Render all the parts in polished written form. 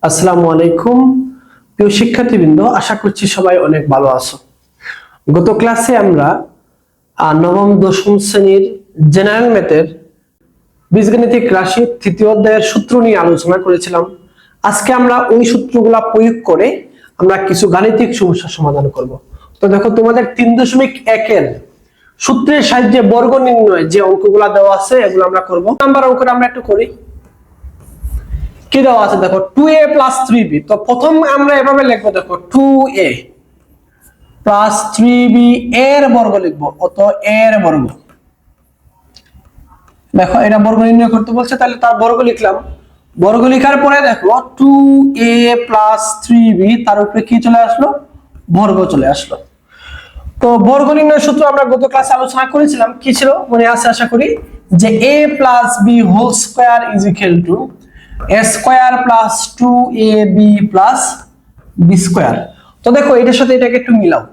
আসসালামু আলাইকুম প্রিয় শিক্ষার্থীবৃন্দ, আশা করছি সবাই অনেক ভালো আছো। গত ক্লাসে আমরা নবম দশম শ্রেণীর জেনারেল ম্যাথের বীজগণিতিক রাশি তৃতীয় অধ্যায়ের সূত্র নিয়ে আলোচনা করেছিলাম। আজকে আমরা ওই সূত্রগুলা প্রয়োগ করে আমরা কিছু গাণিতিক সমস্যার সমাধান করব। তো দেখো, তোমাদের 3.1 এর সূত্রের সাহায্যে বর্গ নির্ণয় যে অঙ্কগুলা দেওয়া আছে এগুলো আমরা করব। নাম্বার অঙ্কটা আমরা একটু করি। কি দেওয়া আছে দেখো, 2a plus 3b। তো প্রথম আমরা এভাবে লিখবো, দেখো 2a plus 3b এর বর্গ লিখবো, অত এর বর্গ। দেখো এটা বর্গ নির্ণয় করতে বলছে, তাহলে তার বর্গ লিখলাম। বর্গ লেখার পরে দেখো 2a plus 3b তার উপরে কি চলে আসলো, বর্গ চলে আসলো। তো বর্গ নির্ণয় সূত্র আমরা গত ক্লাসে আলোচনা করেছিলাম, কি ছিল মনে আছে আশা করি, যে a plus b whole square is equal to a square plus 2ab plus b square। তো দেখো এটার সাথে এটাকে একটু মিলাও।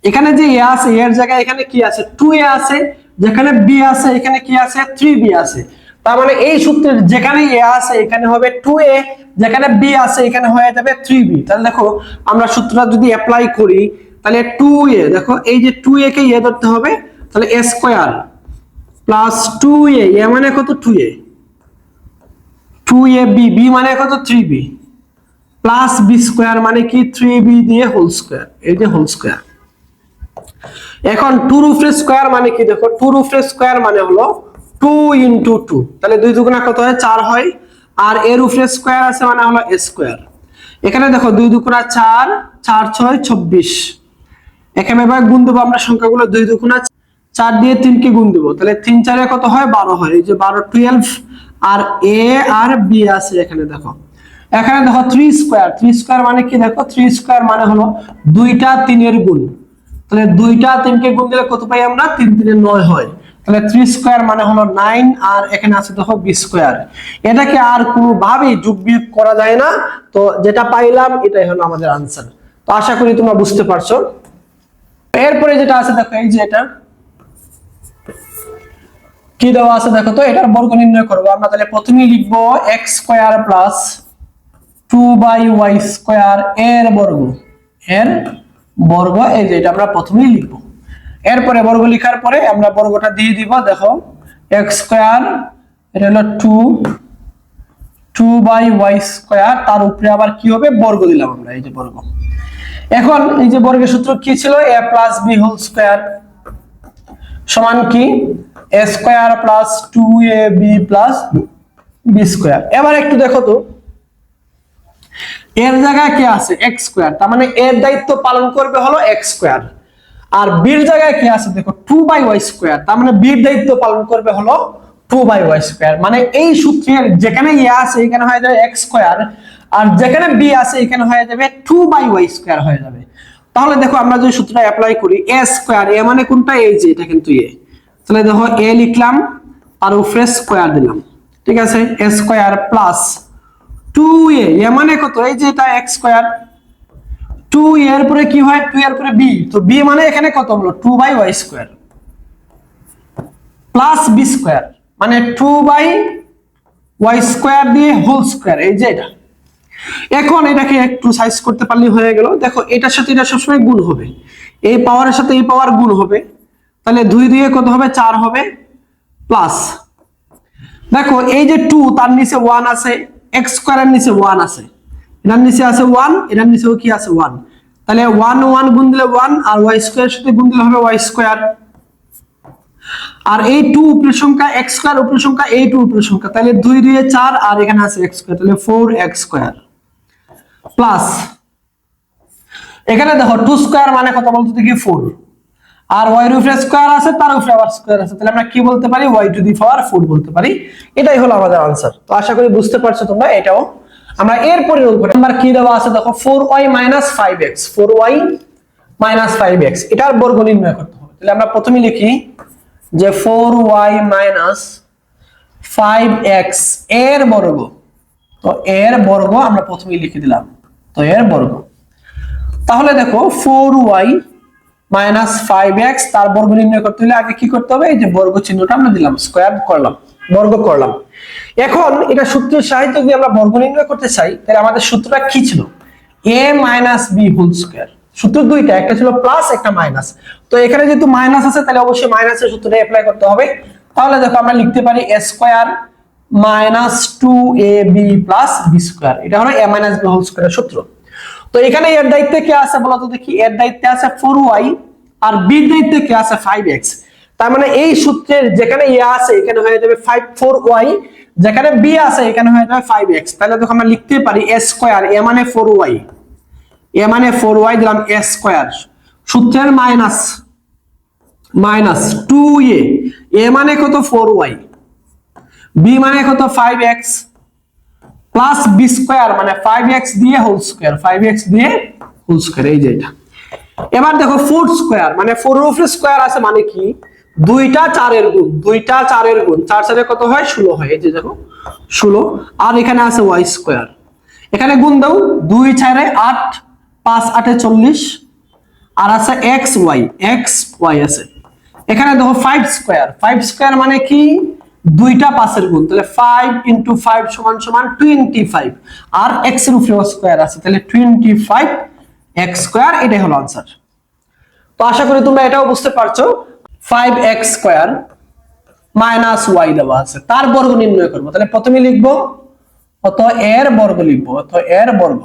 এখানে যে a আছে, এর জায়গায় এখানে কি আছে, 2a আছে, যেখানে b আছে এখানে কি আছে, 3b আছে। তার মানে এই সূত্রের যেখানে a আছে এখানে হবে 2a, যেখানে b আছে এখানে হয়ে যাবে 3b। তাহলে দেখো আমরা সূত্রটা যদি অ্যাপ্লাই করি, তাহলে 2a, দেখো এই যে 2a কে a ধরতে হবে, তাহলে a square plus 2a, a মানে কত 2a, 2ab, b মানে কত 3b, প্লাস b স্কয়ার মানে কি 3b দিয়ে হোল স্কয়ার, এই যে হোল স্কয়ার। এখন 2 রুট স্কয়ার মানে কি, দেখো 2 রুট স্কয়ার মানে হলো 2 ইনটু 2, তাহলে 2 দুগুণা কত হয় 4 হয়। আর এর উপরে স্কয়ার আছে মানে হলো a স্কয়ার। এখানে দেখো 2 দুগুণা 4, 4 6 26। এখানে এবার গুণ দেবো আমরা সংখ্যাগুলো, 2 দুগুণা 4 দিয়ে 3 কে গুণ দেবো, তাহলে 3 4 এ কত হয় 12 হয়, এই যে 12 12। আর a আর b আছে এখানে দেখো, এখানে দেখো 3 স্কয়ার, 3 স্কয়ার মানে কি, দেখো 3 স্কয়ার মানে হলো দুইটা 3 এর গুণ। তাহলে দুইটা 3 কে গুণ দিলে কত পাই আমরা, 3 3 এ 9 হয়। তাহলে 3 স্কয়ার মানে হলো 9, আর এখানে আছে দেখো b স্কয়ার। এটাকে আর কোনো ভাবে যোগ বিয়োগ করা যায় না, তো যেটা পাইলাম এটাই হলো আমাদের आंसर। তো আশা করি তোমরা বুঝতে পারছো। এরপরে যেটা আছে দেখো, এই যে এটা কি দেওয়া আছে দেখো, তো এটার বর্গ নির্ণয় করব আমরা। তাহলে প্রথমেই লিখবো x square plus 2y square এর বর্গ, এর বর্গ, এই যে এটা আমরা প্রথমেই লিখবো। এরপরে বর্গ লেখার পরে আমরা বর্গটা দিয়ে দিব, দেখো x স্কয়ার, এটা হলো 2y স্কয়ার, তার উপরে আবার কি হবে বর্গ দিলাম আমরা, এই যে বর্গ। এখন এই যে বর্গের সূত্র কি ছিল, a plus b whole square সমান কি a square plus 2ab plus b square. এবার একটু দেখো তো, এর জায়গায় কি আছে x স্কয়ার, তার মানে এর দায়িত্ব পালন করবে হলো x স্কয়ার। আর b এর জায়গায় কি আছে দেখো 2y স্কয়ার, তার মানে b এর দায়িত্ব পালন করবে হলো 2y স্কয়ার। মানে এই সূত্রের যেখানে a আছে এখানে হয়ে যাবে x স্কয়ার, আর যেখানে b আছে এখানে হয়ে যাবে 2y স্কয়ার হয়ে যাবে। তাহলে দেখো আমরা যদি সূত্রটা অ্যাপ্লাই করি, a স্কয়ার, a মানে কোনটা, এই যে এটা কিন্তু a। তাহলে দেখো a লিখলাম আর উপরে স্কয়ার দিলাম, ঠিক আছে, a square plus 2a, a মানে কত, এই যে এটা x স্কয়ার, 2 এর পরে কি হয় 2 এর পরে b, তো b মানে এখানে কত হলো 2y square plus b square, মানে 2y স্কয়ার দিয়ে হোল স্কয়ার, এই যে এটা। এখন এটাকে একটু সাইজ করতে পারলে হয়ে গেল। দেখো এটার সাথে এটা সবসময় গুণ হবে, এই পাওয়ারের সাথে এই পাওয়ার গুণ হবে, তাহলে 2 দিয়ে কত হবে 4 হবে, প্লাস দেখো এই যে 2 তার নিচে 1 আছে, x স্কয়ারের নিচে 1 আছে, এটার নিচে আছে 1, এটার নিচেও কি আছে 1, তাহলে 1 1 গুণ দিলে 1, আর y স্কয়ারের সাথে গুণ দিলে হবে y স্কয়ার। আর এই 2 উপরের সংখ্যা, x স্কয়ার উপরের সংখ্যা, এই 2 উপরের সংখ্যা, তাহলে 2 2 এ 4, আর এখানে আছে x স্কয়ার, তাহলে 4x স্কয়ার প্লাস এখানে দেখো 2 স্কয়ার মানে কত বলতো দেখি 4, আর y এর উপরে স্কয়ার আছে, তার উপরে আবার স্কয়ার আছে, তাহলে আমরা কি বলতে পারি y টু দি পাওয়ার 4 বলতে পারি। এটাই হলো আমাদের आंसर। তো আশা করি বুঝতে পারছো তোমরা। এটাও আমরা এরপরে অঙ্ক নাম্বার কি দেওয়া আছে দেখো, 4y 5x, 4y 5x এটার বর্গ নির্ণয় করতে হবে। তাহলে আমরা প্রথমে লিখি যে 4y 5x এর বর্গ, তো এর বর্গ আমরা প্রথমেই লিখে দিলাম, তো এর বর্গ। তাহলে দেখো 4y মাইনাস 5x তার বর্গ নির্ণয় করতে হলে আগে কি করতে হবে, এই যে বর্গ চিহ্নটা আমরা দিলাম, স্কয়ার করলাম, বর্গ করলাম। এখন এটা সূত্রের সাহায্যে যদি আমরা বর্গ নির্ণয় করতে চাই তাহলে আমাদের সূত্রটা কি ছিল, a - b হোল স্কয়ার। সূত্র দুইটা, একটা ছিল প্লাস একটা মাইনাস। তো এখানে যেহেতু মাইনাস আছে তাহলে অবশ্যই মাইনাসের সূত্রটা অ্যাপ্লাই করতে হবে। তাহলে দেখো আমরা লিখতে পারি a square minus 2ab plus b square, এটা হলো a - b হোল স্কয়ারের সূত্র। তো এখানে এর দায়িত্বে কে আছে বলো তো দেখি, এর দায়িত্বে আছে 4y আর b এর দায়িত্বে কে আছে 5x। তার মানে এই সূত্রের যেখানে a আছে এখানে হয়ে যাবে 4y, যেখানে b আছে এখানে হয়ে যাবে 5x। তাহলে দেখো আমরা লিখতে পারি a স্কয়ার, a মানে 4y, a মানে 4y দিলাম, a স্কয়ার সূত্রের মাইনাস 2a, a মানে কত 4y, b মানে কত 5x প্লাস b স্কয়ার মানে 5x দিয়ে হোল স্কয়ার, 5x দিয়ে হোল স্কয়ার, এই যে এটা। এবার দেখো 4 স্কয়ার মানে 4 এর উপরে স্কয়ার আছে মানে কি, দুইটা 4 এর গুণ, দুইটা 4 এর গুণ, 4 4 কত হয় 16 হয়, এই যে দেখো 16। আর এখানে আছে y স্কয়ার, এখানে গুণ দাও, 2 4 এ 8, 5 8 এ 40, আর আছে xy আছে। এখানে দেখো 5 স্কয়ার, 5 স্কয়ার মানে কি, দুইটা 5 এর গুণ, তাহলে 5 * 5 = 25, আর x এর উপরে স্কয়ার আছে তাহলে 25x স্কয়ার, এটাই হলো आंसर। তো আশা করি তোমরা এটাও বুঝতে পারছো। 5x স্কয়ার মাইনাস y দেওয়া আছে, তার বর্গ নির্ণয় করব। তাহলে প্রথমে লিখবো কত, এর বর্গ লিখবো, তো এর বর্গ।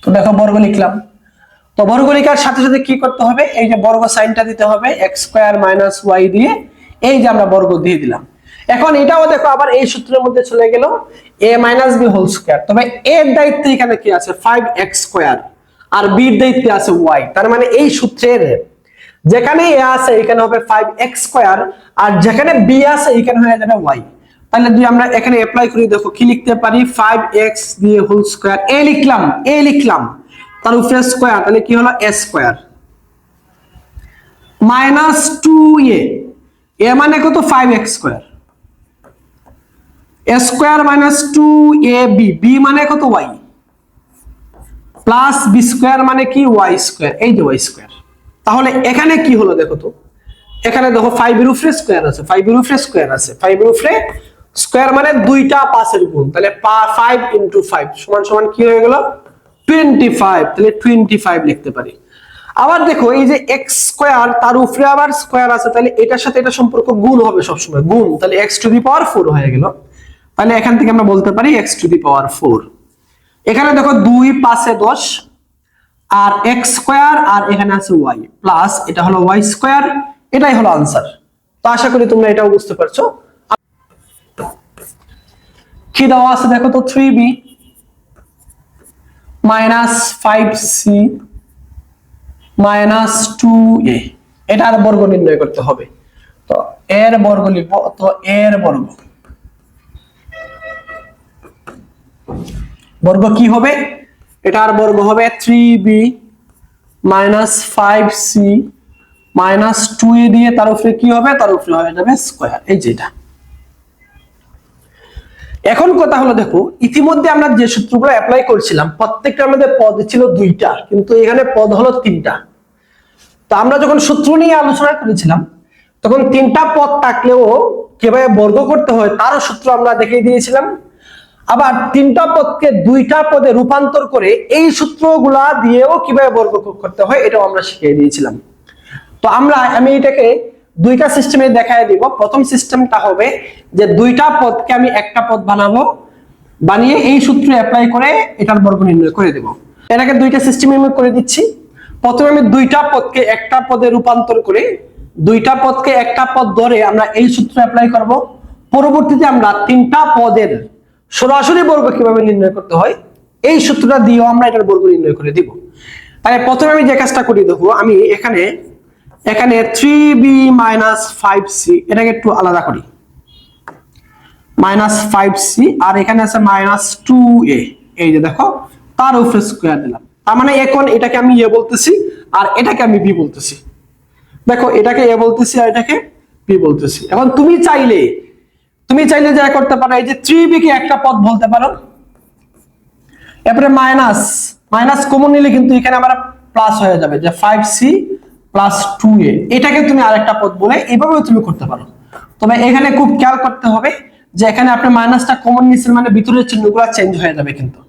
তো দেখো বর্গ লিখলাম। তো বর্গ লেখার সাথে সাথে কি করতে হবে, এই যে বর্গ সাইনটা দিতে হবে, x স্কয়ার মাইনাস y দিয়ে এই যে আমরা বর্গ দিয়ে দিলাম। এখন এটাও দেখো আবার এই সূত্রের মধ্যে চলে গেল, a - b হোল স্কয়ার। তবে a এর দায়িত্বে এখানে কি আছে 5x স্কয়ার, আর b এর দায়িত্বে আছে y। তার মানে এই সূত্রের যেখানে a আছে এখানে হবে 5x স্কয়ার, আর যেখানে b আছে এখানে হয়ে যাবে y। তাহলে যদি আমরা এখানে অ্যাপ্লাই করি, দেখো কি লিখতে পারি, 5x দিয়ে হোল স্কয়ার, a লিখলাম তার উপরে স্কয়ার, তাহলে কি হলো a square minus 2a, a মানে কত 5x square, a square minus 2ab, b মানে কত y, প্লাস b স্কয়ার মানে কি y স্কয়ার, এই যে y স্কয়ার। তাহলে এখানে কি হলো দেখো তো, এখানে দেখো 5 এর উপরে স্কয়ার আছে, 5 এর উপরে স্কয়ার আছে, 5 এর উপরে স্কয়ার মানে দুইটা 5 এর গুণ, তাহলে 5 * 5 সমান কি হয়ে গেল 25, তাহলে 25 লিখতে পারি। আবার দেখো এই যে x স্কয়ার তার উপরে আবার স্কয়ার আছে, তাহলে এটার সাথে এটা সম্পর্ক গুণ হবে সব সময়, গুণ, তাহলে x⁴ হয়ে গেল। তাহলে এখান থেকে আমরা বলতে পারি x⁴। এখানে দেখো 2 5 এ 10, আর x স্কয়ার, আর এখানে আছে y প্লাস, এটা হলো y স্কয়ার, এটাই হলো आंसर। তো আশা করি তোমরা এটাও বুঝতে পারছো। কি দেওয়া আছে দেখো তো, 3b minus 5c minus 2a, এটার বর্গ নির্ণয় করতে হবে। তো এর বর্গ লিখবো, তো এর বর্গ কি হবে, এটার বর্গ হবে 3b minus 5c minus 2a দিয়ে তার উপরে কি হবে, তার উপরে হয়ে যাবে স্কয়ার, এই যে এটা। এখন কথা হলো দেখো, ইতিমধ্যে আমরা যে সূত্রগুলো অ্যাপ্লাই করছিলাম প্রত্যেকটার মধ্যে পদ ছিল দুইটা, কিন্তু এখানে পদ হলো তিনটা। তো আমরা যখন সূত্র নিয়ে আলোচনা করেছিলাম তখন তিনটা পদ থাকলেও কিভাবে বর্গ করতে হয় তারও সূত্র আমরা দেখিয়ে দিয়েছিলাম। আবার তিনটা পদকে দুইটা পদে রূপান্তর করে এই সূত্রগুলা দিয়েও কিভাবে বর্গ করতে হয় এটাও আমরা শিখিয়ে দিয়েছিলাম। তো আমি এটাকে দুইটা সিস্টেমে দেখায় দিব। প্রথম সিস্টেমটা হবে যে দুইটা পদকে আমি একটা পদ বানাবো, বানিয়ে এই সূত্র অ্যাপ্লাই করে এটার বর্গ নির্ণয় করে দেব। এটাকে দুইটা সিস্টেমে আমি করে দিচ্ছি। প্রথমে আমি দুইটা পদকে একটা পদে রূপান্তর করে দুইটা পদকে একটা পদ ধরে আমরা এই সূত্র অ্যাপ্লাই করব। পরবর্তীতে আমরা তিনটা পদের সরাসরি বর্গ কিভাবে নির্ণয় করতে হয় এই সূত্রটা দিয়েও আমরা এটার বর্গ নির্ণয় করে দিব। তাই প্রথমে আমি যে কাজটা করি দেখো, আমি এখানে 3b মাইনাস 5c এটাকে একটু আলাদা করি, মাইনাস 5c, আর এখানে আছে মাইনাস 2a, এই যে দেখো তার উপরে স্কয়ার দিলাম। তার মানে এখন এটাকে আমি a বলতেছি আর এটাকে আমি b বলতেছি। দেখো এটাকে a বলতেছি আর এটাকে b বলতেছি। এখন তুমি চাইলে যা করতে পারো, এই যে 3b কে একটা পদ বলতে পারো, এরপরে মাইনাস কমন নিলে কিন্তু এখানে আমরা প্লাস হয়ে যাবে, যে 5c প্লাস 2a, এটাকে তুমি আরেকটা পদ বলে এইভাবেও তুমি করতে পারো। তবে এখানে খুব খেয়াল করতে হবে যে এখানে আপনি মাইনাসটা কমন নিচ্ছেন মানে ভিতরের চিহ্নগুলো চেঞ্জ হয়ে যাবে কিন্তু।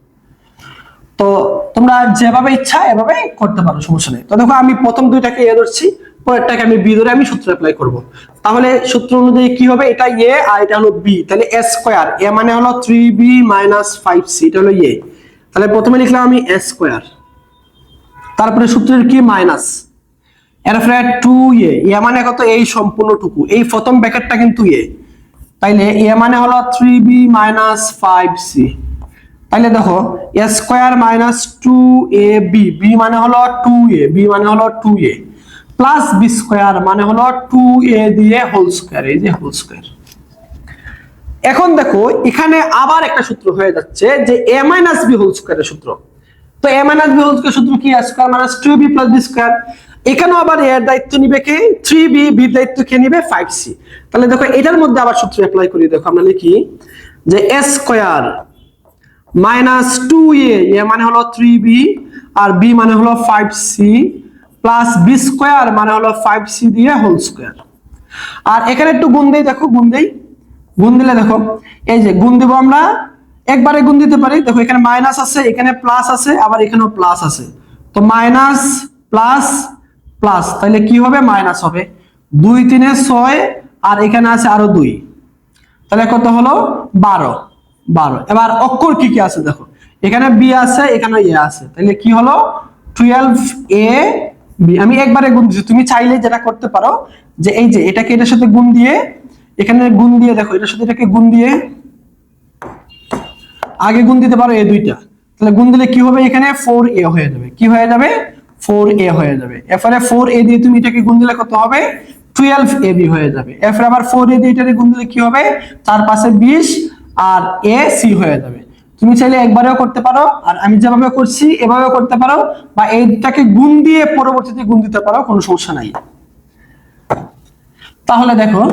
তো তোমরা যেভাবে ইচ্ছা এভাবে করতে পারো, সমস্যা নেই। তো দেখো আমি প্রথম দুইটাকে এ ধরছি, পরেরটাকে আমি বি ধরে আমি সূত্র অ্যাপ্লাই করব। তাহলে সূত্র অনুযায়ী কি হবে, এটা এ আর এটা হলো বি, তাহলে এ স্কয়ার, এ মানে হলো 3b - 5c, এটা হলো এ। তাহলে প্রথমে লিখলাম আমি এ স্কয়ার, তারপরে সূত্রের কি মাইনাস, এরপরে 2a, এ মানে কত এই সম্পূর্ণটুকু, এই প্রথম ব্র্যাকেটটা কিন্তু এ, তাইলে এ মানে হলো 3b - 5c। তাহলে দেখো এ স্কয়ার মাইনাস 2ab, বি মানে হলো 2a, বি মানে হলো 2a প্লাস বি স্কয়ার মানে হলো 2a দিয়ে হোল স্কয়ার, এই যে হোল স্কয়ার। এখন দেখো এখানে আবার একটা সূত্র হয়ে যাচ্ছে যে a মাইনাস বি হোল স্কয়ারের সূত্র। তো a minus B whole square সূত্র কি, a square minus 2b plus B square. এখানেও আবার এর দায়িত্ব নিবে কে, 3b, বির দায়িত্ব কে নিবে 5c। তাহলে দেখো এটার মধ্যে আবার সূত্র অ্যাপ্লাই করি, দেখো আমরা লিখি যে a স্কয়ার মাইনাস 2a, এ মানে হলো 3b আর b মানে হলো 5c প্লাস বি স্কয়ার মানে হলো 5c দিয়ে হোল স্কয়ার। আর এখানে একটু গুণ দেই, দেখো গুণ দেই, গুণ দিলে দেখো এই যে গুণ দিব আমরা, একবারে গুণ দিতে পারি। দেখো এখানে মাইনাস আছে, এখানে প্লাস আছে, আবার এখানেও প্লাস আছে, তো মাইনাস প্লাস প্লাস, তাহলে কি হবে মাইনাস হবে, 2 3 এ 6 আর এখানে আছে আরো 2, তাহলে কত হলো 12। এবার অক্ষর কি কি আছে দেখো, এখানে বি আছে, এখানে এ আছে, তাহলে কি হলো 12a বি। আমি একবারে গুণ দিচ্ছি, তুমি চাইলে যেটা করতে পারো যে এই যে এটাকে এটার সাথে গুণ দিয়ে, এখানে গুণ দিয়ে, দেখো এটার সাথে এটাকে গুণ দিয়ে আগে গুণ দিতে পারো এই দুইটা, তাহলে গুণ দিলে কি হবে, এখানে 4a হয়ে যাবে, কি হয়ে যাবে 4a হয়ে যাবে। এরপরে 4a দিয়ে তুমি এটাকে গুণ দিলে কত হবে 12ab হয়ে যাবে। এরপরে আবার 4a দিয়ে এটাকে গুণ দিলে কি হবে, 4 5 20 আর ac হয়ে যাবে। তুমি চাইলে একবারেও করতে পারো, আর আমি যেভাবে করছি এভাবেও করতে পারো, বা এইটাকে গুণ দিয়ে পরবর্তীতে গুণ দিতে পারো, কোনো সমস্যা নাই। তাহলে দেখো,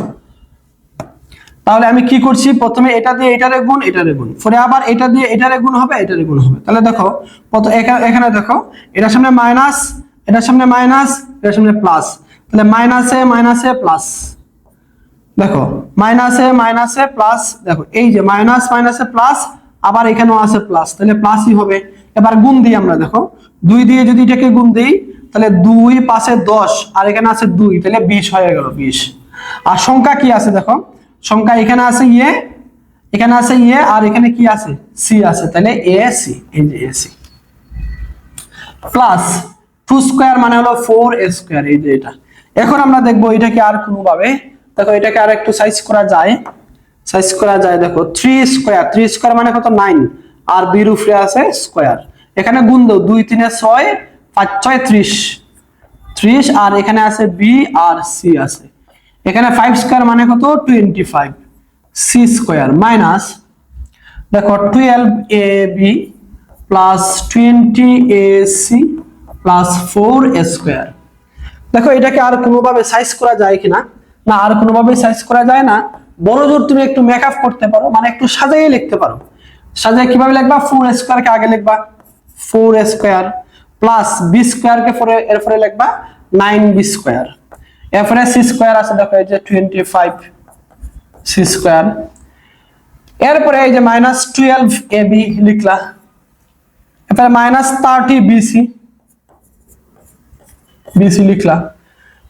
তাহলে আমি কি করছি, প্রথমে এটা দিয়ে এটারে গুণ, এটারে গুণ, পরে আবার এটা দিয়ে এটারে গুণ হবে, এটারে গুণ হবে। তাহলে দেখো এখানে দেখো এটার সামনে মাইনাস, এটার সামনে মাইনাস, এটার সামনে প্লাস, তাহলে মাইনাসে মাইনাসে প্লাস, দেখো মাইনাসে মাইনাসে প্লাস, দেখো এই যে মাইনাস মাইনাসে প্লাস, আবার এখানেও আছে প্লাস, তাহলে প্লাসই হবে। এবার গুণ দিই আমরা, দেখো 2 দিয়ে যদি এটাকে গুণ দিই, তাহলে 2 5 এ 10 আর এখানে আছে 2, তাহলে 20 হয়ে গেল 20। আর সংখ্যা কি আছে দেখো, সংখ্যা এখানে আছে ইয়ে, এখানে আছে ইয়ে, আর এখানে কি আছে সি আছে, তাহলে এ সি, এই যে এ সি প্লাস 2 স্কয়ার মানে হলো 4a স্কয়ার, এই যে এটা। এখন আমরা দেখবো এটাকে আর কোনো ভাবে, দেখো এটাকে আর একটু সাইজ করা যায়, দেখো 3 স্কয়ার মানে কত 9, আর বির উপরে আছে স্কয়ার, এখানে গুণ দাও 2 3 এ 6 5 6 30, আর এখানে আছে বি আর সি আছে, এখানে 5 স্কয়ার মানে কত 25 সি স্কয়ার মাইনাস, দেখো 12ab plus 20ac plus 4a square. দেখো এটাকে আর কোনোভাবে সাইজ করা যায় কিনা, না আর কোনোভাবে সাইজ করা যায় না। বড় জোর তুমি একটু মেকআপ করতে পারো, মানে একটু সাজাইয়ে লিখতে পারো। সাজাই কিভাবে লিখবা, 4a স্কয়ার কে আগে লিখবা 4a square plus b square কে পরে এরপরে লিখবা 9b স্কয়ার, এরপরে c স্কয়ার আছে, দেখো এই যে 25 c স্কয়ার, এরপরে এই যে মাইনাস 12ab লিখলা, এরপরে মাইনাস 30bc লিখলা,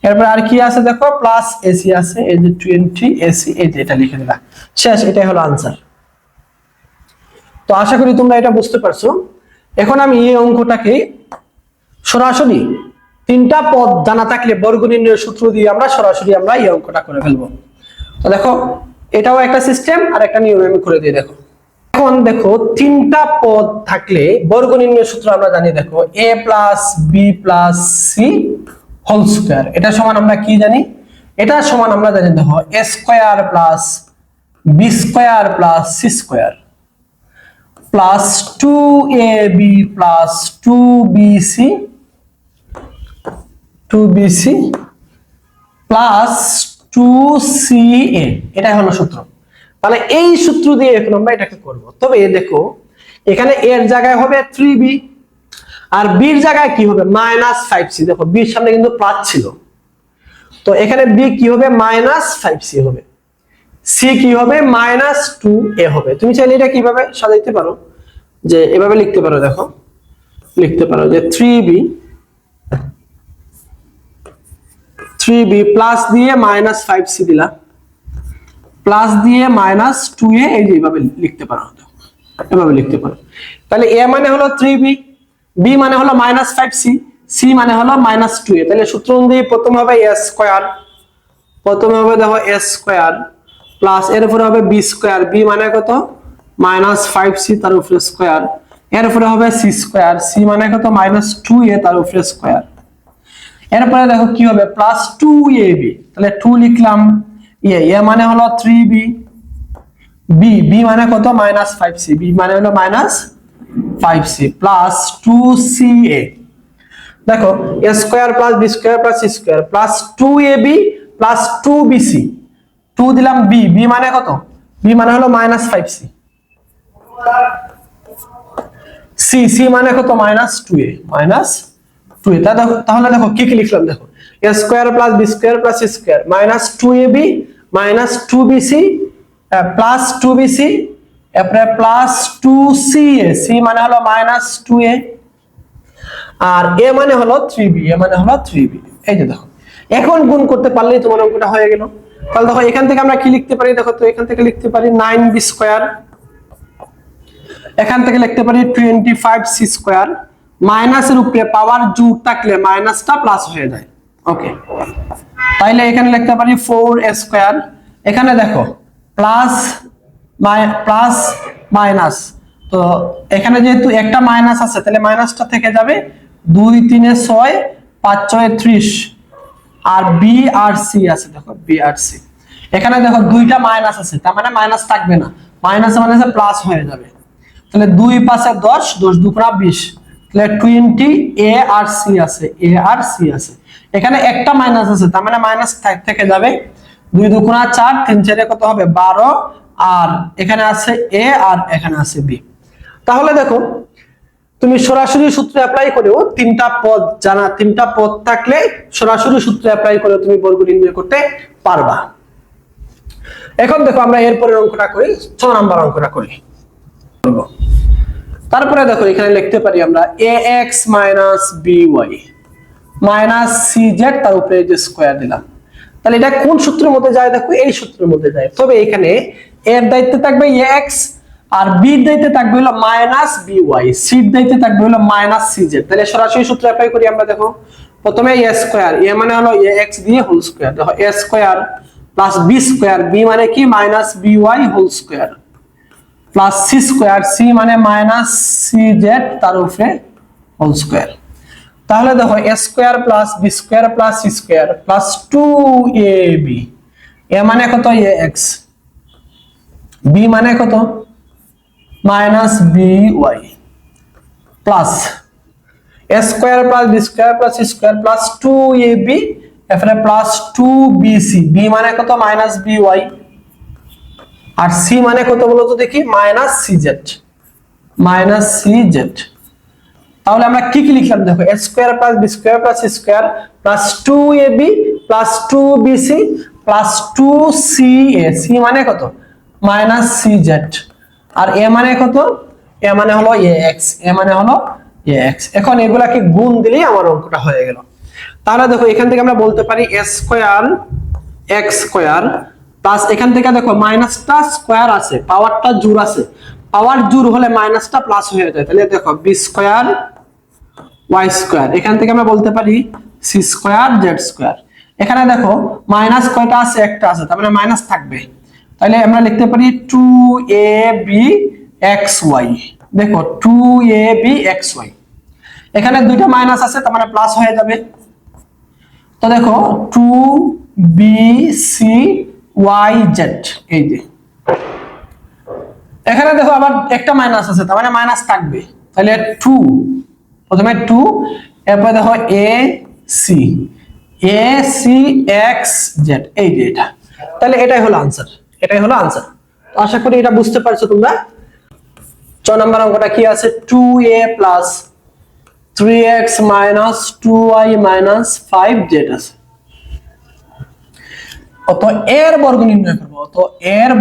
এরপর আর কি আছে দেখো প্লাস এসি আছে, এই যে 20ac, এই যে এটা লিখে দিলা, শেষ, এটাই হলো আনসার। তো আশা করি তোমরা এটা বুঝতে পারছো। এখন আমি এই অঙ্কটাকে সরাসরি 3টা পদ জানা থাকলে বর্গ নির্ণয়ের সূত্র দিয়ে আমরা সরাসরি এই অঙ্কটা করে ফেলবো। তো দেখো এটাও একটা সিস্টেম, আর একটা নিয়ম আমি করে দিই। দেখো এখন দেখো 3টা পদ থাকলে বর্গ নির্ণয়ের সূত্র আমরা জানি, দেখো a plus B plus C whole square, এটা সমান আমরা কি জানি, এটা সমান আমরা জানি দেখো a square plus B square plus C square plus 2ab plus 2bc plus 2ca, এটাই হলো সূত্র। তাহলে এই সূত্র দিয়ে এখন আমরা এটাকে করব। তবে দেখো এখানে এর জায়গায় হবে 3b, আর বির জায়গায় কি হবে -5c, দেখো বির সামনে কিন্তু প্লাস ছিল, তো এখানে বি কি হবে -5c হবে, সি কি হবে -2a হবে। তুমি চাইলে এটা কিভাবে সাজাইতে পারো, যে এভাবে লিখতে পারো, দেখো লিখতে পারো যে 3b প্লাস দিয়ে -5c দিলা, প্লাস দিয়ে -2a, এই যে এইভাবে লিখতে পারো, এভাবে লিখতে পারো। তাহলে a মানে হলো 3b, b মানে হলো -5c, c মানে হলো -2a। তাহলে সূত্র অনুযায়ী প্রথম হবে a স্কয়ার, প্রথমে হবে দেখো a স্কয়ার প্লাস এর উপরে হবে b স্কয়ার, b মানে কত -5c তার উপরে স্কয়ার, এর উপরে হবে c স্কয়ার, c মানে কত -2a তার উপরে স্কয়ার, এরপরে দেখো কি হবে +2ab, তাহলে 2 লিখলাম, a মানে হলো 3b, b মানে কত -5c, b মানে হলো -5c প্লাস 2ca, দেখো a square plus b square plus c square plus 2ab plus 2bc, 2 দিলাম b, b মানে কত, b মানে হলো -5c, c মানে কত -2a, তাহলে দেখো কি কি লিখলাম, দেখো a square plus b square plus c square -2ab -2bc plus 2bc, এরপরে প্লাস 2ca, c মানে হলো -2a, আর a মানে হলো 3b, a মানে হলো 3b। এই যে দেখো এখন গুণ করতে পারলেই তোমার অঙ্কটা হয়ে গেল। তাহলে দেখো এখান থেকে আমরা কি লিখতে পারি, দেখো তো এখান থেকে লিখতে পারি 9b স্কয়ার, এখান থেকে লিখতে পারি 25c স্কয়ার, মাইনাসের উপরে পাওয়ার যোগ থাকলে মাইনাসটা প্লাস হয়ে যায়, ওকে। তাইলে এখানে লিখতে পারি 4a স্কয়ার, এখানে দেখো প্লাস প্লাস মাইনাস, তো এখানে যেহেতু একটা মাইনাস আছে তাহলে মাইনাসটা থেকে যাবে, 2 3 6 5 6 30, আর বি আর সি আছে, দেখো বি আর সি, এখানে দেখো দুইটা মাইনাস আছে, তার মানে মাইনাস থাকবে না, মাইনাস মানে প্লাস হয়ে যাবে, তাহলে 2 5 10, 10 2 20, তাহলে 20 এ আর সি আছে, এ আর সি আছে, এখানে একটা মাইনাস আছে তার মানে মাইনাস থেকে যাবে, 2 2 4, 3 4 কত হবে 12, আর এখানে আছে এ আর এখানে আছে বি। তাহলে দেখো তুমি সরাসরি সূত্র অ্যাপ্লাই করেও তিনটা পদ জানা, তিনটা পদ থাকলে সরাসরি সূত্র অ্যাপ্লাই করে তুমি বর্গ নির্ণয় করতে পারবা। এখন দেখো আমরা এরপরের অঙ্কটা করি, 6 নাম্বার অঙ্কটা করি। তারপরে দেখো এখানে লিখতে পারি আমরা ax by cz তার উপরে যে স্কয়ার দিলাম, তাহলে এটা কোন সূত্রের মধ্যে যায়, দেখো এই সূত্রের মধ্যে যায়, তবে এখানে এর দায়িত্বে থাকবে ax, আর b এর দায়িত্বে থাকবে হলো -by, c এর দায়িত্বে থাকবে হলো -cz। তাহলে সরাসরি সূত্র অ্যাপ্লাই করি আমরা, দেখো প্রথমে a স্কয়ার, a মানে হলো ax দিয়ে হোল স্কয়ার, দেখো a square plus b square, b মানে কি -by whole square plus c square, c মানে -cz তার উপরে হোল স্কয়ার। তাহলে দেখো a square plus b square plus c square plus 2ab, a মানে কত ax, b মানে কত -by plus a square plus b square plus c square plus 2ab, এরপরে প্লাস 2bc, b মানে কত -by, আর c মানে কত বলো তো দেখি -cz। তাহলে আমরা কি কি লিখলাম, দেখো a square plus b square plus c square plus 2ab plus 2bc plus 2ca, c মানে কত -cz, আর a মানে কত, a মানে হলো ax, a মানে হলো ax। এখন এগুলাকে গুণ দিলেই আমার অঙ্কটা হয়ে গেল। তাহলে দেখো এখান থেকে আমরা বলতে পারি a square x square plus, এখান থেকে দেখো মাইনাসটা স্কয়ার আছে, পাওয়ারটা জোড় আছে, পাওয়ার জোড় হলে মাইনাসটা প্লাস হয়ে যায়, তাহলে দেখো b স্কয়ার y স্কয়ার, এখান থেকে আমরা বলতে পারি c স্কয়ার z স্কয়ার, এখানে দেখো মাইনাস কয়টা আছে, একটা আছে, তার মানে মাইনাস থাকবে, তাহলে আমরা লিখতে পারি 2abxy, দেখো 2abxy, এখানে দুইটা মাইনাস আছে তার মানে প্লাস হয়ে যাবে, তো দেখো 2bcyz, এই যে এখানে দেখো আবার একটা মাইনাস আছে তার মানে মাইনাস থাকবে, তাহলে 2, প্রথমে 2, এরপর দেখো acxz, এই যে এটা, তাহলে এটাই হলো आंसर, এটাই হলো आंसर। আশা করি এটা বুঝতে পারছো তোমরা। 6 নাম্বার অঙ্কটা কি আছে, 2a plus 3x minus 2y minus 5z আছে। অত এর বর্গ নির্ণয় করব। অত এর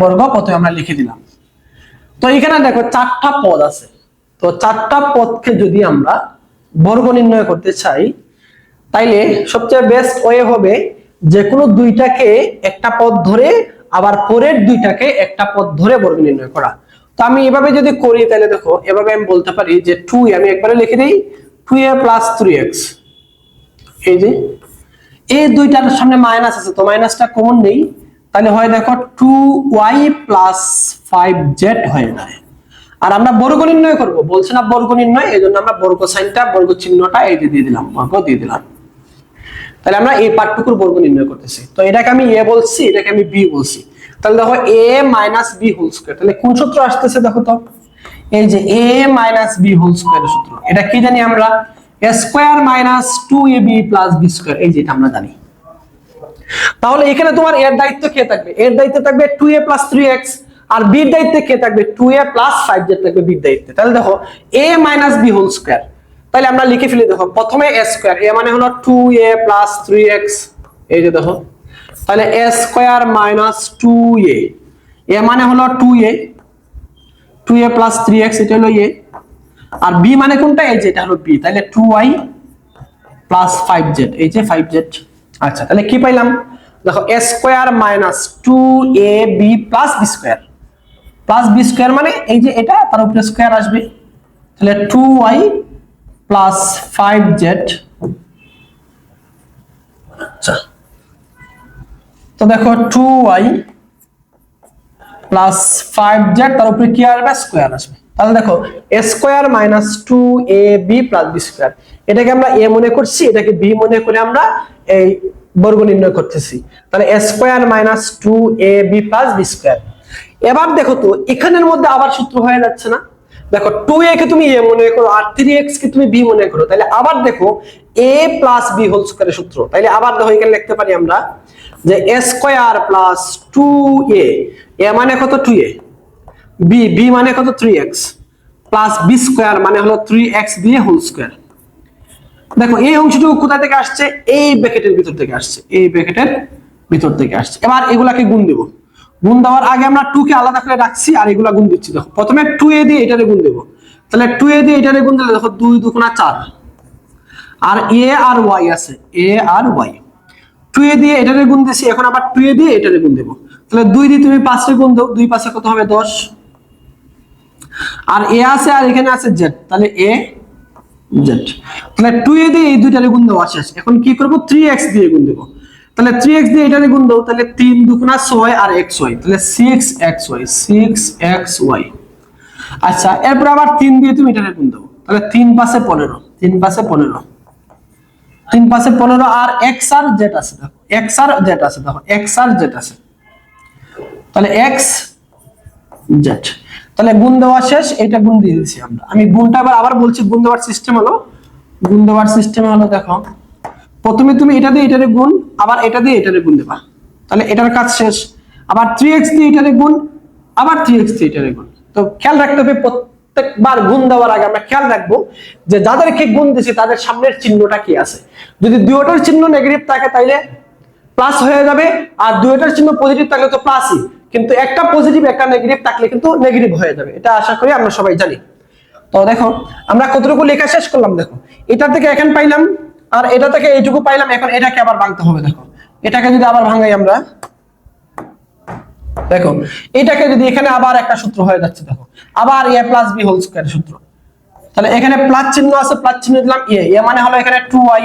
বর্গ প্রথমে আমরা লিখে দিলাম। তো এখানে দেখো চারটা পদ আছে। তো চারটা পদকে যদি আমরা বর্গ নির্ণয় করতে চাই তাইলে সবচেয়ে বেস্ট ওয়ে হবে যে কোনো দুইটাকে একটা পদ ধরে আবার পরের দুইটাকে একটা পদ ধরে বর্গ নির্ণয় করা। তো আমি এভাবে যদি করি তাহলে দেখো এভাবে আমি বলতে পারি যে 2 আমি একবারে লিখে দেই 2a plus 3x। এই যে এই দুইটার সামনে মাইনাস আছে, তো মাইনাসটা কমন নেই, তাহলে হয় দেখো 2y plus 5z হয়ে যায়। আর আমরা বর্গ নির্ণয় করব, বলছে না বর্গ নির্ণয়, এজন্য আমরা বর্গ সাইনটা বর্গ চিহ্নটা এই দিয়ে দিলাম, বর্গ দিয়ে দিলাম। তাহলে আমরা এই পার্টটুকুর বর্গ নির্ণয় করতেছি। তো এটাকে আমি a বলছি, এটাকে আমি b বলছি। তাহলে দেখো a minus b whole square, তাহলে কোন সূত্র আসতেছে দেখো তো, এই যে a minus b whole square এর সূত্র। এটা কি জানি আমরা, a square minus 2ab plus b square, এই যে এটা আমরা জানি। তাহলে এখানে তোমার এর দায়িত্ব কে থাকবে, এর দায়িত্ব থাকবে 2a plus 3x, আর b এর দায়িত্বে কে থাকবে 2a plus 5z থাকবে b এর দায়িত্বে। তাহলে দেখো a minus b whole square, তাহলে আমরা লিখে ফেলি। দেখো প্রথমে a square, a মানে হলো 2a plus 3x, এই যে দেখো, তাহলে a square minus 2a, a মানে হলো 2a, 2a plus 3x এটা হলো a, আর b মানে কোনটা, এই যে এটা হলো b, তাহলে 2y plus 5z, এই যে 5z। আচ্ছা তাহলে কি পাইলাম দেখো, a square minus 2ab plus b square, plus b square মানে এই যে এটা, তার উপরে স্কয়ার আসবে, তাহলে 2y plus 5z। আচ্ছা তো দেখো 2y plus 5z তার উপরে কি আসবে, স্কয়ার আসবে। তাহলে দেখো a square minus 2ab plus b square, এটাকে আমরা a মনে করছি, এটাকে b মনে করে আমরা এই বর্গ নির্ণয় করতেছি। তাহলে a square minus 2ab plus b square। এবার দেখো তো এখানের মধ্যে আবার সূত্র হয়ে যাচ্ছে না, দেখো 2a কে তুমি a মনে করো আর 3x কে তুমি b মনে করো, তাহলে আবার দেখো a plus b হোল স্কয়ারের সূত্র। তাহলে আবার দেখো এখানে লিখতে পারি আমরা যে a square plus 2a, a মানে কত 2a, b মানে কত 3x, প্লাস b স্কয়ার মানে হলো 3x দিয়ে হোল স্কয়ার। দেখো এই অংশটুকু কোথা থেকে আসছে, এই ব্র্যাকেটের ভিতর থেকে আসছে, এই ব্র্যাকেটের ভিতর থেকে আসছে। এবার এগুলাকে গুণ দেব, গুণ দেওয়ার আগে আমরা 2 কে আলাদা করে রাখছি আর এগুলা গুণ দিচ্ছি। দেখো প্রথমে 2a দিয়ে এটারে গুণ দেব, তাহলে 2a দিয়ে এটারে গুণ দিলে দেখো 2 2 4, আর a আর y আছে, a আর y, 2a দিয়ে এটারে গুণ দিছি, এখন আবার 2a দিয়ে এটারে গুণ দেব, তাহলে 2 দিয়ে তুমি 5 এ গুণ দাও, 2 5 এ কত হবে 10, আর a আছে আর এখানে আছে z, তাহলে a z, তাহলে 2a দিয়ে এই দুইটারে গুণ দেওয়া শেষ। এখন কি করব, 3x দিয়ে গুণ দেব, তাহলে 3x দিয়ে এটারে গুণ দাও, তাহলে 3 2 6 আর xy, তাহলে 6xy, 6xy। আচ্ছা এরপর আবার 3 দিয়ে তুমি এটারে গুণ দাও, তাহলে 3 5 এ 15, 3 5 এ 15, 3 5 এ 15, আর x আর z আছে, দেখো x আর z আছে, দেখো x আর z আছে, তাহলে x z। তাহলে গুণ দেওয়া শেষ, এটা গুণ দিয়ে দিয়েছি আমরা। আমি গুণটা আবার বলছি, গুণ দেওয়ার সিস্টেম হলো, দেখো প্রথমে তুমি এটা দিয়ে এটারে গুণ, আবার এটা দিয়ে এটারে গুণ দেবা, তাহলে এটার কাজ শেষ। আবার 3x দিয়ে এটারে গুণ, আবার 3x দিয়ে এটারে গুণ। তো খেয়াল রাখতে হবে প্রত্যেকবার গুণ দেওয়ার আগে আমরা খেয়াল রাখবো যে যাদেরকে গুণ দিছি তাদের সামনের চিহ্নটা কি আছে। যদি দুইটার চিহ্ন নেগেটিভ থাকে তাইলে প্লাস হয়ে যাবে, আর দুইটার চিহ্ন পজিটিভ থাকলে তো প্লাসই, কিন্তু একটা পজিটিভ একটা নেগেটিভ থাকলে কিন্তু নেগেটিভ হয়ে যাবে, এটা আশা করি আমরা সবাই জানি। তো দেখো আমরা কতটুকু লেখা শেষ করলাম, দেখো এটা থেকে এখান পাইলাম আর এটা থেকে এইটুকু পাইলাম, এখন এটাকে আবার ভাঙতে হবে। দেখো এটাকে যদি আবার ভাঙাই আমরা, দেখো এটাকে যদি এখানে আবার একটা সূত্র হয়ে যাচ্ছে, দেখো আবার a plus b whole square সূত্র। তাহলে এখানে প্লাস চিহ্ন আছে, প্লাস চিহ্ন দিলাম a মানে হলো এখানে 2y,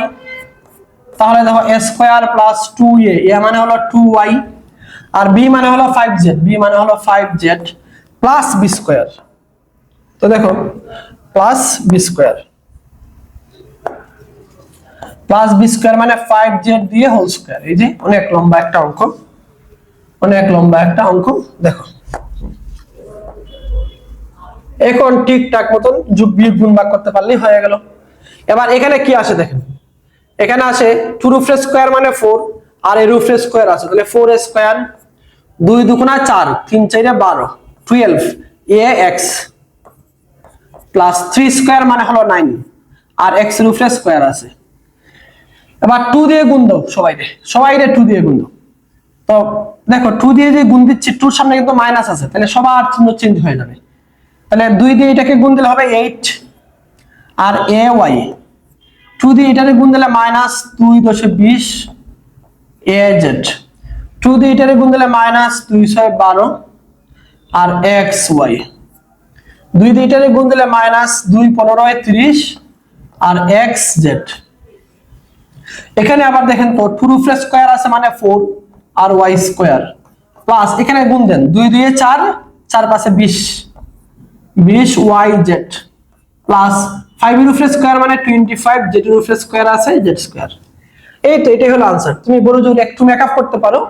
তাহলে দেখো a square plus 2a, a মানে হলো 2y, আর b মানে হলো 5z, b মানে হলো 5z প্লাস b স্কয়ার। তো দেখো plus b square, plus b square মানে 5z দিয়ে হোল স্কয়ার। এই যে অনেক লম্বা একটা অঙ্ক, অনেক লম্বা একটা অঙ্ক। দেখো এখন ঠিকঠাক মতন যোগ বিয়োগ গুণ ভাগ করতে পারলেই হয়ে গেল। এবার এখানে কি আসে দেখেন, এখানে আসে 2 রুট স্কয়ার মানে 4, আর এর রুট স্কয়ার আছে, তাহলে 4 স্কয়ার, 2 2 4, 3 4 12, 12 ax, প্লাস 3 স্কয়ার মানে হলো 9, আর x এর উপরে স্কয়ার আছে। এবার 2 দিয়ে গুণ দাও সবাইরে 2 দিয়ে গুণ দাও। তো দেখো 2 দিয়ে যে গুণ দিচ্ছি, 2 এর সামনে কিন্তু মাইনাস আছে, তাহলে সবার চিহ্ন চেঞ্জ হয়ে যাবে। তাহলে 2 দিয়ে এটাকে গুণ দিলে হবে 8, আর ay 2 দিয়ে এটাকে গুণ দিলে মাইনাস 2 × 20 az, 2 দিয়ে এটাকে গুণ দিলে মাইনাস 2 × 12 আর xy, 2 দিয়ে এটাকে গুণ দিলে মাইনাস 2 × 15 30 আর xz। এখানে আবার দেখেন তো 2 উপরে স্কয়ার আছে মানে 4 আর y স্কয়ার, প্লাস এখানে গুণ দেন 2 দিয়ে 4, 4 পাশে 20 yz, প্লাস 5 এর উপরে স্কয়ার মানে 25, z এর উপরে স্কয়ার আছে z স্কয়ার। এই তো এটাই হলো आंसर। তুমি বড় জোর একটু মেকআপ করতে পারো,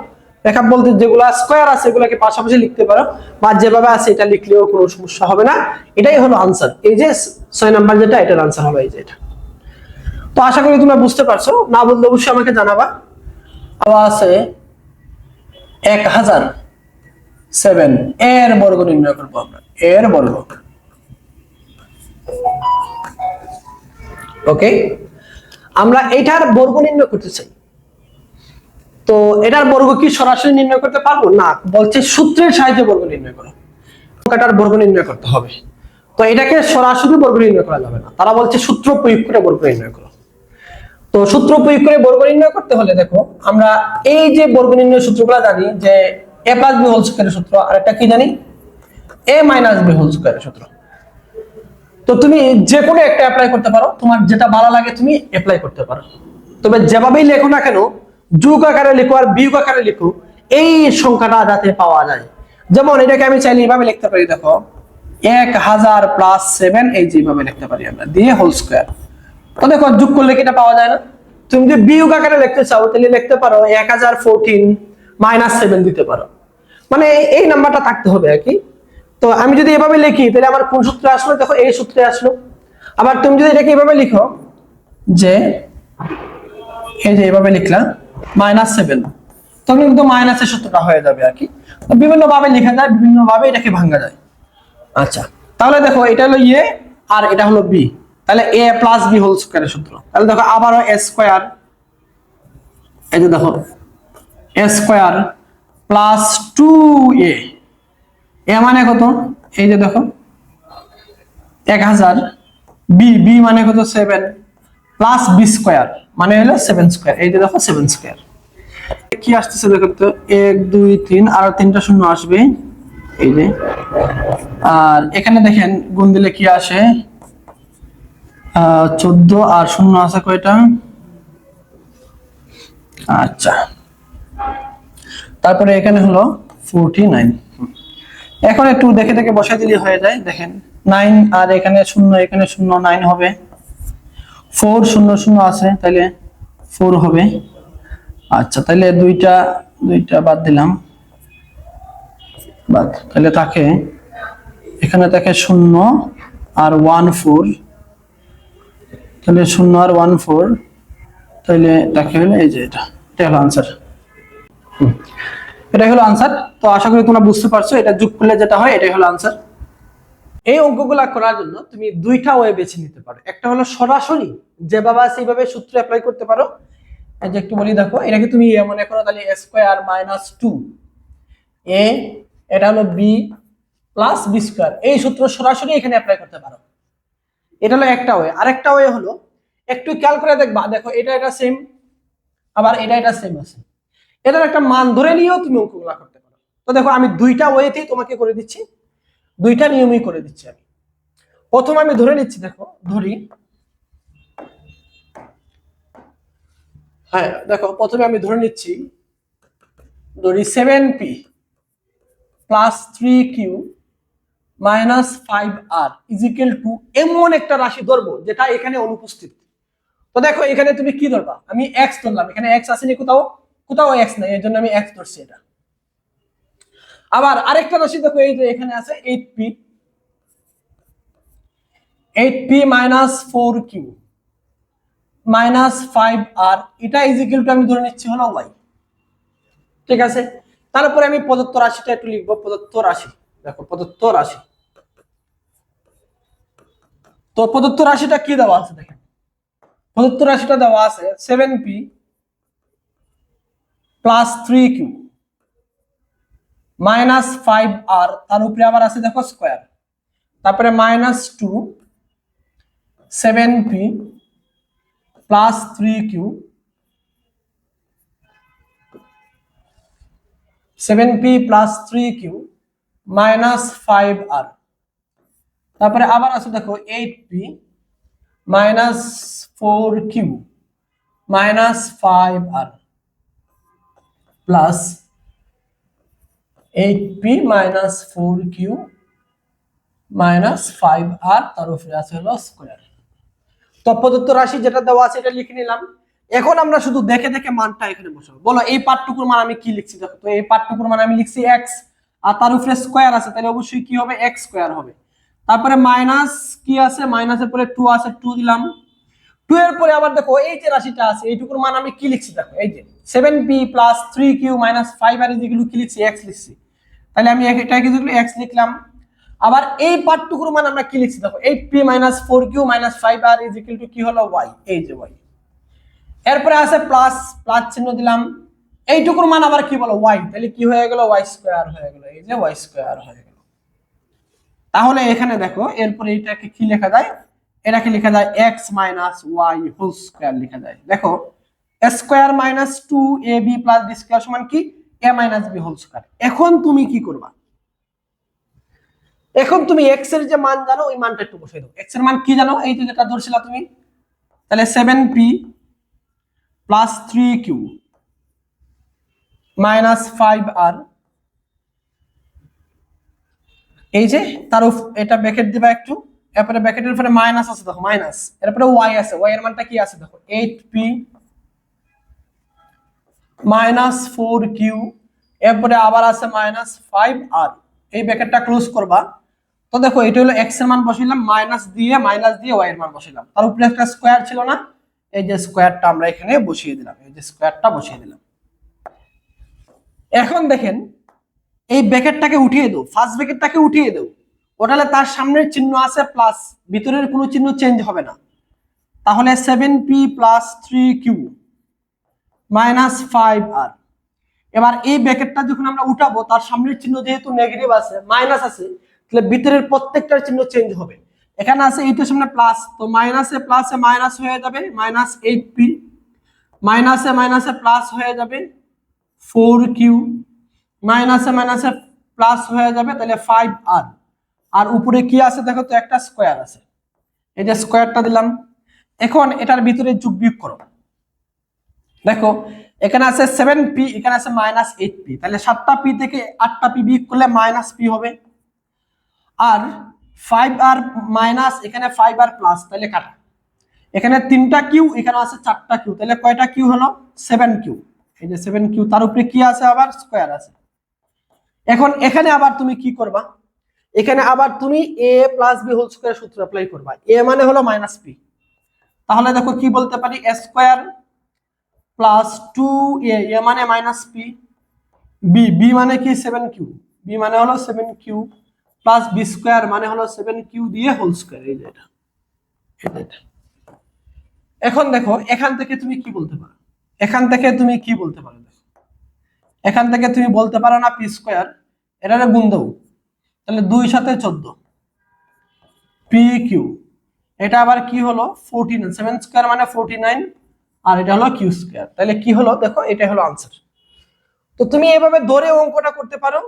মেকআপ বলতে যেগুলা স্কয়ার আছে এগুলোকে পাশাপাশি লিখতে পারো, বা যেভাবে আছে এটা লিখলেও কোনো সমস্যা হবে না। এটাই হলো आंसर। এই যে 6 নাম্বার যেটা, এটার आंसर হবে এই যে এটা। তো আশা করি তোমরা বুঝতে পারছো, না বুঝলে অবশ্যই আমাকে জানাবা। আবার আছে 1007 এর বর্গ নির্ণয় করব আমরা, এর বর্গ। ওকে, আমরা এটার বর্গ নির্ণয় করতে চাই। তো এটার বর্গ কি সরাসরি নির্ণয় করতে পারবো না, বলছে সূত্রের সাহায্যে বর্গ নির্ণয় করো, সংখ্যাটার বর্গ নির্ণয় করতে হবে। তো এটাকে সরাসরি বর্গ নির্ণয় করা যাবে না, তারা বলছে সূত্র প্রয়োগ করে বর্গ নির্ণয় করো। তো সূত্র প্রয়োগ করে বর্গ নির্ণয় করতে হলে দেখো আমরা এই যে বর্গ নির্ণয় সূত্রগুলো জানি, যে a + b হোল স্কয়ারের সূত্র, আর একটা কি জানি a - b হোল স্কয়ারের সূত্র। তো তুমি যে কোনো একটা অ্যাপ্লাই করতে পারো, তোমার যেটা ভালো লাগে তুমি অ্যাপ্লাই করতে পারো। তবে যেভাবেই লেখো না কেন, যোগ আকারে লিখো আর বিয়োগ আকারে লিখো, এই সংখ্যাটা যাতে পাওয়া যায়। যেমন এটাকে আমি চাইলে এইভাবে লিখতে পারি, দেখো 1000 + 7, এই যেভাবে লিখতে পারি আমরা, দিয়ে হোল স্কয়ার। তো দেখো যোগ করলে কি এটা পাওয়া যায় না? তুমি যদি বিয়োগ আকারে লিখতে চাও তাহলে লিখতে পারো 1014 - 7 দিতে পারো, মানে এই নাম্বারটা থাকতে হবে আর কি। তো আমি যদি এভাবে লিখি তাহলে আমার কোন সূত্রে আসলো, দেখো এই সূত্রে আসলো। আবার তুমি যদি এটাকে এভাবে লিখো, যে এই যে এভাবে লিখলাম -7, তখন কিন্তু মাইনাসের সূত্রটা হয়ে যাবে আর কি। বিভিন্ন ভাবে লেখা যায়, বিভিন্ন ভাবে এটাকে ভাঙা যায়। আচ্ছা, তাহলে দেখো এটা হলো a আর এটা হলো b, তাহলে a + b হোল স্কয়ারের সূত্র। তাহলে দেখো আবারও a স্কয়ার, এই যে দেখো a square plus 2a, a মানে কত, এই যে দেখো 1000, b মানে কত 7, প্লাস b স্কয়ার মানে হলো 7 স্কয়ার, এই যে দেখো 7 স্কয়ার। কি আসতেছে দেখো তো, 1 2 3 আর 3টা শূন্য আসবে এই যে। আর এখানে দেখেন গুণ দিলে কি আসে, 14 আর শূন্য আছে কয়টা, আচ্ছা। তারপরে এখানে হলো 49। এখন একটু দেখে দেখে বসাই দিলে হয়ে যায়। দেখেন 9 আর এখানে 0, এখানে 0, 9 হবে। 4 0 0 আছে, তাহলে 4 হবে। আচ্ছা, তাহলে দুইটা বাদ দিলাম, বাদ, তাহলে থাকে এখানে থাকে 0 আর 1 4, তাহলে 0 আর 1 4, তাহলে তাকে হলো এই যে এটা হলো आंसर। এটাই হলো आंसर। তো আশা করি তোমরা বুঝতে পারছো, এটা যোগ করলে যেটা হয় এটাই হলো आंसर। এই অঙ্কগুলা করার জন্য তুমি দুইটা ওয়ে বেছে নিতে পারো। একটা হলো সরাসরি যেভাবে আছে এইভাবে সূত্র অ্যাপ্লাই করতে পারো। এই যে একটু বলি, দেখো এটাকে তুমি a মনে করো, তাহলে a স্কয়ার - 2a, এটা হলো b + b স্কয়ার, এই সূত্র সরাসরি এখানে অ্যাপ্লাই করতে পারো। এটা হলো একটা ওয়ে। আরেকটা ওয়ে হলো একটু খেয়াল করে দেখবা, দেখো এটা সেম, আবার এটা সেম আছে, এটার একটা মান ধরে নিয়েও তুমি অঙ্কগুলা করতে পারো। তো দেখো আমি দুইটা ওয়েতেই তোমাকে করে দিচ্ছি, দুইটা নিয়মই করে দিচ্ছি আমি। প্রথম আমি ধরে নিচ্ছি, দেখো ধরি, হ্যাঁ দেখো প্রথমে আমি ধরে নিচ্ছি, ধরি 7p + 3q - 5r = এমন একটা রাশি ধরবো যেটা এখানে অনুপস্থিত। তো দেখো এখানে তুমি কি ধরবা, আমি x ধরলাম, এখানে x আসেনি, কোথাও x নাই, এর জন্য আমি x ধরছি এটা। আবার আরেকটা রাশি দেখো, এই যে এখানে আছে 8p - 4q - 5r, এটা = আমি ধরে নিচ্ছি হলো y। ঠিক আছে, তারপরে আমি প্রদত্ত রাশিটা একটু লিখবো। প্রদত্ত রাশি, দেখো প্রদত্ত রাশি, তো প্রদত্ত রাশিটা কি দেওয়া আছে দেখেন, প্রদত্ত রাশিটা দেওয়া আছে 7p plus 3q minus 5r, তার উপরে আবার আছে দেখো স্কোয়ার, তারপরে minus 2 7p plus 3q 7p plus 3q minus 5r, তারপরে আবার আছে দেখো 8p minus 4q minus 5r plus 8p minus 4q minus 5r, তার উপরে আছে হলো স্কোয়ার। তো প্রদত্ত রাশি যেটা দেওয়া আছে এটা লিখে নিলাম। এখন আমরা শুধু দেখে দেখে মানটা এখানে বসাবো। বলো এই পার্টটুকুর মান আমি কি লিখছি দেখো, তো এই পার্টটুকুর মান আমি লিখছি x, আর তার উপরে স্কোয়ার আছে, তাহলে অবশ্যই কি হবে x স্কোয়ার হবে। তারপরে মাইনাস কি আছে, মাইনাসের পরে 2 আছে, 2 দিলাম। 2 এর পরে আবার দেখো এই যে রাশিটা আছে এইটুকুর মান আমি কি লিখছি দেখো, এই যে 7p plus 3q minus 5r যেগুলো কি লিখছি x লিখছি, তাহলে আমি এটাকে যেগুলো x লিখলাম। আবার এই পার্টটুকুর মান আমরা কি লিখছি দেখো 8p minus 4q minus 5r is equal to কি হলো y, এই যে y। এরপরে আছে প্লাস, প্লাস চিহ্ন দিলাম। এইটুকুর মান আবার কি বলো y, তাহলে কি হয়ে গেল y স্কয়ার হয়ে গেল, এই যে y স্কয়ার হয়ে গেল। তাহলে এখানে দেখো এরপরে এটাকে কি লেখা যায়, এটাকে লেখা যায় x minus y whole square লেখা যায়। দেখো square minus 2ab plus b square সমান কি a minus b whole square. এখন তুমি কি করবা, এখন তুমি x এর যে মান জানো ওই মানটা একটু বসাই দাও। x এর মান কি জানো, এই যে যেটা ধরছিলা তুমি, তাহলে 7p plus 3q minus 5r, এই যে তার এটা ব্র্যাকেট দিবা একটু, এরপরে ব্র্যাকেটের উপরে মাইনাস আছে দেখো মাইনাস, এরপরে y আছে, y এর মানটা কি আছে দেখো 8p মাইনাস 4q, এরপরে আবার আছে মাইনাস 5r, এই ব্র্যাকেটটা ক্লোজ করবা। তো দেখো এটা হলো x এর মান বসাইলাম, মাইনাস দিয়ে y এর মান বসাইলাম, তার উপরে একটা স্কয়ার ছিল না, এই যে স্কয়ারটা আমরা এখানে বসিয়ে দিলাম, এই যে স্কয়ারটা বসিয়ে দিলাম। এখন দেখেন এই ব্র্যাকেটটাকে উঠিয়ে দাও, ফার্স্ট ব্র্যাকেটটাকে উঠিয়ে দাও, ওটালে তার সামনের চিহ্ন আছে প্লাস, ভিতরের কোনো চিহ্ন চেঞ্জ হবে না। তাহলে 7p plus 3q minus 5r। এবার এই ব্র্যাকেটটা যখন আমরা উঠাবো তার সামনের চিহ্ন যেহেতু নেগেটিভ আছে মাইনাস আছে, তাহলে ভিতরের প্রত্যেকটার চিহ্ন চেঞ্জ হবে। এখানে আছে এইটার সামনে প্লাস, তো মাইনাসে প্লাসে মাইনাস হয়ে যাবে মাইনাস 8p, মাইনাসে মাইনাসে প্লাস হয়ে যাবে 4q, মাইনাসে মাইনাসে প্লাস হয়ে যাবে তাহলে 5r, আর উপরে কি আছে দেখো তো একটা স্কয়ার আছে, এই যে স্কয়ারটা দিলাম। এখন এটার ভিতরে যোগ বিয়োগ করো, দেখো এখানে আছে 7p, এখানে আছে মাইনাস 8p, তাহলে 7টা p থেকে 8টা p বিয়োগ করলে মাইনাস p হবে। আর 5r মাইনাস এখানে 5r প্লাস, তাহলে কাটা, এখানে 3টা q, এখানে আছে 4টা q, তাহলে কয়টা q হলো 7q, এই যে 7q, তার উপরে কি আছে আবার স্কয়ার আছে। এখন এখানে আবার তুমি কি করবা, এখানে আবার তুমি a plus b whole square সূত্র অ্যাপ্লাই করবা, a মানে হলো মাইনাস p, তাহলে দেখো কি বলতে পারি a square plus 2a, a মানে মাইনাস p, b মানে কি 7q, b মানে হলো 7q প্লাস b স্কয়ার মানে হলো 7q দিয়ে হোল স্কয়ার, এই যে এটা। এখন দেখো এখান থেকে তুমি কি বলতে পারো, এখান থেকে তুমি কি বলতে পারো, এখান থেকে তুমি বলতে পারো না p স্কয়ার, এটারে গুণ দাও, তাহলে 2 সাথে 14 pq, এটা আবার কি হলো 49, 7 স্কয়ার মানে 49, আর এটা হলো q স্কয়ার, তাহলে কি হলো দেখো এটা হলো आंसर। তো তুমি এভাবে ধরে অঙ্কটা করতে পারো,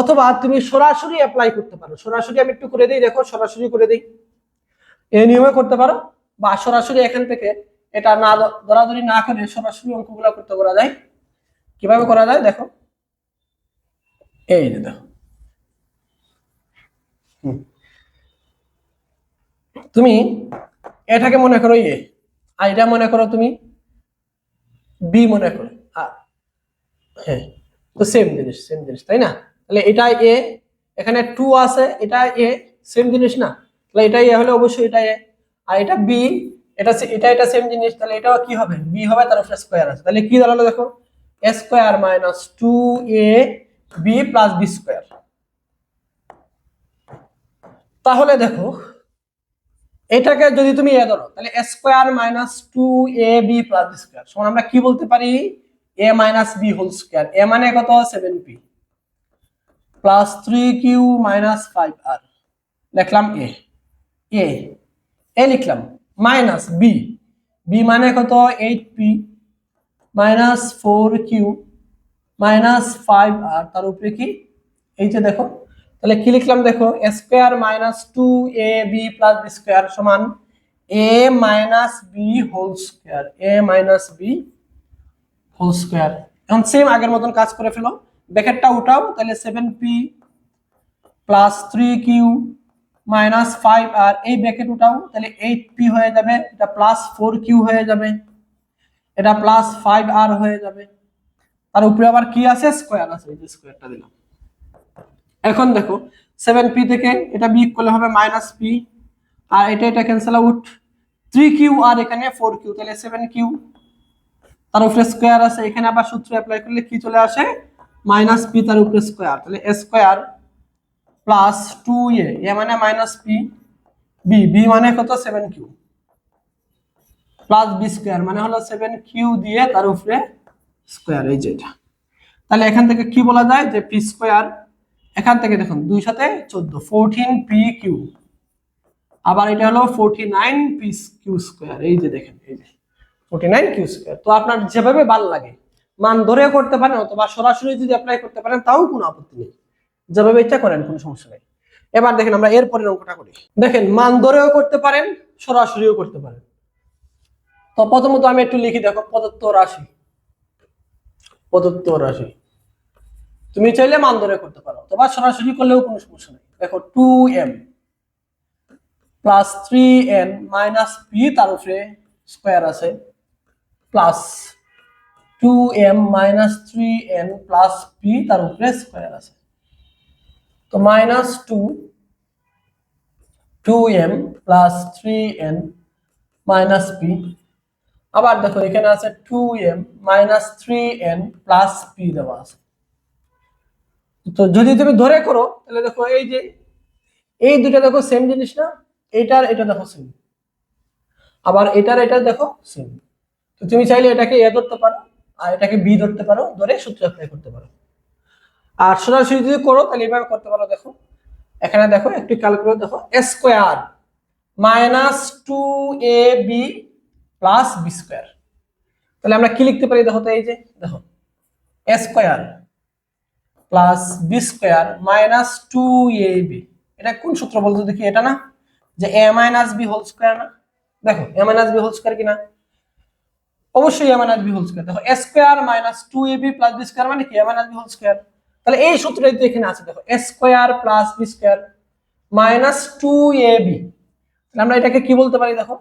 অথবা তুমি সরাসরি অ্যাপ্লাই করতে পারো। সরাসরি আমি একটু করে দেই, দেখো সরাসরি করে দেই, এই নিয়মে করতে পারো, বা সরাসরি এখান থেকে এটা না দরাদরি না করে সরাসরি অঙ্কগুলো করতে করা যায়। কিভাবে করা যায় দেখো, এই যে দেখো তুমি এটাকে মনে করো এ, আর এটা মনে করো তুমি বি মনে করো, হ্যাঁ তো সেম জিনিস তাই না, তাহলে এটা এ, এখানে 2 আছে, এটা এ, সেম জিনিস না, তাহলে এটা এ হলে অবশ্যই এটা এ, আর এটা বি, এটা সেম জিনিস, তাহলে এটাও কি হবে বি হবে, তার উপরে স্কয়ার আছে, তাহলে কি দাঁড়ালো দেখো a square minus 2ab plus b square. তাহলে দেখো এটাকে যদি তুমি এ ধরো তাহলে a square minus 2ab plus b square সমান আমরা কি বলতে পারি a minus b whole square. a মানে কত 7p plus 3q minus 5r লিখলাম a a a লিখলাম মাইনাস b b মানে কত 8p minus 4q minus 5r তার উপরে কি এই যে দেখো তাহলে কি লিখলাম দেখো a square minus 2ab plus b square সমান a minus b whole square a minus b whole square. এখন সেম আগের মতন কাজ করে ফেলো ব্র্যাকেটটা উঠাও তাহলে 7p plus 3q minus 5r এই ব্র্যাকেট উঠাও তাহলে 8p হয়ে যাবে এটা প্লাস 4q হয়ে যাবে এটা প্লাস 5r হয়ে যাবে তার উপরে আবার কি আছে স্কয়ার আছে এই যে স্কয়ারটা দিলাম। এখন দেখো 7p থেকে এটা বিয়োগ করলে হবে মাইনাস p আর এটা ক্যান্সেল আউট 3q আর এখানে 4q তাহলে 7q তার উপরে স্কয়ার আছে এখানে আবার সূত্র অ্যাপ্লাই করলে কি চলে আসে মাইনাস p তার উপরে স্কয়ার তাহলে a square plus 2a a মানে মাইনাস p b b মানে কত 7q প্লাস b স্কয়ার মানে হলো 7q দিয়ে তার উপরে স্কয়ার এই যে এটা। তাহলে এখান থেকে কি বলা যায় যে p স্কয়ার এখান থেকে দেখুন 2 সাথে 14 14pq আবার এটা হলো 49pq স্কয়ার এই যে দেখেন এই যে 49q স্কয়ার। তো আপনার যেভাবে ভালো লাগে মান ধরেও করতে পারেন অথবা সরাসরি যদি অ্যাপ্লাই করতে পারেন তাও কোনো আপত্তি নেই যেভাবে ইচ্ছা করেন কোনো সমস্যা নেই। এবার দেখেন আমরা এর পরের অঙ্কটা করি দেখেন মান ধরেও করতে পারেন সরাসরিও করতে পারেন। তো প্রথমত আমি একটু লিখি দেখো প্রদত্ত রাশি তুমি চাইলে মান ধরে করতে পারো অথবা সরাসরি করলেও কোনো সমস্যা নেই। দেখো 2m plus 3n minus p তার উপরে স্কয়ার আছে plus 2m minus 3n plus p তার উপরে স্কয়ার আছে তো minus 2m plus 3n minus p আবার দেখো এখানে আছে 2m minus 3n plus p দেওয়া আছে। তো যদি তুমি ধরে করো তাহলে দেখো এই যে এই দুটো দেখো সেম জিনিস না এটার এটা দেখো সেম আবার এটার এটা দেখো সেম। তো তুমি চাইলে এটাকে এ ধরতে পারো আর এটাকে বি ধরতে পারো ধরে সূত্র অ্যাপ্লাই করতে পারো আর সরাসরি যদি করো তাহলে এইভাবে করতে পারো। দেখো এখানে দেখো একটু ক্যালকুলেট দেখো a square minus 2ab plus b square তাহলে আমরা কি লিখতে পারি দেখো তো এই যে দেখো a square plus b square minus 2ab এটা কোন সূত্র বলতো দেখি এটা না যে a minus b whole square না দেখো a minus b whole square কিনা অবশ্যই a minus b whole square. দেখো a square minus 2ab plus b square মানে কি a minus b whole square তাহলে এই সূত্রটাই তো এখানে আছে দেখো a square plus b square minus 2ab তাহলে আমরা এটাকে কি বলতে পারি দেখো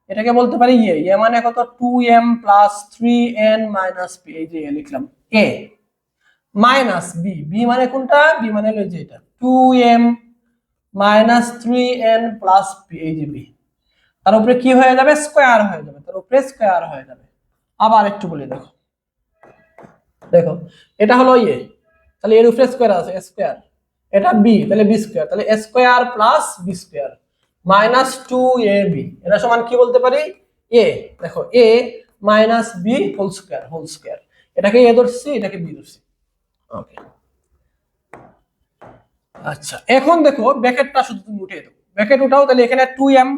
এটাকে বলতে পারি a মানে কত 2m plus 3n minus p এই যে লিখলাম a মাইনাস b b মানে কোনটা b মানে হলো যে এটা 2m minus 3n plus p এই যে b তার উপরে কি হয়ে যাবে স্কয়ার হয়ে যাবে তার উপরে স্কয়ার হয়ে যাবে। আবার একটু বলি দেখো দেখো এটা হলো a তাহলে এর উপরে স্কয়ার আছে স্কয়ার এটা b তাহলে b স্কয়ার তাহলে a square plus b square minus 2ab এটা সমান কি বলতে পারি a দেখো a minus b whole square এটাকে a ধরছি এটাকে b ধরছি ওকে। আচ্ছা এখন দেখো ব্র্যাকেটটা শুধু তুমি উঠিয়ে দাও ব্র্যাকেট উঠাও তাহলে এখানে 2m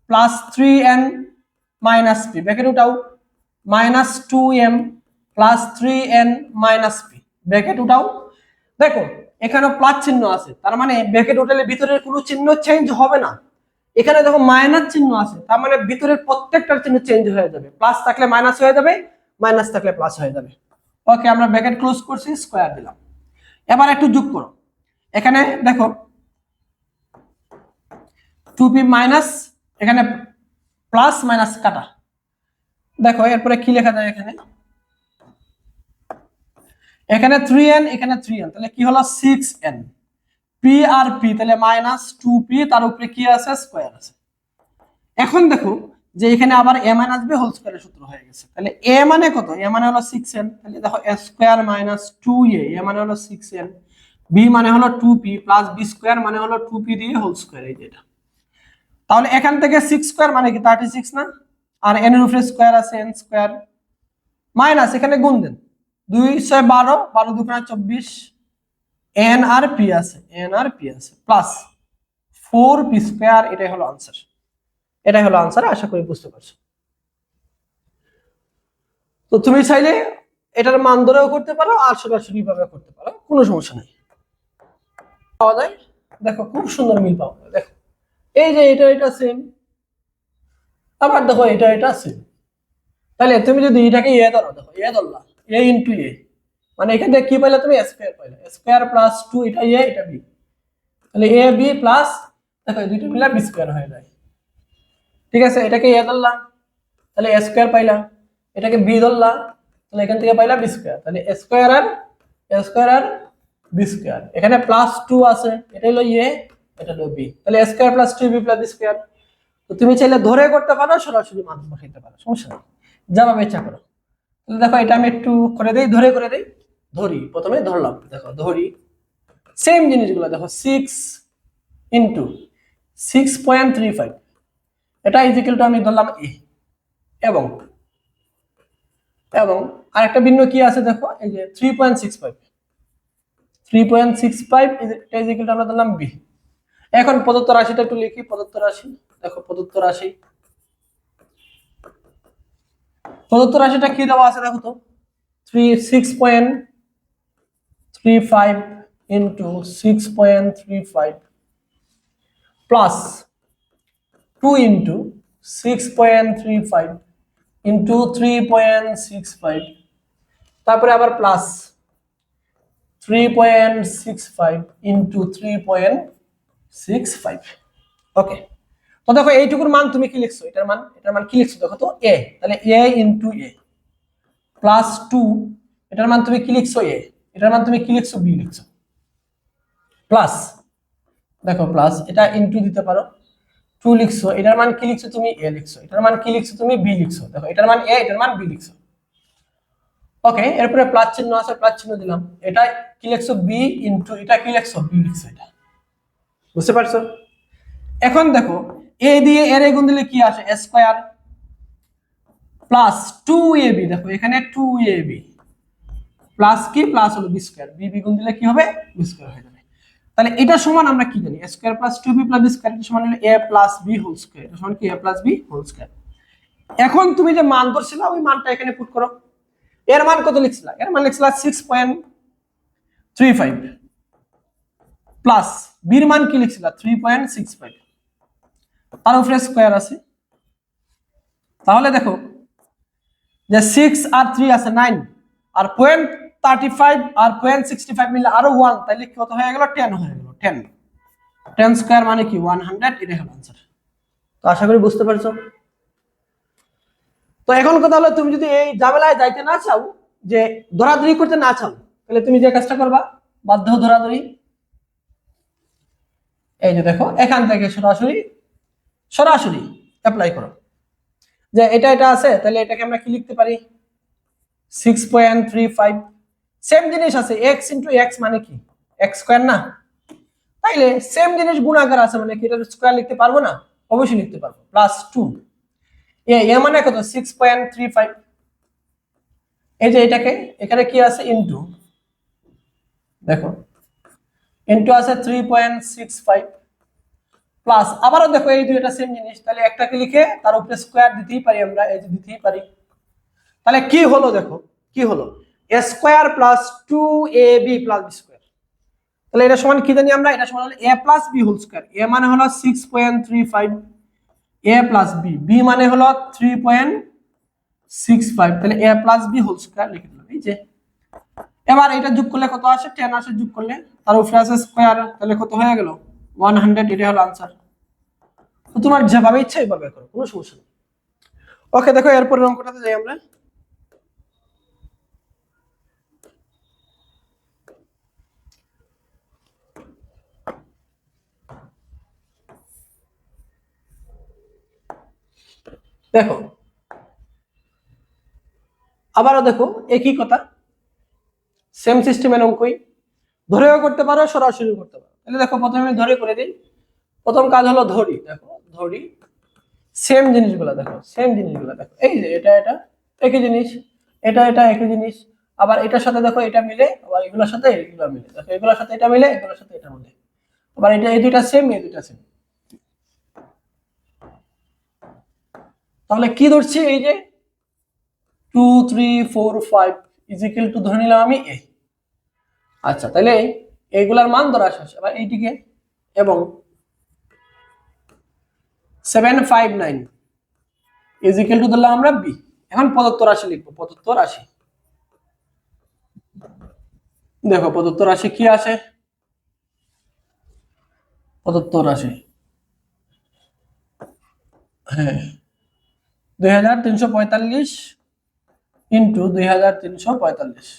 plus 3n minus p bracket উঠাও minus 2m plus 3n minus p bracket উঠাও দেখো এখানে প্লাস চিহ্ন আছে তার মানে ব্র্যাকেট উঠালে ভিতরের কোনো চিহ্ন চেঞ্জ হবে না এখানে দেখো মাইনাস চিহ্ন আছে তার মানে ভিতরের প্রত্যেকটার চিহ্ন চেঞ্জ হয়ে যাবে প্লাস থাকলে মাইনাস হয়ে যাবে মাইনাস থাকলে প্লাস হয়ে যাবে। ওকে আমরা ব্র্যাকেট ক্লোজ করছি স্কয়ার দিলাম। এবার একটু যোগ করো এখানে দেখো 2p মাইনাস এখানে প্লাস মাইনাস কাটা দেখো এরপরে কি লেখা যায় এখানে 3n এখানে 3n তাহলে কি হলো 6n p আর p তাহলে মাইনাস 2p তার উপরে কি আছে স্কয়ার আছে। এখন দেখো যে এখানে আবার a মাইনাস b হোল স্কয়ারের সূত্র হয়ে গেছে তাহলে a মানে কত a মানে হলো 6n তাহলে দেখো a square minus 2a a মানে হলো 6n b মানে হলো 2p প্লাস b স্কয়ার মানে হলো 2p দিয়ে হোল স্কয়ার এই যেটা তাহলে এখান থেকে 6 স্কয়ার মানে কি 36 না, আর n এর উপরে স্কয়ার আছে n স্কয়ার, মাইনাস এখানে গুণ দেন 2 6 12, 12 2 24, n আর p আছে, প্লাস 4p স্কয়ার। এটাই হলো আনসার। আশা করি বুঝতে পারছো। তো তুমি চাইলে এটার মান ধরেও করতে পারো আর সরাসরি ভাবে করতে পারো, কোনো সমস্যা নেই। পাওয়া যায়, দেখো খুব সুন্দর মিল পাওয়া যায়। দেখো এই যে এটা সেম, আবার দেখো এটা সেম। তাহলে তুমি যদি এটাকে ধরো, দেখো ধরলা a ইনটু a, মানে এখান থেকে কি পাইলে তুমি স্কয়ার পাইলে, স্কয়ার প্লাস 2, এটা a এটা b, তাহলে a b প্লাস দেখো এই দুটো মিলে b স্কয়ার হয়ে যায়। ঠিক আছে, এটাকে a ধরলাম তাহলে a স্কয়ার পাইলাম, এটাকে b ধরলাম তাহলে এখান থেকে পাইলাম b স্কয়ার, তাহলে a স্কয়ার আর b স্কয়ার, এখানে প্লাস 2 আছে, এটা হলো a এটা হলো b, তাহলে a square plus 2b plus b square. তো তুমি চাইলে ধরে করতে পারো, সরাসরি মান বসাইতে পারো, সমস্যা নেই, যাভাবে ইচ্ছা করো। তাহলে দেখো এটা আমি একটু করে দেই, করে দেই। ধরি, প্রথমে ধরলাম, দেখো ধরি সেম জিনিসগুলো, দেখো 6 ইনটু 6.35, এটা ইজিক্যাল টু আমি ধরলাম a, এবং আরেকটা ভিন্ন কি আছে দেখো, এই যে 3.65 এটা ইজিক্যাল টু আমরা ধরলাম b। এখন প্রদত্ত রাশিটা একটু লিখি, প্রদত্ত রাশি, দেখো প্রদত্ত রাশিটা কি দেওয়া আছে দেখো তো, 6.35 ইনটু 6.35 প্লাস 2 ইনটু 6.35 ইনটু 3.65, তারপরে আবার প্লাস 3.65 ইনটু 3.65। ওকে, তো দেখো এইটুকুর মান তুমি কি লিখছো, এটার মান কি লিখছো দেখো তো a, তাহলে a ইনটু a প্লাস 2, এটার মান তুমি কি লিখছো a, এটার মান তুমি কি লিখছো b লিখছো, প্লাস দেখো প্লাস এটা ইনটু দিতে পারো 2 লিখছো, এটার মান কি লিখছো তুমি a লিখছো, এটার মান কি লিখছো তুমি b লিখছো, দেখো এটার মান a এটার মান b লিখছো। ওকে, এরপরে প্লাস চিহ্ন আছে, প্লাস চিহ্ন দিলাম, এটা কি লিখছো b ইনটু এটা কি লিখছো b লিখছো, এটা বুঝতে পারছো। এখন দেখো a দিয়ে এর গুণ দিলে কি আসে, a স্কয়ার প্লাস 2ab, দেখো এখানে 2ab প্লাস কি প্লাস হলো b স্কয়ার, b গুণ দিলে কি হবে b স্কয়ার হয়ে যাবে। তাহলে এটা সমান আমরা কি জানি, a square plus 2b plus b square সমান হলো a plus b whole square, এটা সমান কি a plus b whole square. এখন তুমি যে মান ধরছিলা ওই মানটা এখানে পুট করো, এর মান কত লিখছিলা, এর মান লিখছিলা 6.35 প্লাস b এর মান কি লিখছিলা 3.65, তার উপরে স্কয়ার আছে, তাহলে দেখো যে 6 আর 3 আছে 9, আর 0.35 আর 0.65 মিলে আরো 1, তাহলে কত হয়ে গেল 10 হয়ে গেল, 10 স্কয়ার মানে কি 100, এটাই হলো आंसर। তো আশা করি বুঝতে পারছো। তো এখন কথা হলো, তুমি যদি এই ঝামেলায় যাইতে না চাও, যে ধরাধরি করতে না চাও, তাহলে তুমি যে কাজটা করবা, বাধ্য ধরাধরি, এই যে দেখো এখান থেকে সরাসরি অ্যাপ্লাই করো, যে এটা আছে, তাহলে এটাকে আমরা কি লিখতে পারি 6.35, সেম জিনিস আছে x ইনটু x মানে কি x স্কয়ার না, তাইলে সেম জিনিস গুণাকার আছে মানে কি এটার স্কয়ার লিখতে পারবো না, অবশ্যই লিখতে পারবো, প্লাস 2 এ মানে কত 6.35, এই যে এটাকে এখানে কি আছে ইনটু, দেখো ইনটু আছে 3.65 প্লাস আবারও দেখো এই দুইটা সেম জিনিস, তাহলে একটাকে লিখে তার উপরে স্কয়ার দিতেই পারি আমরা, এই যে দিতেই পারি, তাহলে কি হলো দেখো কি হলো a square plus 2ab plus b square, তাহলে এটা সমান কি জানি আমরা, এটা সমান হলো a plus b whole square, a মানে হলো 6.35 a প্লাস b, b মানে হলো 3.65, তাহলে a plus b whole square লিখে দিলাম। এই যে এবার এটা যোগ করলে কত আসে 10 আসে, যোগ করলে তার উপরে আছে স্কয়ার, তাহলে কত হয়ে গেল 100, এটা হলো आंसर। তো তোমার যেভাবে ইচ্ছা এইভাবে করো, কোনো সমস্যা নেই। ওকে, দেখো এরপরের অঙ্কটাতে যাই আমরা। দেখো আবারও দেখো একই কথা, সেম সিস্টেমের অঙ্কই, ধরেও করতে পারো সরাসরি করতে পারো। তাহলে দেখো প্রথমে আমি ধরে করে দিই, প্রথম কাজ হলো ধরি, দেখো ধরি, সেম জিনিসগুলো দেখো, সেম জিনিসগুলো দেখো, এই যে এটা এটা একই জিনিস, এটা এটা একই জিনিস, আবার এটার সাথে দেখো এটা মিলে, আবার এগুলোর সাথে এগুলো মিলে, দেখো এগুলোর সাথে এটা মিলে, এগুলোর সাথে এটা মিলে, আবার এটা এই দুইটা সেম, এই দুইটা সেম। তাহলে কি ধরছি, এই যে 2 3 4 5 ইজিক্যাল টু ধরে নিলাম আমি এ। আচ্ছা, তাহলে এইগুলার মান ধরা শেষ, এবার এইটিকে এবং 759 ইজিক্যাল টু ধরলাম আমরা বি। এখন প্রদত্ত রাশি লিখবো, প্রদত্ত রাশি। দেখো প্রদত্ত রাশি কি আসে, প্রদত্ত রাশি হ্যাঁ 2345 ইন্টু 2345,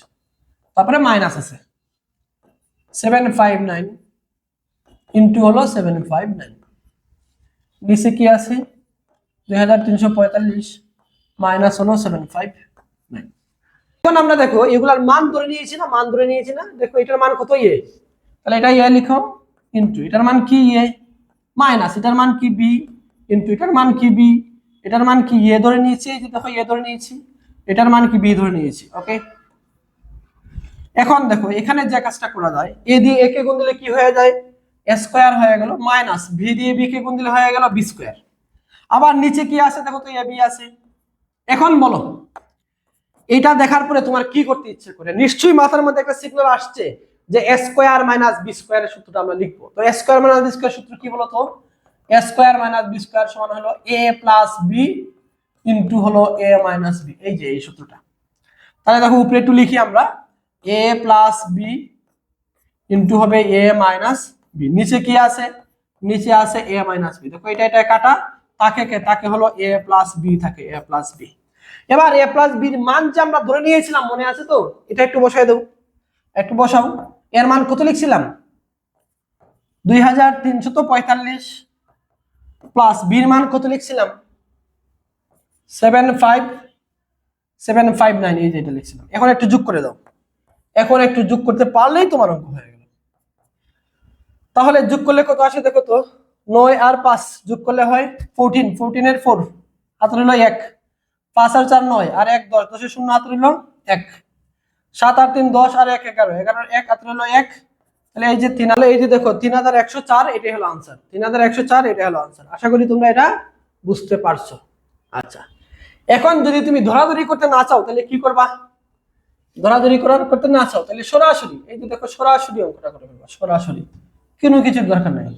তারপরে মাইনাস আছে 759 ইন্টু হলো 759, নিচে কি আছে 2345 মাইনাস হলো 759। এখন আমরা দেখো এগুলার মান ধরে নিয়েছি না, মান ধরে নিয়েছি না, দেখো এটার মান কত এ, তাহলে এটা এ লিখো, ইন্টু এটার মান কি এ, মাইনাস এটার মান কি বি, ইন্টু এটার মান কি বি, এটার মান কি এ ধরে নিয়েছি, এই যে দেখো এ ধরে নিয়েছি, এটার মান কি বি ধরে নিয়েছি। ওকে, এখন দেখো এখানে যে কাজটা করা যায়, এ দিয়ে এ কে গুণ দিলে কি হয়ে যায়, এ স্কয়ার হয়ে গেল, মাইনাস ভি দিয়ে বি কে গুণ দিলে হয়ে গেল বি স্কয়ার। আবার নিচে কি আছে দেখো তো, এ বি আছে। এখন বলো এটা দেখার পরে তোমার কি করতে ইচ্ছে করে, নিশ্চয়ই মাথার মধ্যে একটা সিগন্যাল আসছে যে এ স্কয়ার মাইনাস বি স্কয়ারের সূত্রটা আমরা লিখবো। তো এ স্কয়ার মাইনাস বি স্কয়ার সূত্র কি বলতো, এ স্কয়ার মাইনাস বি স্কয়ার সমান হলো এ প্লাস বি ইনটু হলো এ মাইনাস বি, এই যে এই সূত্রটা। তাহলে দেখো উপরে একটু লিখি আমরা, এ প্লাস বি ইনটু হবে এ মাইনাস বি, নিচে কি আছে, নিচে আছে এ মাইনাস বি, দেখো এটা এটা কাটা, তাকে হলো এ প্লাস বি থাকে, এ প্লাস বি। এবার এ প্লাস বির মান যে আমরা ধরে নিয়েছিলাম মনে আছে তো, এটা একটু বসাই দাও, একটু বসাও। এর মান কত লিখছিলাম 2345 প্লাস বির মান কত লিখছিলাম 75759, এই যে এটা লিখছিলাম। এখন একটু যোগ করে দাও, এখন একটু যোগ করতে পারলেই তোমার অঙ্ক হয়ে গেল। তাহলে যোগ করলে কত আসে দেখো তো, 9 আর 5 যোগ করলে হয় 14, 14 এর 4 হাত রইল 1, 5 আর 4 9 আর 1 10, 10 এর 0 হাত রইল 1, 7 আর 3 10 আর 1 11, 11 এর 1 হাত রইল 1। তাহলে এই যে 3 হলো, এই যে দেখো 3104, এটাই হলো आंसर, 3104 এটাই হলো आंसर। আশা করি তোমরা এটা বুঝতে পারছো। আচ্ছা, এখন যদি তুমি ধরাধরি করতে না চাও তাহলে কি করবা, ধরাধরি করতে না চাও তাহলে সরাসরি, এই যে দেখো সরাসরি অঙ্কটা করে ফেলবা, সরাসরি, কোনো কিছুর দরকার নাই,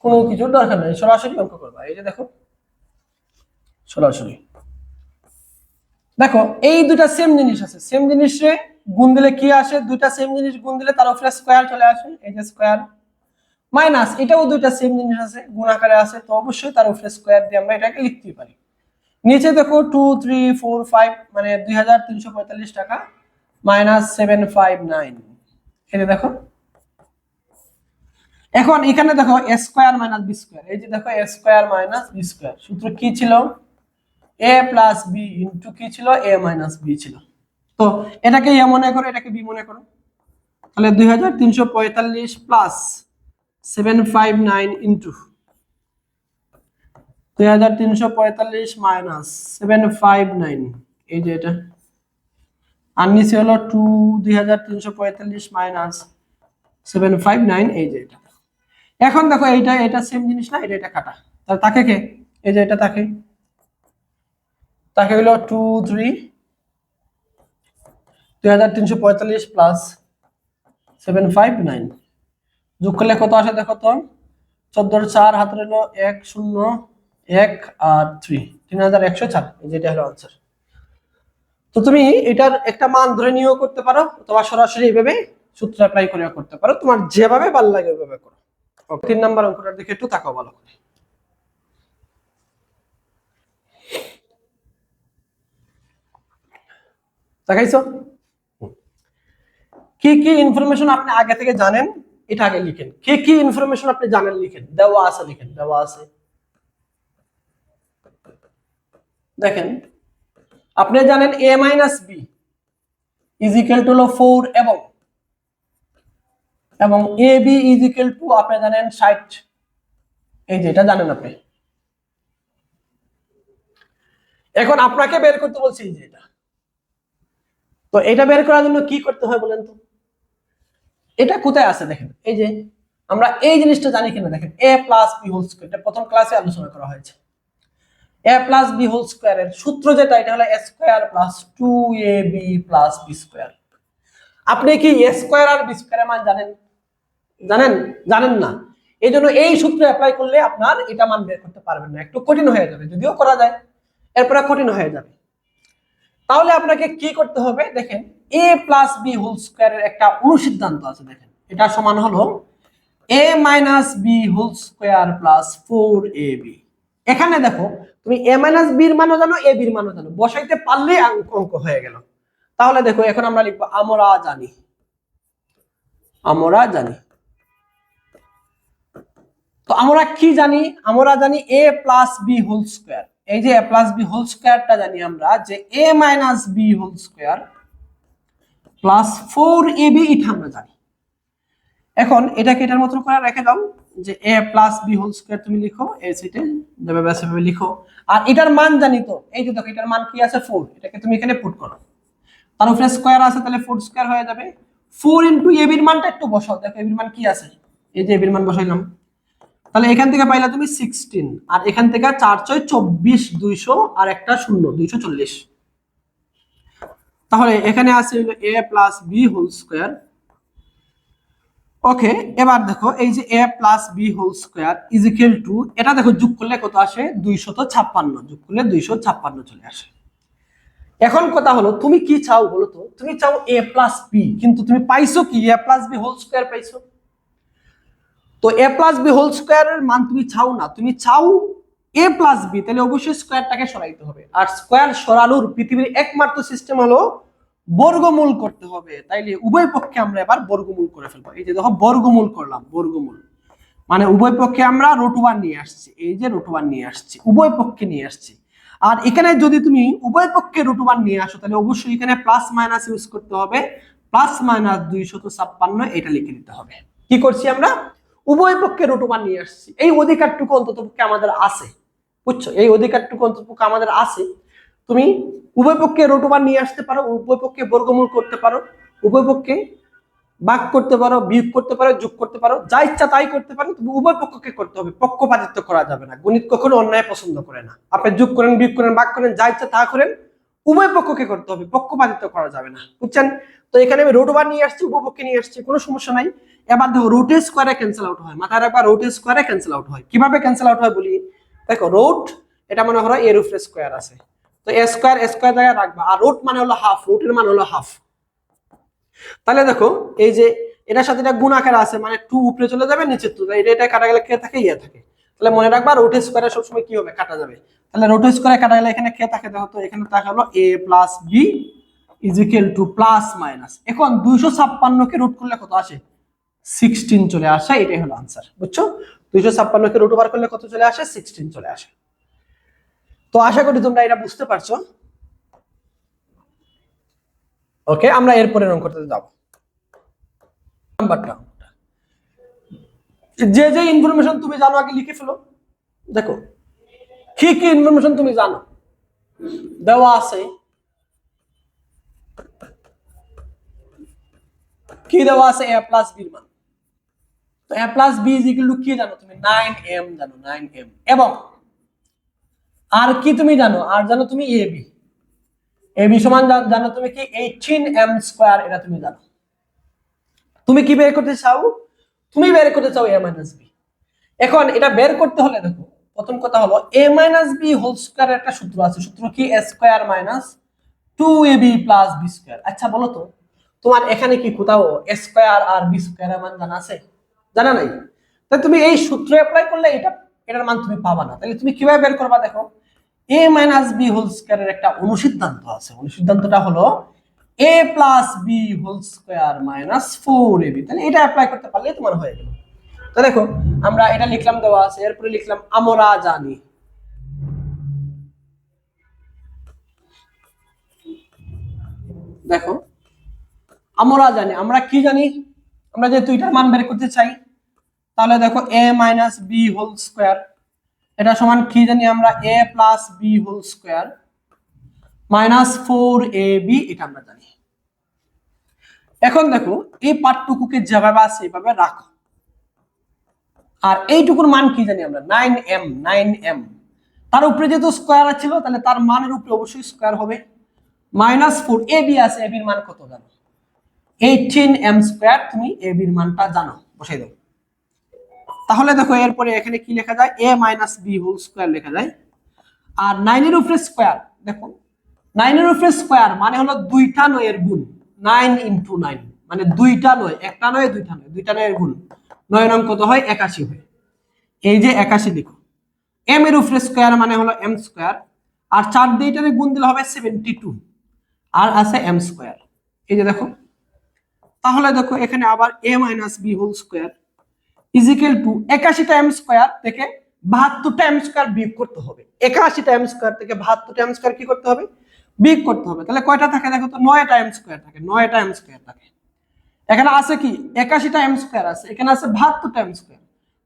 কোনো কিছুর দরকার নাই, সরাসরি অঙ্ক করবা। এই যে দেখো সরাসরি, দেখো এই দুটা সেম জিনিস আছে, সেম জিনিসে গুণ দিলে কি আসে, দুইটা সেম জিনিস গুণ দিলে তার উপরে স্কয়ার চলে আসে, এই যে স্কয়ার, মাইনাস এটাও দুইটা সেম জিনিস আছে গুণ আকারে আছে, তো অবশ্যই তার উপরে স্কয়ার দিয়ে আমরা এটাকে লিখতে পারি। নিচে দেখো 2 3 4 5 মানে 2345 টাকা মাইনাস 759, এই যে দেখো। এখন এখানে দেখো a square minus b square, এই যে দেখো a square minus b square, সূত্র কি ছিল a প্লাস b ইনটু কি ছিল a মাইনাস b ছিল। তো এটাকে a মনে করো, এটাকে b মনে করো, তাহলে 2345 প্লাস 759 ইনটু 2345 মাইনাস 759, এই যে এটা, আর নিচে হলো 2345 মাইনাস 759, এই যে এটা। এখন দেখো এইটা এটা সেম জিনিস না, এটা এটা কাটা, তাহলে তাকে কে, এই যে এটা তাকে হলো 2345 প্লাস 759 যোগ করলে কত আসে দেখো তো, 14 4 হাত রইলো 1 0 1 আর 3 3104, এই যে এটা হলো आंसर। তো তুমি এটার একটা মান ধরে নিয়েও করতে পারো, অথবা সরাসরি এইভাবে সূত্র অ্যাপ্লাই করেও করতে পারো, তোমার যেভাবে ভালো লাগে ওইভাবে করো। ওকে, 3 নাম্বার অঙ্কটার দিকে একটু তাকাও ভালো করে। তাকাইছো, কি কি ইনফরমেশন আপনি আগে থেকে জানেন এটা আগে লিখেন, কি কি ইনফরমেশন আপনি জানেন লিখেন, দেওয়া আছে লিখেন, দেওয়া আছে। দেখেন আপনি জানেন a minus b is equal two 4 এবং ab ইজ ইকুয়াল টু আপনি জানেন 60, এই যে এটা জানেন আপনি। এখন আপনাকে বের করতে বলছি যে এটা, তো এটা বের করার জন্য কি করতে হয় বলেন তো? এটা কোথায় আছে দেখেন, এই যে আমরা এই জিনিসটা জানি কিনা দেখেন, a plus B whole square, এটা প্রথম ক্লাসে আলোচনা করা হয়েছে। a প্লাস বি হোল স্কয়ারের সূত্র যেটা, এটা হলো a square plus 2ab plus B square. আপনি কি a স্কয়ার আর বি স্কয়ারের মান জানেন? জানেন? জানেন না। এই জন্য এই সূত্র অ্যাপ্লাই করলে আপনার এটা মান বের করতে পারবেন না, একটু কঠিন হয়ে যাবে, যদিও করা যায় এরপরে কঠিন হয়ে যাবে। তাহলে আপনাকে কি করতে হবে দেখেন, a প্লাস বি হোল স্কয়ারের একটা অনুসিদ্ধান্ত আছে দেখেন, এটা সমান হলো a minus B whole square plus 4ab। এখানে দেখো তুমি a মাইনাস বি এর মানও জানো, a বি এর মানও জানো, বসাইতে পারলে অঙ্ক হয়ে গেল। তাহলে দেখো এখন আমরা লিখবো আমরা জানি, আমরা জানি। তো আমরা কি জানি? আমরা জানি a plus B whole square, এই যে a প্লাস বি হোল স্কয়ারটা জানি আমরা যে a minus B whole square plus 4ab, এটা আমরা জানি। এখন এটাকে এটার মতো করে রেখে দাও যে a plus B whole square তুমি লিখো এই সাইডে, যেভাবে আছে সেভাবে লিখো। আর এটার মান জানি তো, এই যে দেখো এটার মান কি আছে 4, এটাকে তুমি এখানে পুট করো, তার উপরে স্কয়ার আছে তাহলে 4 স্কয়ার হয়ে যাবে। 4 ইনটু ab এর মানটা একটু বসাও, দেখো ab এর মান কি আছে, এই যে ab এর মান বসাইলাম। তাহলে এখান থেকে পাইলা তুমি 16, আর এখান থেকে 4 6 24, 200 আর একটা 0, 240। তাহলে এখানে আছে হলো a plus B whole square. Okay, এবার দেখো এই যে a plus B whole square is equal to, এটা দেখো যোগ করলে কত আসে 256, যোগ করলে 256 চলে আসে। এখন কথা হলো তুমি কি চাও বলো তো? তুমি চাও a প্লাস বি, কিন্তু তুমি পাইছো কি a plus B whole square পাইছো। তো a প্লাস বি হোল স্কয়ারের মান তুমি চাও না, তুমি চাও a প্লাস বি, তাহলে অবশ্যই স্কয়ারটাকে সরাইতে হবে। আর স্কয়ার সরানোর পৃথিবীর একমাত্র সিস্টেম হলো বর্গমূল করতে হবে। তাইলে উভয় পক্ষে আমরা এবার বর্গমূল করে ফেলবো। এই যে দেখো বর্গমূল করলাম, বর্গমূল মানে উভয় পক্ষে আমরা √1 নিয়ে আসছি, এই যে √1 নিয়ে আসছি, উভয় পক্ষে নিয়ে আসছি। আর এখানে যদি তুমি উভয় পক্ষে √1 নিয়ে আসো তাহলে অবশ্যই এখানে প্লাস মাইনাস ইউজ করতে হবে, প্লাস মাইনাস 256 এটা লিখে দিতে হবে। কি করছি আমরা? উভয় পক্ষে √1 নিয়ে আসছি। এই অধিকারটুকু অন্ততপক্ষে আমাদের আছে, বুঝছো? এই অধিকারটুকু অন্ততপক্ষে আমাদের আছে। তুমি উভয় পক্ষে √1 নিয়ে আসতে পারো, উভয় পক্ষে বর্গমূল করতে পারো, উভয় পক্ষে ভাগ করতে পারো, বিয়োগ করতে পারো, যোগ করতে পারো, যা ইচ্ছা তাই করতে পারো। তুমি উভয় পক্ষকে করতে হবে, পক্ষপাতিত্ব করা যাবে না। গণিত কখনো অন্যায় পছন্দ করে না। আপনি যোগ করেন, বিয়োগ করেন, ভাগ করেন, যা ইচ্ছা তা করেন, উভয় পক্ষকে করতে হবে, পক্ষপাতিত্ব করা যাবে না, বুঝছেন? তো এখানে আমি √1 নিয়ে আসছি, উভয় পক্ষে নিয়ে আসছি, কোনো সমস্যা নাই। এবার দেখো রুট স্কয়ারে ক্যান্সেল আউট হয়, মাথায় রাখবা রুট স্কয়ারে ক্যান্সেল আউট হয়। কিভাবে ক্যান্সেল আউট হয় বলি, দেখো রুট এটা মনে হলো এর উপরে স্কয়ার আছে, তো এ স্কয়ার জায়গায় রাখবা, আর রুট মানে হলো হাফ, রুটের মান হলো হাফ। তাহলে দেখো এই যে এটার সাথে এটা গুণ আকারে আছে, মানে 2 উপরে চলে যাবে, নিচে 2, এটা কাটা গেলে কে থাকে, ইয়া থাকে। তাহলে মনে রাখবা রুট স্কয়ারে সবসময় কি হবে, কাটা যাবে। তাহলে রুট স্কয়ারে কাটা গেলে এখানে কে থাকে, দেখো তো এখানে থাকে হলো a plus B is equal to plus minus. এখন 256 কে রুট করলে কত আসে, 16 চলে আসে। এটাই হলো আনসার, বুঝছো? 256 কে রুট ওভার করলে কত চলে আসে, 16 চলে আসে। তো আশা করি তোমরা এটা বুঝতে পারছো। ওকে, আমরা এরপরের অঙ্কটাতে যাব। নাম্বারটা যে যে ইনফরমেশন তুমি জানো আগে লিখে ফেলো। দেখো কি কি ইনফরমেশন তুমি জানো দেওয়া আছে, কি দেওয়া আছে, a প্লাস বি এর মান। তো a plus B is equal to কি জানো তুমি, 9m জানো, 9m। এবং আর কি তুমি জানো, আর জানো তুমি ab সমান জানো তুমি কি 18m স্কয়ার, এটা তুমি জানো। তুমি কি বের করতে চাও, তুমি বের করতে চাও a মাইনাস বি। এখন এটা বের করতে হলে দেখো প্রথম কথা হলো a minus B whole square একটা সূত্র আছে, সূত্র কি, a square minus 2ab plus B square. আচ্ছা বলো তো তোমার এখানে কি কোথাও a স্কয়ার আর বি স্কয়ার এর মান জানা আছে? জানা নাই। তাই তুমি এই সূত্র অ্যাপ্লাই করলে এটার মান তুমি পাবা না। তাহলে তুমি কিভাবে বের করবা, দেখো a মাইনাস বি হোল স্কয়ারের একটা অনুসিদ্ধান্ত আছে, অনুসিদ্ধান্তটা হলো a plus B whole square minus 4ab। তাহলে এটা অ্যাপ্লাই করতে পারলে তোমার হয়ে গেল। তো দেখো আমরা এটা লিখলাম, দেওয়া আছে, এরপরে লিখলাম আমরা জানি। দেখো আমরা জানি, আমরা কি জানি, আমরা যেহেতু এটার মান বের করতে চাই, তাহলে দেখো a minus B whole square এটা সমান কি জানি আমরা, a plus B whole square -4ab এটা আমরা জানি। এখন দেখো এই পার্টটুকুকে যেভাবে আছে এইভাবে রাখো, আর এইটুকুর মান কি জানি আমরা 9m। তার উপরে যেহেতু স্কোয়ার ছিল তাহলে তার মানের উপরে অবশ্যই স্কোয়ার হবে। -4ab আছে, ab এর মান কত জানো? 18m²। তুমি ab এর মানটা জানো, বসাই দাও। তাহলে দেখো এরপরে এখানে কি লেখা যায়, a - b হোল স্কোয়ার লেখা যায়। আর 9 এর উপরে স্কোয়ার, দেখো 9 এর উপরে স্কোয়ার মানে হলো দুইটা 9 এর গুণ, 9 × 9 মানে দুইটা 9, একটা 9 দুইটা 9, দুইটা 9 এর গুণ, 9 নং কত হয় 81 হয়। এই যে 81 লিখো। m এর উপরে স্কোয়ার মানে হলো m², আর 4 দিয়ে এটারে গুণ দিলে হবে 72, আর আছে m²। এই যে দেখো, তাহলে দেখো এখানে আবার a - b whole square is equal to 81টা m² থেকে 72টা m² বিয়োগ করতে হবে। 81টা m² থেকে 72টা m² কি করতে হবে? বিয়োগ করতে হবে। তাহলে কয়টা থাকে দেখো তো, 9টা m² থাকে, 9টা m² থাকে। এখানে আছে কি 81টা m² আছে, এখানে আছে 72টা m²।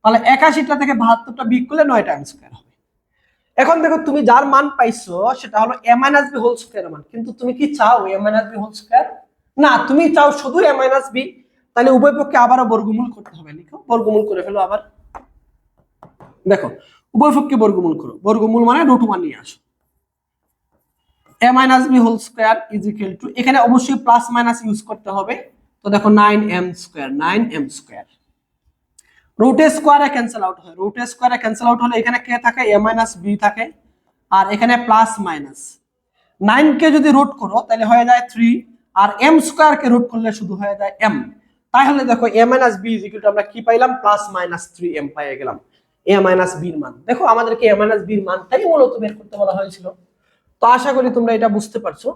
তাহলে 81টা থেকে 72টা বিয়োগ করলে 9টা m² হবে। এখন দেখো তুমি যার মান পাইছো সেটা হলো a - b হোল স্কয়ার মান, কিন্তু তুমি কি চাও a - b হোল স্কয়ার? না, তুমি চাও শুধু a - b। তাহলে উভয় পক্ষে আবারও বর্গমূল করতে হবে, লিখো বর্গমূল করে ফেলো আবার। দেখো উভয় পক্ষে বর্গমূল করো, বর্গমূল মানে √1 নিয়ে আসো। a - b whole square is equal to, এখানে অবশ্যই প্লাস মাইনাস ইউজ করতে হবে। তো দেখো 9m², রুট স্কয়ারে ক্যান্সেল আউট হয়, রুট স্কয়ারে ক্যান্সেল আউট হলে এখানে কে থাকে, a - b থাকে, আর এখানে প্লাস মাইনাস। 9 কে যদি রুট করো তাহলে হয়ে যায় 3, আর m² কে রুট করলে শুধু হয়ে যায় m। তাহলে দেখো a - b is equal two আমরা কি পাইলাম, +-3m পেয়ে গেলাম a - b এর মান। দেখো আমাদেরকে a - b এর মানটাই মূলত বের করতে বলা হয়েছিল। তো আশা করি তোমরা এটা বুঝতে পারছো।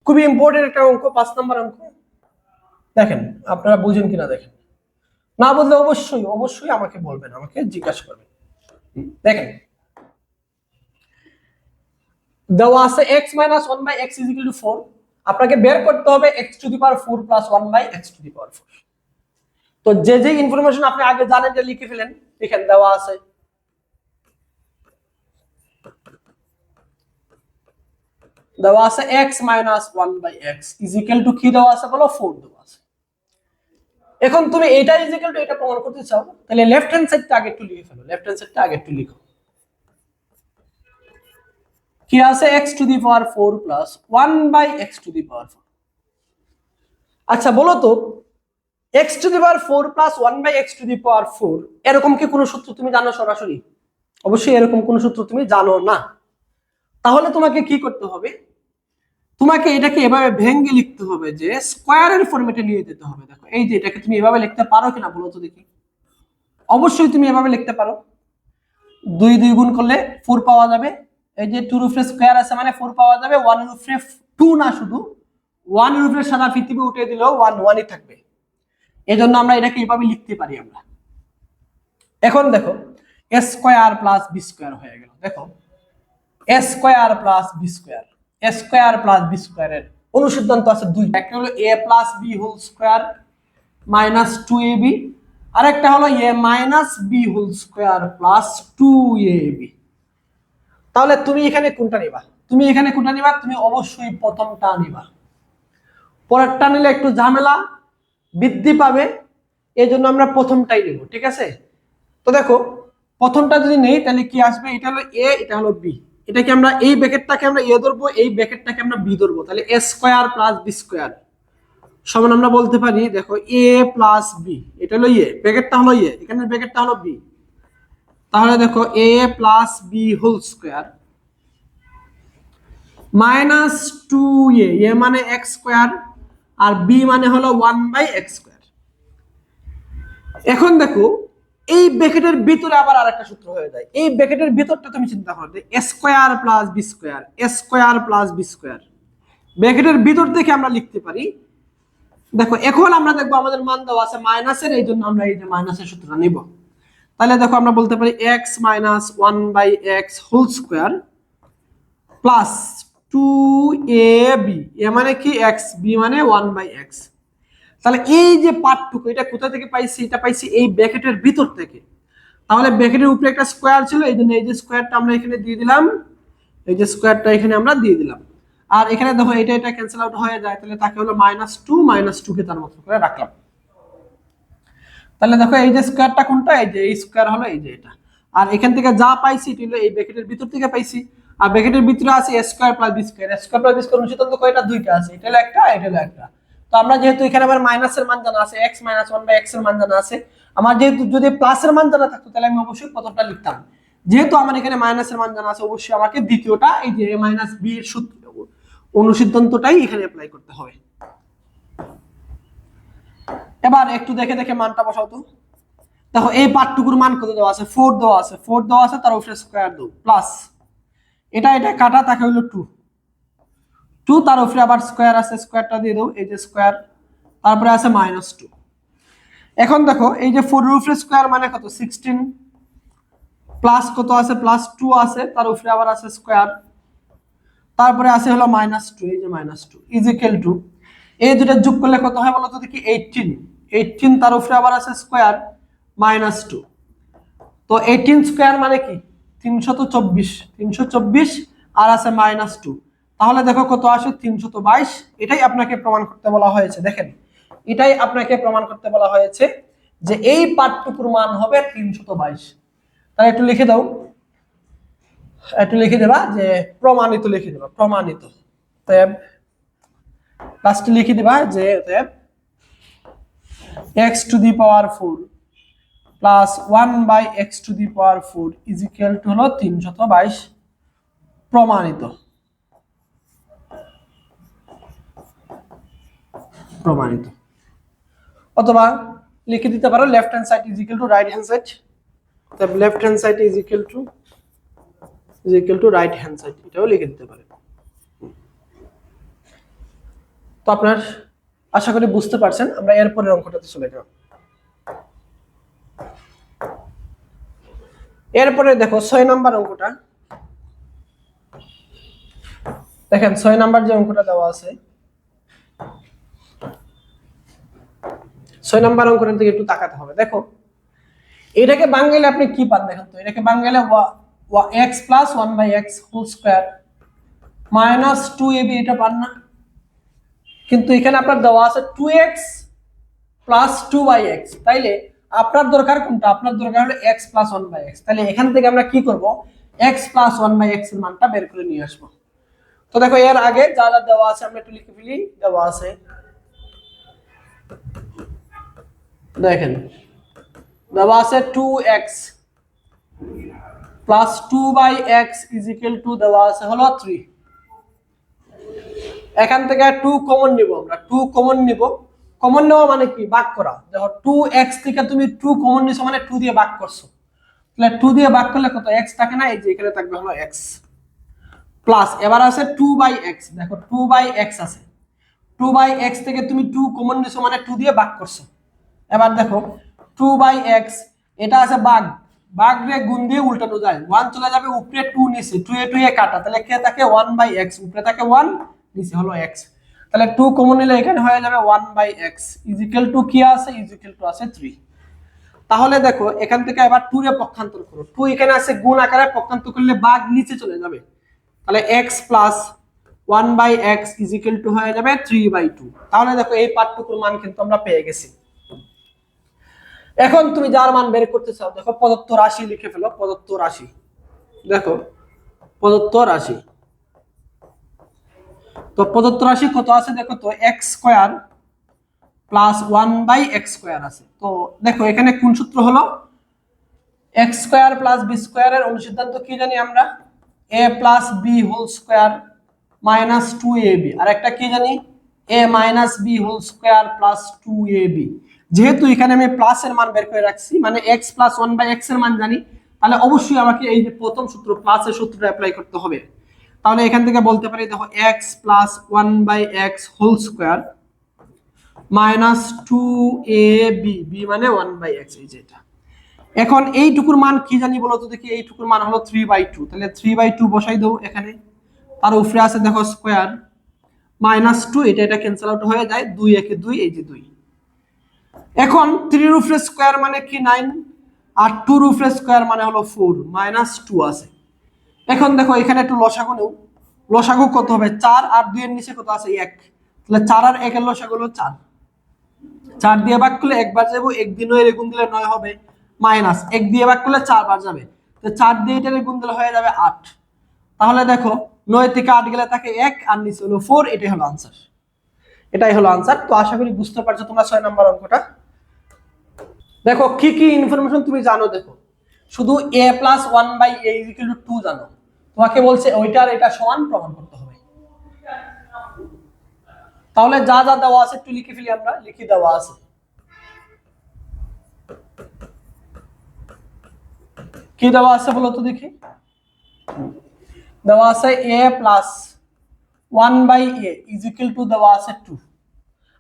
খুবই ইম্পর্টেন্ট একটা অঙ্ক, 5 নম্বর অঙ্ক। দেখেন আপনারা বুঝেন কিনা দেখেন, না বুঝলে অবশ্যই অবশ্যই আমাকে বলবেন, আমাকে জিজ্ঞাসা করবেন। দেখেন দেওয়া আছে x - 1/x = 4, আপনাকে বের করতে হবে x⁴ + 1/x⁴। তো যে যে ইনফরমেশন আপনি আগে জানেন যে লিখে ফেলেন, লিখেন দেওয়া আছে x - 1/x = কি দেওয়া আছে বলো, 4 দেওয়া আছে। এখন তুমি এটা ইজিক্যাল টু এটা প্রমাণ করতে চাও, তাহলে লেফট হ্যান্ড সাইডটা আগে একটু লিখে ফেলো, লেফট হ্যান্ড সাইডটা আগে একটু লিখো। কি আছে, x⁴ + 1/x⁴। আচ্ছা বলো তো x⁴ + 1/x⁴, এরকম কি কোনো সূত্র তুমি জানো সরাসরি? অবশ্যই এরকম কোনো সূত্র তুমি জানো না। তাহলে তোমাকে কি করতে হবে, তোমাকে এটাকে এভাবে ভেঙে লিখতে হবে, যে স্কয়ারের ফরম্যাটে নিয়ে যেতে হবে। দেখো এই যে এটাকে তুমি এভাবে লিখতে পারো কিনা বলো তো দেখি। অবশ্যই তুমি এভাবে লিখতে পারো। 2 2 গুণ করলে 4 পাওয়া যাবে। এই যে 2 এর উপরে স্কয়ার আছে মানে 4 পাওয়া যাবে। 1 এর উপরে 2 না, শুধু 1 এর উপরে সাদা পৃথিবী উঠে দিলেও 1 1ই থাকবে। এজন্য আমরা এটাকে এইভাবে লিখতে পারি আমরা। এখন দেখো a² + b² হয়ে গেল। দেখো a² + b², a² + b² এর অনুসিদ্ধান্ত আছে 2। একটা হলো a + b whole square -2ab, আরেকটা হলো a - b whole square +2ab। তাহলে তুমি এখানে কোনটা নিবা? তুমি এখানে কোনটা নিবা? তুমি অবশ্যই প্রথমটা নিবা। পরেরটা নিলে একটু ঝামেলা বৃদ্ধি পাবে, এই জন্য আমরা প্রথমটাই নিব, ঠিক আছে? তো দেখো প্রথমটা যদি নেই তাহলে কি আসবে, এটা হলো a, এটা হলো b। এটাকে আমরা এই ব্র্যাকেটটাকে আমরা a ধরবো, এই ব্র্যাকেটটাকে আমরা b ধরবো। তাহলে a² + b² সমান আমরা বলতে পারি, দেখো a + b, এটা হলো a, ব্র্যাকেটটা হলো a, এখানে ব্র্যাকেটটা হলো b। তাহলে দেখো a + b whole square -2a, a মানে x², আর b মানে হলো 1/x²। এখন দেখো এই ব্র্যাকেটের ভিতরে আবার আরেকটা সূত্র হয়ে যায়। এই ব্র্যাকেটের ভিতরটা তুমি চিন্তা করো, a² + b², a² + b², ব্র্যাকেটের ভিতর থেকে আমরা লিখতে পারি। দেখো এখন আমরা দেখবো আমাদের মান দেওয়া আছে মাইনাসের, এই জন্য আমরা এই যে মাইনাসের সূত্রটা নিব। তাহলে দেখো আমরা বলতে পারি x - 1/x whole square plus 2ab, a মানে কি x, b মানে 1/x। তাহলে এই যে পার্টটুকু এটা কোথা থেকে পাইছি, এটা পাইছি এই ব্র্যাকেটের ভিতর থেকে। তাহলে ব্র্যাকেটের উপরে একটা স্কয়ার ছিল, এই জন্য এই যে স্কয়ারটা আমরা এখানে দিয়ে দিলাম, এই যে স্কয়ারটা এখানে আমরা দিয়ে দিলাম। আর এখানে দেখো এটা এটা ক্যান্সেল আউট হয়ে যায়, তাহলে তাকে হলো -2 কে তার মতো করে রাখলাম। তাহলে দেখো এই যে স্কয়ারটা কোনটা, এই যে এই স্কয়ার হলো এই যে এটা। আর এখান থেকে যা পাইছি এটা হলো এই ব্র্যাকেটের ভিতর থেকে পাইছি। আর ব্র্যাকেটের ভিতরে আছে a square plus b square. a square plus b square অনুচিত কয়টা, দুইটা আছে, এটা হলো একটা, এটা হলো একটা। তো আমরা যেহেতু এখানে আবার মাইনাসের মান জানা আছে, x - 1/x এর মান জানা আছে, আমার যেহেতু যদি প্লাসের মান জানা থাকতো তাহলে আমি অবশ্যই প্রথমটা লিখতাম। যেহেতু আমার এখানে মাইনাসের মান জানা আছে, অবশ্যই আমাকে দ্বিতীয়টা এই যে a - b এর সূত্র অনুসিদ্ধান্তটাই এখানে অ্যাপ্লাই করতে হবে। এবার একটু দেখে দেখে মানটা বসাও তো। দেখো এই পার্টটুকুর মান কত দেওয়া আছে, 4 দেওয়া আছে, 4 দেওয়া আছে, তার উপরে স্কয়ার দাও প্লাস এটা এটা কাটা, তাকে হলো 2 তার উপরে আবার স্কয়ার আছে, স্কয়ারটা দিয়ে দাও, এই যে স্কয়ার, তারপরে আছে -2। এখন দেখো এই যে 4 এর উপরে স্কয়ার মানে কত, 16 প্লাস কত আছে, +2 আছে, তার উপরে আবার আছে স্কয়ার, তারপরে আছে হলো -2, এই যে -2 ইজিক্যাল টু এই দুটো যোগ করলে কত হয় বলো তো দেখি, 18 তার উপরে আবার আছে স্কয়ার -2। তো 18 স্কয়ার মানে কি 324 আর আছে -2, তাহলে দেখো কত আসে 322। এটাই আপনাকে প্রমাণ করতে বলা হয়েছে। দেখেন এটাই আপনাকে প্রমাণ করতে বলা হয়েছে যে এই পার্টটুকুর মান হবে 322। তাহলে একটু লিখে দাও, একটু লিখে দেবা যে প্রমাণিত, লিখে দেবা প্রমাণিত। অতএব লাস্টে লিখে দেবা যে অতএব x⁴ plus 1/x⁴ is equal two হলো 322 প্রমাণিত। প্রমাণিত। অথবা লিখে দিতে পারো left hand side is equal to right hand side. তবে left hand side is equal to right hand side, এটাও লিখে দিতে পারে। তো আপনার আশা করি বুঝতে পারছেন। আমরা এরপরের অঙ্কটাতে চলে যাব। এরপরে দেখো 6 নাম্বার অঙ্কটা। দেখেন 6 নাম্বার যে অঙ্কটা দেওয়া আছে, 6 নাম্বার অঙ্কটার দিকে একটু তাকাতে হবে। দেখো এটাকে বাংলায় আপনি কি পান দেখেন তো, এটাকে বাংলায় x + 1/x² -2ab এটা পান না, কিন্তু এখানে আপনার দেওয়া আছে 2x + 2/x। তাইলে আপনার দরকার কোনটা, আপনার দরকার হলো x + 1/x। তাহলে এখান থেকে আমরা কি করব, x + 1/x এর মানটা বের করে নিয়ে আসবো। তো দেখো এর আগে যা যা দেওয়া আছে আমরা একটু লিখে ফেলি। দেওয়া আছে দেখেন, দেওয়া আছে 2x + 2/x = দেওয়া আছে হলো 3। এখান থেকে 2 কমন নিব, আমরা 2 কমন নিব। কমন নেওয়া মানে কি, ভাগ করা। দেখো 2x থেকে তুমি 2 কমন নিছো মানে 2 দিয়ে ভাগ করছো, তাহলে 2 দিয়ে ভাগ করলে কত, x থাকে না, এই যে এখানে থাকবে হলো x প্লাস এবার আছে 2/x। দেখো 2/x আছে, 2/x থেকে তুমি 2 কমন নিছো মানে 2 দিয়ে ভাগ করছো। এবার দেখো 2/x এটা আছে ভাগ, ভাগ রে গুণ দিয়ে উল্টানো যায়, 1 চলে যাবে উপরে, 2 নিচে, 2 এ 2 এ কাটা, তাহলে কে থাকে 1/x, উপরে থাকে 1 নিচে হলো x। তাহলে 2 কমন নিলে এখানে হয়ে যাবে 1/x = কি আছে, আছে 3। তাহলে দেখো এখান থেকে এবার 2 এর পক্ষান্তর করো, 2 এখানে আছে গুণ আকারে, পক্ষান্তর করলে ভাগ নিচে চলে যাবে, তাহলে x + 1/x = হয়ে যাবে 3/2। তাহলে দেখো এই পার্টটুকুর মান কিন্তু আমরা পেয়ে গেছি। এখন তুমি যার মান বের করতে চাও, দেখো প্রদত্ত রাশি লিখে ফেলো, প্রদত্ত রাশি। দেখো প্রদত্ত রাশি, তো প্রদত্ত রাশি কত আছে দেখো তো, x² + 1/x² আছে। তো দেখো এখানে কোন সূত্র হলো, x² + b² এর অনুসিদ্ধান্ত কি জানি আমরা, a + b² - 2ab, আর একটা কি জানি, a - b² + 2ab। যেহেতু এখানে আমি প্লাসের মান বের করে রাখছি, মানে x + 1/x এর মান জানি, তাহলে অবশ্যই আমাকে এই যে প্রথম সূত্র প্লাসের সূত্রটা অ্যাপ্লাই করতে হবে। তাহলে এখান থেকে বলতে পারি দেখো x + 1/x² - 2ab, b মানে 1/x, এই যে এটা। এখন এইটুকুর মান কি জানি বলো তো দেখি, এইটুকুর মান হলো 3/2। তাহলে 3/2 বসাই দাও এখানে, তার উপরে আছে দেখো স্কয়ার -2, এটা এটা ক্যান্সেল আউট হয়ে যায়, 2 একে 2, এই যে 2। এখন 3 এর উপরে স্কয়ার মানে কি 9, আর 2 এর উপরে স্কয়ার মানে হলো 4, -2 আছে। এখন দেখো এখানে একটু লসাগু নাও, লসাগু কত হবে 4 আর 2 এর নিচে কত আছে 1, তাহলে 4 আর 1 এর লসাগু হলো 4। 4 দিয়ে ভাগ করলে একবার যাব, 1 দিয়ে 9 এর গুণ দিলে 9 হবে, মাইনাস 1 দিয়ে ভাগ করলে 4 বার যাবে, তো 4 দিয়ে এটার গুণ দিলে হয়ে যাবে 8। তাহলে দেখো 9 থেকে 8 গেলে থাকে 1 আর নিচে হলো 4, এটাই হলো आंसर। এটাই হলো आंसर। তো আশা করি বুঝতে পারছো তোমরা 6 নাম্বার অঙ্কটা। দেখো কি কি ইনফরমেশন তুমি জানো, দেখো শুধু a + 1/a = 2 জানো, তোমাকে বলছে ওইটা আর এটা সমান প্রমাণ করতে হবে। তাহলে যা যা দেওয়া আছে একটু লিখে ফেলি, আমরা লিখি দেওয়া আছে। কি দেওয়া আছে বলো তো দেখি, দেওয়া আছে a + 1/a = দেওয়া আছে 2।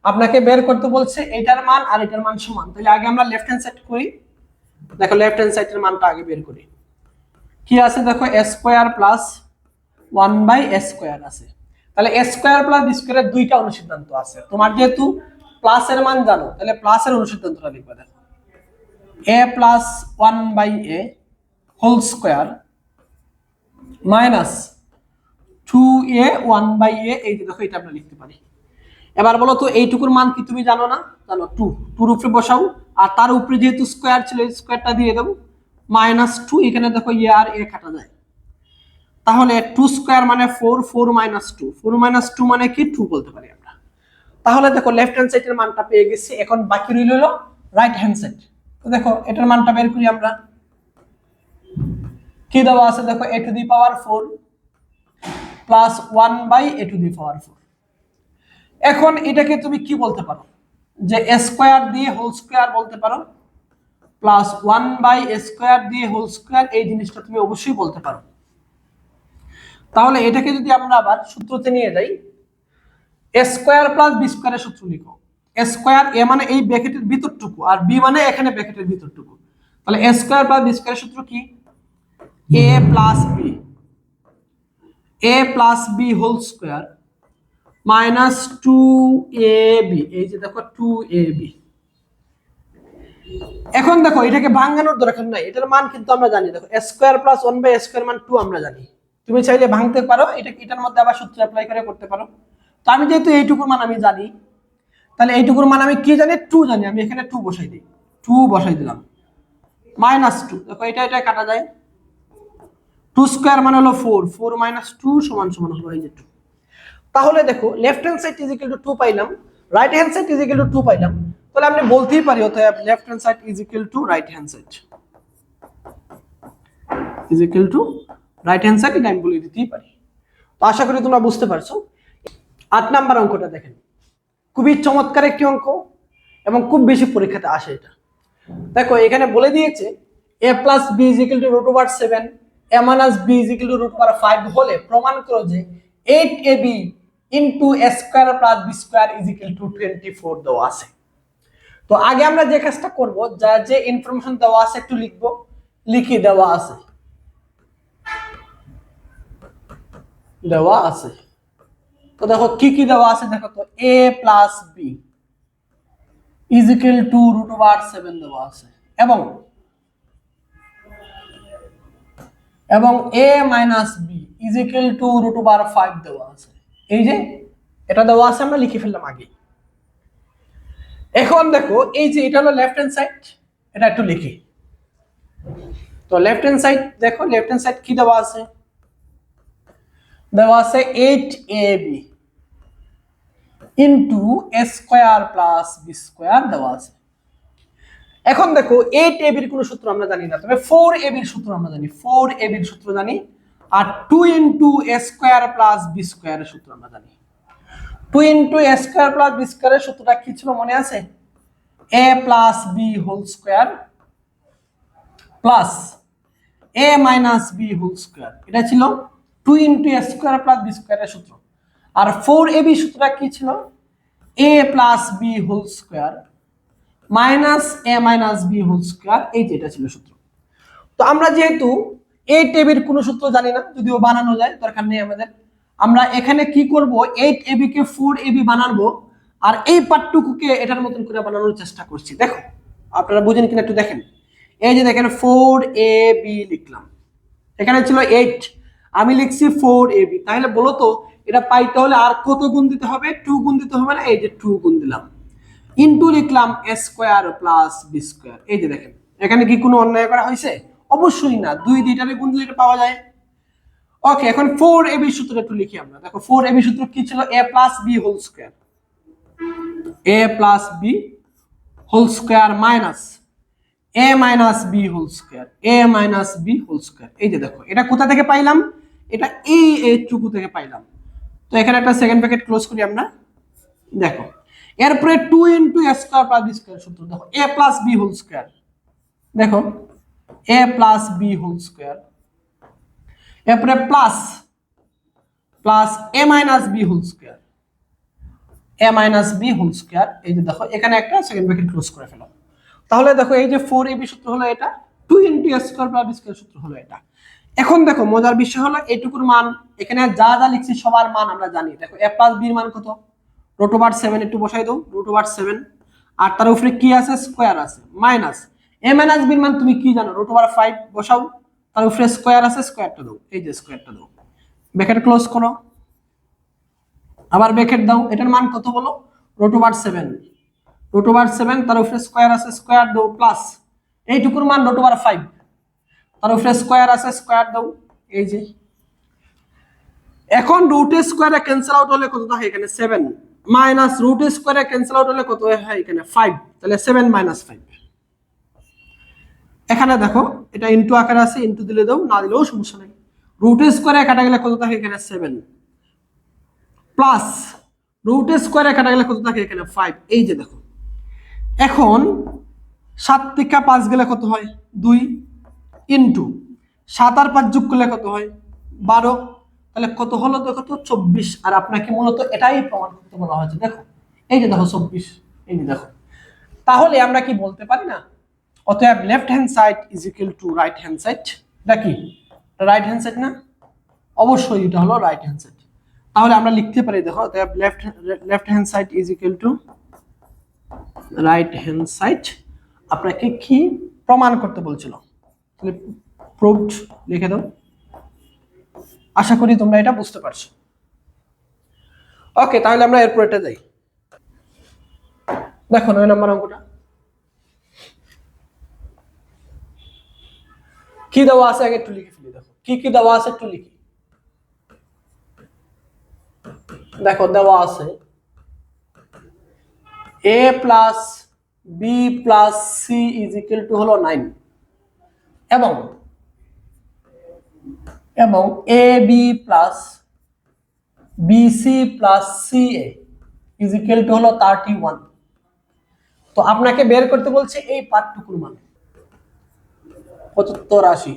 আপনাকে বের করতে বলছে এটার মান আর এটার মান সমান, তাহলে আগে আমরা লেফট হ্যান্ড সাইড করি। দেখো লেফট হ্যান্ড সাইডের মানটা আগে বের করি। কি আছে দেখো a² + 1/a² আছে, তাহলে a² + b² এর দুইটা অনুসিদ্ধান্ত আছে। তোমার যেহেতু প্লাসের মান জানো, তাহলে প্লাসের অনুসিদ্ধান্তটা লিখবে। দেখো a + 1/a² - 2a 1/a, এই যে দেখো এটা আমরা লিখতে পারি। এবার বলো তো এইটুকুর মান কি তুমি জানো না? জানো, 2। 2 এর উপরে বসাও, আর তার উপরে যেহেতু স্কয়ার ছিল স্কয়ারটা দিয়ে দেব, -2। এখানে দেখো এ আর এ কাটা যায়, তাহলে 2² মানে 4, 4 - 2, 4 - 2 মানে কি 2 বলতে পারি আমরা। তাহলে দেখো লেফট হ্যান্ড সাইডের মানটা পেয়ে গেছি, এখন বাকি রইল হলো রাইট হ্যান্ড সাইড। তো দেখো এটার মানটা বের করি আমরা। কি দেওয়া আছে দেখো a⁴ + 1/a⁴। এখন এটাকে তুমি কি বলতে পারো, যে a² দিয়ে হোল স্কয়ার বলতে পারো, প্লাস 1/a² দিয়ে হোল স্কয়ার, এই জিনিসটা তুমি অবশ্যই বলতে পারো। তাহলে এটাকে যদি আমরা আবার সূত্রতে নিয়ে যাই, a² + b² এর সূত্র লিখো। a² a মানে এই ব্র্যাকেটের ভিতরটুকু, আর b মানে এখানে ব্র্যাকেটের ভিতরটুকু, তাহলে a² + b² এর সূত্র কি, a + b whole square -2ab, এই যে দেখো 2ab। এখন দেখো এটাকে ভাঙানোর দরকার নাই, এটার মান কিন্তু আমরা জানি। দেখো a² + 1/a² মান 2 আমরা জানি, তুমি চাইলে ভাঙতে পারো, এটার মধ্যে আবার সূত্র অ্যাপ্লাই করে করতে পারো। তো আমি যেহেতু এইটুকুর মান আমি জানি, তাহলে এইটুকুর মান আমি কি জানি, 2 জানি, আমি এখানে 2 বসাই দিই, 2 বসাই দিলাম, -2। দেখো এটা কাটা যায়, 2² মানে হলো 4, 4 - 2 = হলো এই যে 2। তাহলে দেখো লেফট হ্যান্ড সাইড = 2 পাইলাম, রাইট হ্যান্ড সাইড = 2 পাইলাম, তাহলে আমরা বলতেই পারি অতএব left hand side = right hand side right hand side, এটা আমি বলে দিতেই পারি। তো আশা করি তোমরা বুঝতে পারছো। 8 নাম্বার অঙ্কটা দেখেন, খুবই চমৎকার একটি অঙ্ক এবং খুব বেশি পরীক্ষাতে আসে এটা। দেখো এখানে বলে দিয়েছে a + b = √7, a - b = √5 হলে প্রমাণ করো যে 8ab * a² + b² = 24 দেওয়া আছে। তো আগে আমরা যে কাজটা করব, যা যে ইনফরমেশন দেওয়া আছে একটু লিখবো, লিখি দেওয়া আছে। তো দেখো কি কি দেওয়া আছে, দেখো তো a + b = √7 দেওয়া আছে, এবং a - b = √5 দেওয়া আছে। এই যে এটা দেওয়া আছে, আমরা লিখে ফেললাম আগে। এখন দেখো এই যে এটা হলো লেফট হ্যান্ড সাইড, এটা একটু লিখি। তো লেফট হ্যান্ড সাইড দেখো, লেফট হ্যান্ড সাইড কি দেওয়া আছে, দেওয়া আছে 8ab * a² + b² দেওয়া আছে। এখন দেখো 8ab এর কোনো সূত্র আমরা জানি না, তবে 4ab এর সূত্র আমরা জানি, 4ab এর সূত্র জানি, আর 2 * a² + b² এর সূত্র আমরা জানি। 2 * a² + b² এর সূত্রটা কি ছিল মনে আছে, a + b whole square plus a - b whole square, এটা ছিল 2 * a² + b² এর সূত্র। আর 4ab সূত্রটা কি ছিল, a + b whole square - a - b whole square, এই যে এটা ছিল সূত্র। তো আমরা যেহেতু 8ab এর কোনো সূত্র জানি না, যদিও বানানো যায়, দরকার নেই আমাদের। আমরা এখানে কি করব, 8ab কে 4ab বানাবো, আর এই পার্টটুকুকে এটার মতন করে বানানোর চেষ্টা করছি। দেখো আপনারা বুঝেন কিনা একটু দেখেন, এই যে দেখেন 4ab লিখলাম, এখানে ছিল 8, আমি লিখছি 4ab, তাহলে বলো তো এটা পাইতে হলে আর কত গুণ দিতে হবে? 2 গুণ দিতে হবে না? এই যে 2 গুণ দিলাম, ইনটু লিখলাম a square plus b square. এই যে দেখেন এখানে কি কোনো অন্যায় করা হয়েছে? অবশ্যই না, দুইটারে গুণ দিলে এটা পাওয়া যায়। ওকে, এখন 4ab সূত্রটা একটু লিখি আমরা। দেখো 4ab সূত্র কি ছিল? a plus b whole square, a plus b whole square minus a minus b whole square, a minus b whole square. এই যে দেখো এটা কোথা থেকে পাইলাম? এটা এই এইটুকু থেকে পাইলাম। তো এখানে একটা সেকেন্ড ব্র্যাকেট ক্লোজ করি আমরা। দেখো এরপরে 2 into a square plus b square সূত্র। দেখো a plus b whole square, দেখো a plus b whole square, এরপরে plus plus a minus b whole square, a minus b whole square. এই যে দেখো এখানে একটা সেকেন্ড ব্র্যাকেট ক্লোজ করে ফেলো। তাহলে দেখো এই যে 4ab সূত্র হলো এটা, 2 into a square plus b square সূত্র হলো এটা। এখন দেখো মজার বিষয় হলো এইটুকুর মান, এখানে যা যা লিখছি সবার মান আমরা জানি। দেখো a প্লাস b এর মান কত? √7, একটু বসাই দাও √7, আর তার উপরে কি আছে? স্কয়ার আছে, মাইনাস a মাইনাস b এর মান তুমি কি জানো? √5 বসাও, তার উপরে স্কয়ার আছে, স্কয়ারটা দাও, এই যে স্কয়ারটা দাও, ব্র্যাকেট ক্লোজ করো, আবার ব্র্যাকেট দাও। এটার মান কত বলো? √7, √7 তার উপরে স্কয়ার আছে, স্কয়ার দাও, প্লাস এইটুকুর মান √5, তার উপরে স্কয়ার আছে, স্কয়ার দাও, এই যে। এখন রুট স্কয়ারে ক্যান্সেল আউট হলে কত থাকে? এখানে 7, মাইনাস রুট স্কয়ারে ক্যান্সেল আউট হলে কত হয়? এখানে 5, তাহলে 7 মাইনাস 5। এখানে দেখো এটা ইনটু আকারে আছে, ইনটু দিলে দাও, না দিলেও সমস্যা নাই। রুট স্কয়ারে কাটা গেলে কত থাকে? এখানে 7, প্লাস রুট স্কয়ারে কাটা গেলে কত থাকে? এখানে 5। এই যে দেখো এখন 7 থেকে 5 গেলে কত হয়? 2, ইনটু 7 আর 5 যোগ করলে কত হয়? 12। তাহলে কত হলো দেখো তো? 24। আর আপনাকে মূলত এটাই প্রমাণ করতে বলা হয়েছে। দেখো এই যে দেখো 24, এই যে দেখো। তাহলে আমরা কি বলতে পারি না? অতএব left hand side is equal to right hand side. এটা কি রাইট হ্যান্ড সাইড না? অবশ্যই এটা হলো রাইট হ্যান্ড সাইড। তাহলে আমরা লিখতে পারি, দেখো অতএব left hand side is equal to right hand side. আপনাকে কি প্রমাণ করতে বলছিল? তাহলে প্রুভড লিখে দাও। আশা করি তোমরা এটা বুঝতে পারছো। ওকে, তাহলে আমরা এরপর এটা যাই। দেখো 9 নম্বর অঙ্কটা কি দেওয়া আছে আগে একটু লিখে ফেলি। দেখো কি কি দেওয়া আছে একটু লিখি। দেখো দেওয়া আছে a plus b plus c is equal two হলো 9, এবং ab plus bc plus ca is equal two হলো 31। তো আপনাকে বের করতে বলছে এই পার্টটুকুর মান 7580।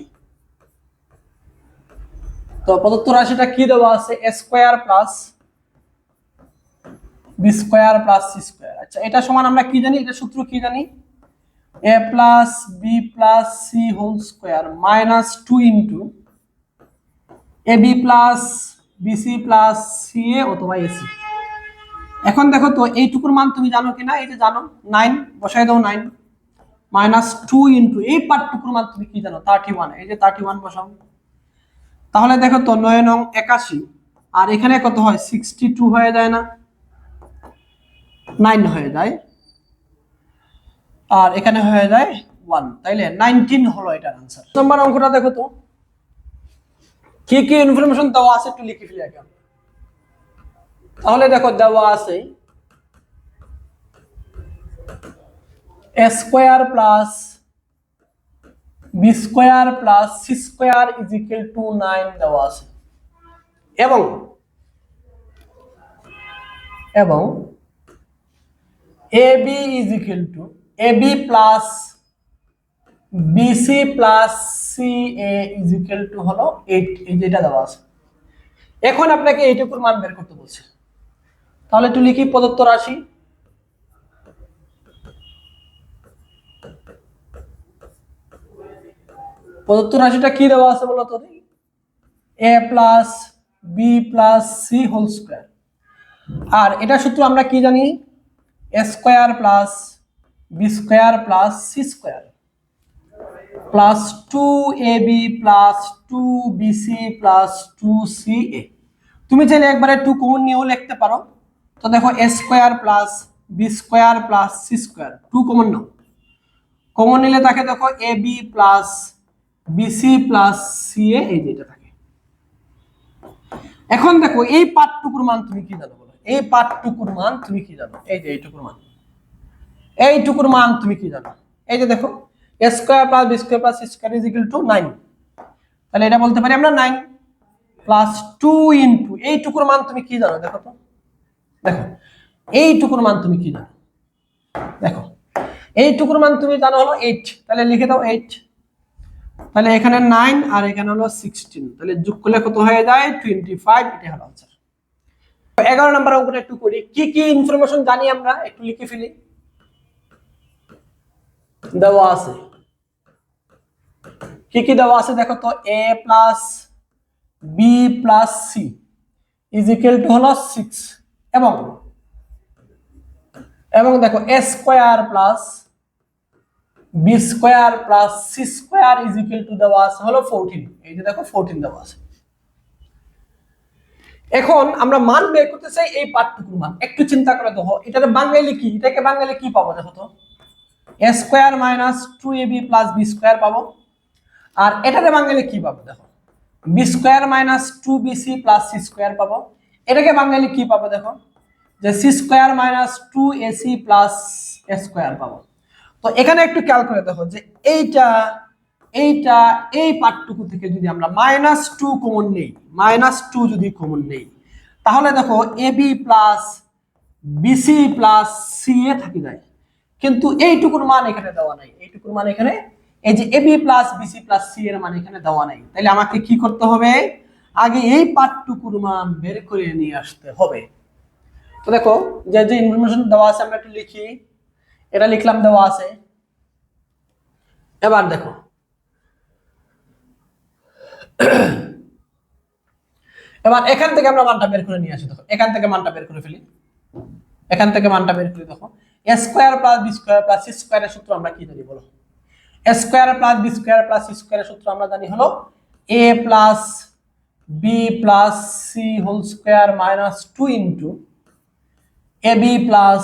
তো 7580টা কি দেওয়া আছে? a square plus b square plus c square. আচ্ছা এটা সমান আমরা কি জানি? এটা সূত্র কি জানি? a plus b plus c whole square minus 2 into ab plus bc plus ca অথবা ac। এখন দেখো তো এইটুকুর মান তুমি জানো কিনা? এই যে জানো, 9 বসাই দাও, 9 মাইনাস 2 ইনটু এই পার্টটুকুর মান তুমি কি জানো? 31। এই যে 31 বসাও। তাহলে দেখো তো 9 নং 81, আর এখানে কত হয়? 62 হয়ে যায় না? 9 হয়ে যায়, আর এখানে হয়ে যায় 1, তাইলে 19 হলো এটার आंसर। নাম্বার অঙ্কটা দেখো তো কি কি ইনফরমেশন দেওয়া আছে একটু লিখে ফেলি আগে। তাহলে দেখো দেওয়া আছে a square plus b square plus c square is equal two 9 দেওয়া আছে, এবং ab is equal two ab plus bc plus ca is equal two হলো 8। এই যেটা দেওয়া আছে। এখন আপনাকে এইটুকুর মান বের করতে বলছে। তাহলে একটু লিখি প্রদত্ত রাশি। প্রদত্ত রাশিটা কি দেওয়া আছে বলো তো? a plus b plus c whole square. আর এটা সূত্র আমরা কি জানি? a square plus b square plus c square. Plus 2ab plus 2bc plus 2ca। তুমি চাইলে একবারে 2 কমন নিয়েও লিখতে পারো। তো দেখো a square plus b square plus c square 2 common now. Common নিলে থাকে দেখো ab plus bc plus ca, এই যে এটা থাকে। এখন দেখো এই পার্টটুকুর মান তুমি কি জানো বলো? এই পার্টটুকুর মান তুমি কি জানো? এই যে এইটুকুর মান, এইটুকুর মান তুমি কি জানো? এই যে দেখো a square plus b square plus c square is equal two 9। তাহলে এটা বলতে পারি আমরা 9 প্লাস 2 ইনটু এইটুকুর মান তুমি কি জানো দেখো তো। দেখো এইটুকুর মান তুমি কি জানো? দেখো এইটুকুর মান তুমি জানো হলো 8। তাহলে লিখে দাও 8। তাহলে এখানে 9 আর এখানে হলো 16, তাহলে যোগ করলে কত হয়ে যায়? 25। এটা হলো आंसर। 11 নম্বর অঙ্কটা একটু করি। কি কি ইনফরমেশন জানি আমরা একটু লিখে ফেলি। দেওয়া আছে, কি কি দেওয়া আছে দেখো তো। a plus b plus c is equal two হলো 6 এবং দেখো a square plus b square plus c square is equal two দেওয়া আছে হলো 14। এই যে দেখো 14 দেওয়া আছে। এখন আমরা মান বের করতে চাই এই পার্টটুকুর মান। একটু চিন্তা করে দেখো এটাকে বাংলায় কি, এটাকে বাংলায় কি পাবো দেখো তো। a square minus 2ab plus b square পাবো। আর এটাকে বাংলায় কি পাবো দেখো, b square minus 2bc plus c square পাবো। এটাকে বাংলায় কি পাবো দেখো, যে c square minus 2ac plus a square পাবো। তো এখানে একটু খেয়াল করে দেখো যে এইটা এইটা এই পার্টটুকু থেকে যদি আমরা -2 কমন নেই, -2 যদি কমন নেই, তাহলে দেখো ab plus bc plus ca থেকে যায়। কিন্তু এইটুকুর মান এখানে দেওয়া নাই, এইটুকুর মান এখানে, এই যে ab plus bc plus c এর মান এখানে দেওয়া নাই। তাহলে আমাকে কি করতে হবে? আগে এই পার্টটুকুর মান বের করে নিয়ে আসতে হবে। তো দেখো যে যে ইনফরমেশন দেওয়া আছে আমরা একটু লিখি। এটা লিখলাম, দেওয়া আছে। এবার দেখো এবার এখান থেকে আমরা মানটা বের করে নিয়ে আসি। দেখো এখান থেকে মানটা বের করে ফেলি, এখান থেকে মানটা বের করি। দেখো a square plus b square plus c স্কয়ারের সূত্র আমরা কি জানি বলো? a square plus b square plus c স্কয়ারের সূত্র আমরা জানি হলো a plus b plus c whole square minus 2 into ab plus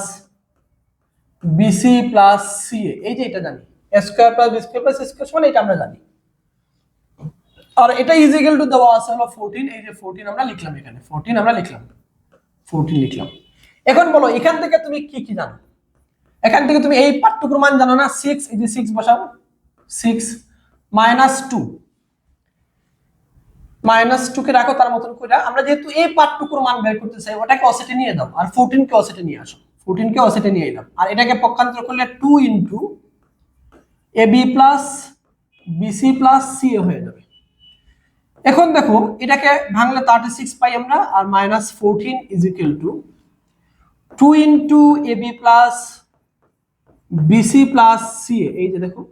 bc plus ca। এই যে এটা জানি, a square plus b square plus c square সমান এটা আমরা জানি। আর এটা ইজ ইকুয়াল টু দেওয়া আছে হলো 14। এই যে 14 আমরা লিখলাম, এখানে 14 আমরা লিখলাম, 14 লিখলাম। এখন বলো এখান থেকে তুমি কি কি জানো? এখান থেকে তুমি এই পার্টটুকুর মান জানো না, 6। এই যে 6 বসাও, 6 -2 কে রাখো তার মতন করে। আমরা যেহেতু এই পার্টটুকুর মান বের করতে চাই, ওটাকে অসেটে নিয়ে দাও আর 14 কে অসেটে নিয়ে আসো। 14 কে অসেটে নিয়ে এলাম আর এটাকে পক্ষান্তর করলে 2 into ab plus bc plus ca হয়ে যাবে। এখন দেখো এটাকে ভাঙলে 36 পাই আমরা, আর -14 is equal two 2 into ab plus bc plus ca। এই যে দেখো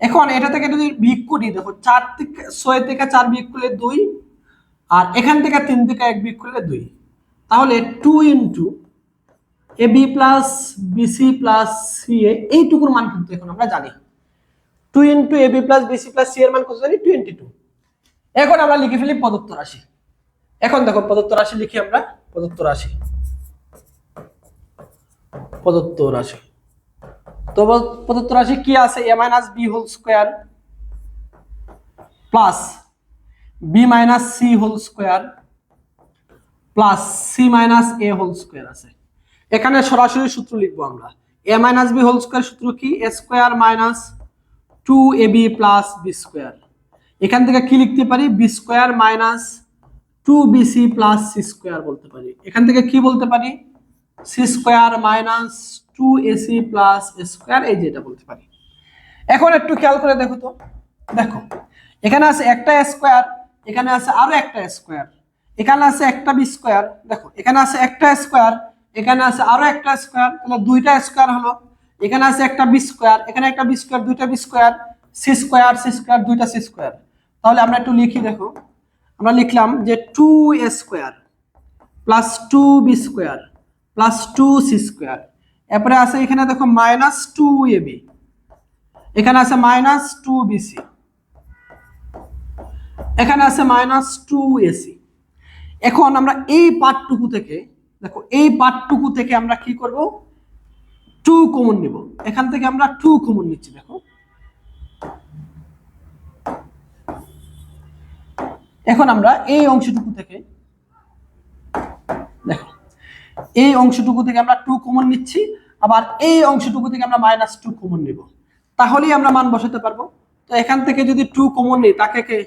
এখন এটা থেকে যদি বিয়োগ করি, দেখো 4 থেকে 6 থেকে 4 বিয়োগ করলে 2, আর এখান থেকে 3 থেকে 1 বিয়োগ করলে 2। তাহলে 2 into ab plus bc plus ca এইটুকুর মান কিন্তু এখন আমরা জানি। 2 into ab plus bc plus ca এর মান কত জানি? 22। এখন আমরা লিখে ফেলি প্রদত্ত রাশি। এখন দেখো প্রদত্ত রাশি লিখি আমরা। প্রদত্ত রাশি তো প্রদত্ত রাশি কি আছে? a minus b whole square plus b minus c whole square plus c minus a whole square আছে। এখানে সরাসরি সূত্র লিখবো আমরা। a minus b whole square সূত্র কি? a square minus 2ab plus b square. এখান থেকে কি লিখতে পারি? b square minus 2bc plus c square বলতে পারি। এখান থেকে কি বলতে পারি? c square minus 2ac plus a square, এই যে এটা বলতে পারি। এখন একটু খেয়াল করে দেখো তো। দেখো এখানে আছে একটা স্কয়ার, এখানে আছে আরো একটা স্কয়ার, এখানে আছে একটা বি স্কয়ার। দেখো এখানে আছে একটা স্কয়ার, এখানে আছে আরো একটা স্কয়ার, তাহলে দুইটা স্কয়ার হলো। এখানে আছে একটা বি স্কয়ার, এখানে একটা বি স্কয়ার, দুইটা বি স্কয়ার, সি স্কয়ার দুইটা সি স্কয়ার। তাহলে আমরা একটু লিখি। দেখো আমরা লিখলাম যে 2a square plus 2b square plus 2c square. এরপরে আছে এখানে দেখো -2ab, এখানে আছে মাইনাস 2bc, এখানে আছে মাইনাস 2ac। এখন আমরা এই পার্টটুকু থেকে দেখো, এই পার্টটুকু থেকে আমরা কি করব, 2 কমন নিব। এখান থেকে আমরা 2 কমন নিচ্ছি। দেখো এখন আমরা এই অংশটুকু থেকে, দেখো এই অংশটুকু থেকে আমরা 2 কমন নিচ্ছি, আবার এই অংশটুকু থেকে আমরা মাইনাস 2 কমন নিব, তাহলেই আমরা মান বসাতে পারবো। তো এখান থেকে যদি 2 কমন নিই, তাকে কে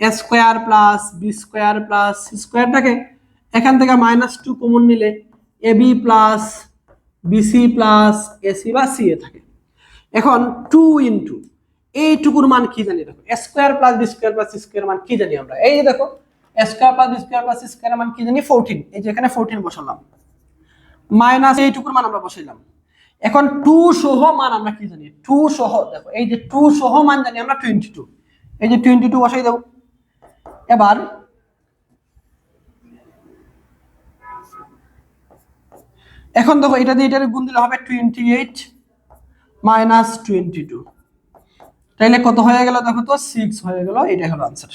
a square plus b square plus c স্কয়ারটাকে এখান থেকে মাইনাস 2 কমন নিলে ab plus bc plus ac বা ca থাকে। এখন 2 ইনটু এইটুকুর মান কি জানি, দেখো a square plus b square plus c square মান কি জানি আমরা, এই যে দেখো a square plus b square plus c square মান কি জানি 14, এই যে এখানে 14 বসালাম, মাইনাস এইটুকুর মান আমরা বসাইলাম। এখন 2 সহ মান আমরা কি জানি, 2 সহ, দেখো এই যে 2 সহ মান জানি আমরা 22, এই যে 22 বসাই দাও। এবার এখন দেখো এটা দিয়ে এটার গুণ দিলে হবে 28 মাইনাস 22, তাইলে কত হয়ে গেল দেখো তো 6 হয়ে গেল। এটাই হলো আনসার,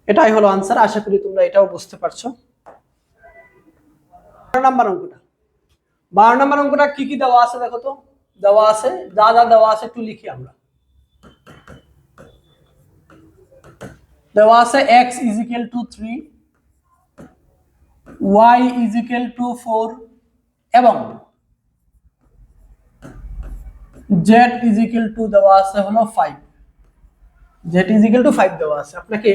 এটাই হলো আনসার। আশা করি তোমরা এটাও বুঝতে পারছো। 12 নম্বর অঙ্কটা, 12 নম্বর অঙ্কটা কি কি দেওয়া আছে দেখো তো, দেওয়া আছে যা যা দেওয়া আছে একটু লিখি আমরা। দেওয়া আছে x is equal to 3, y is equal to 4 এবং z is equal to দেওয়া আছে হলো 5, z is equal to 5 দেওয়া আছে। আপনাকে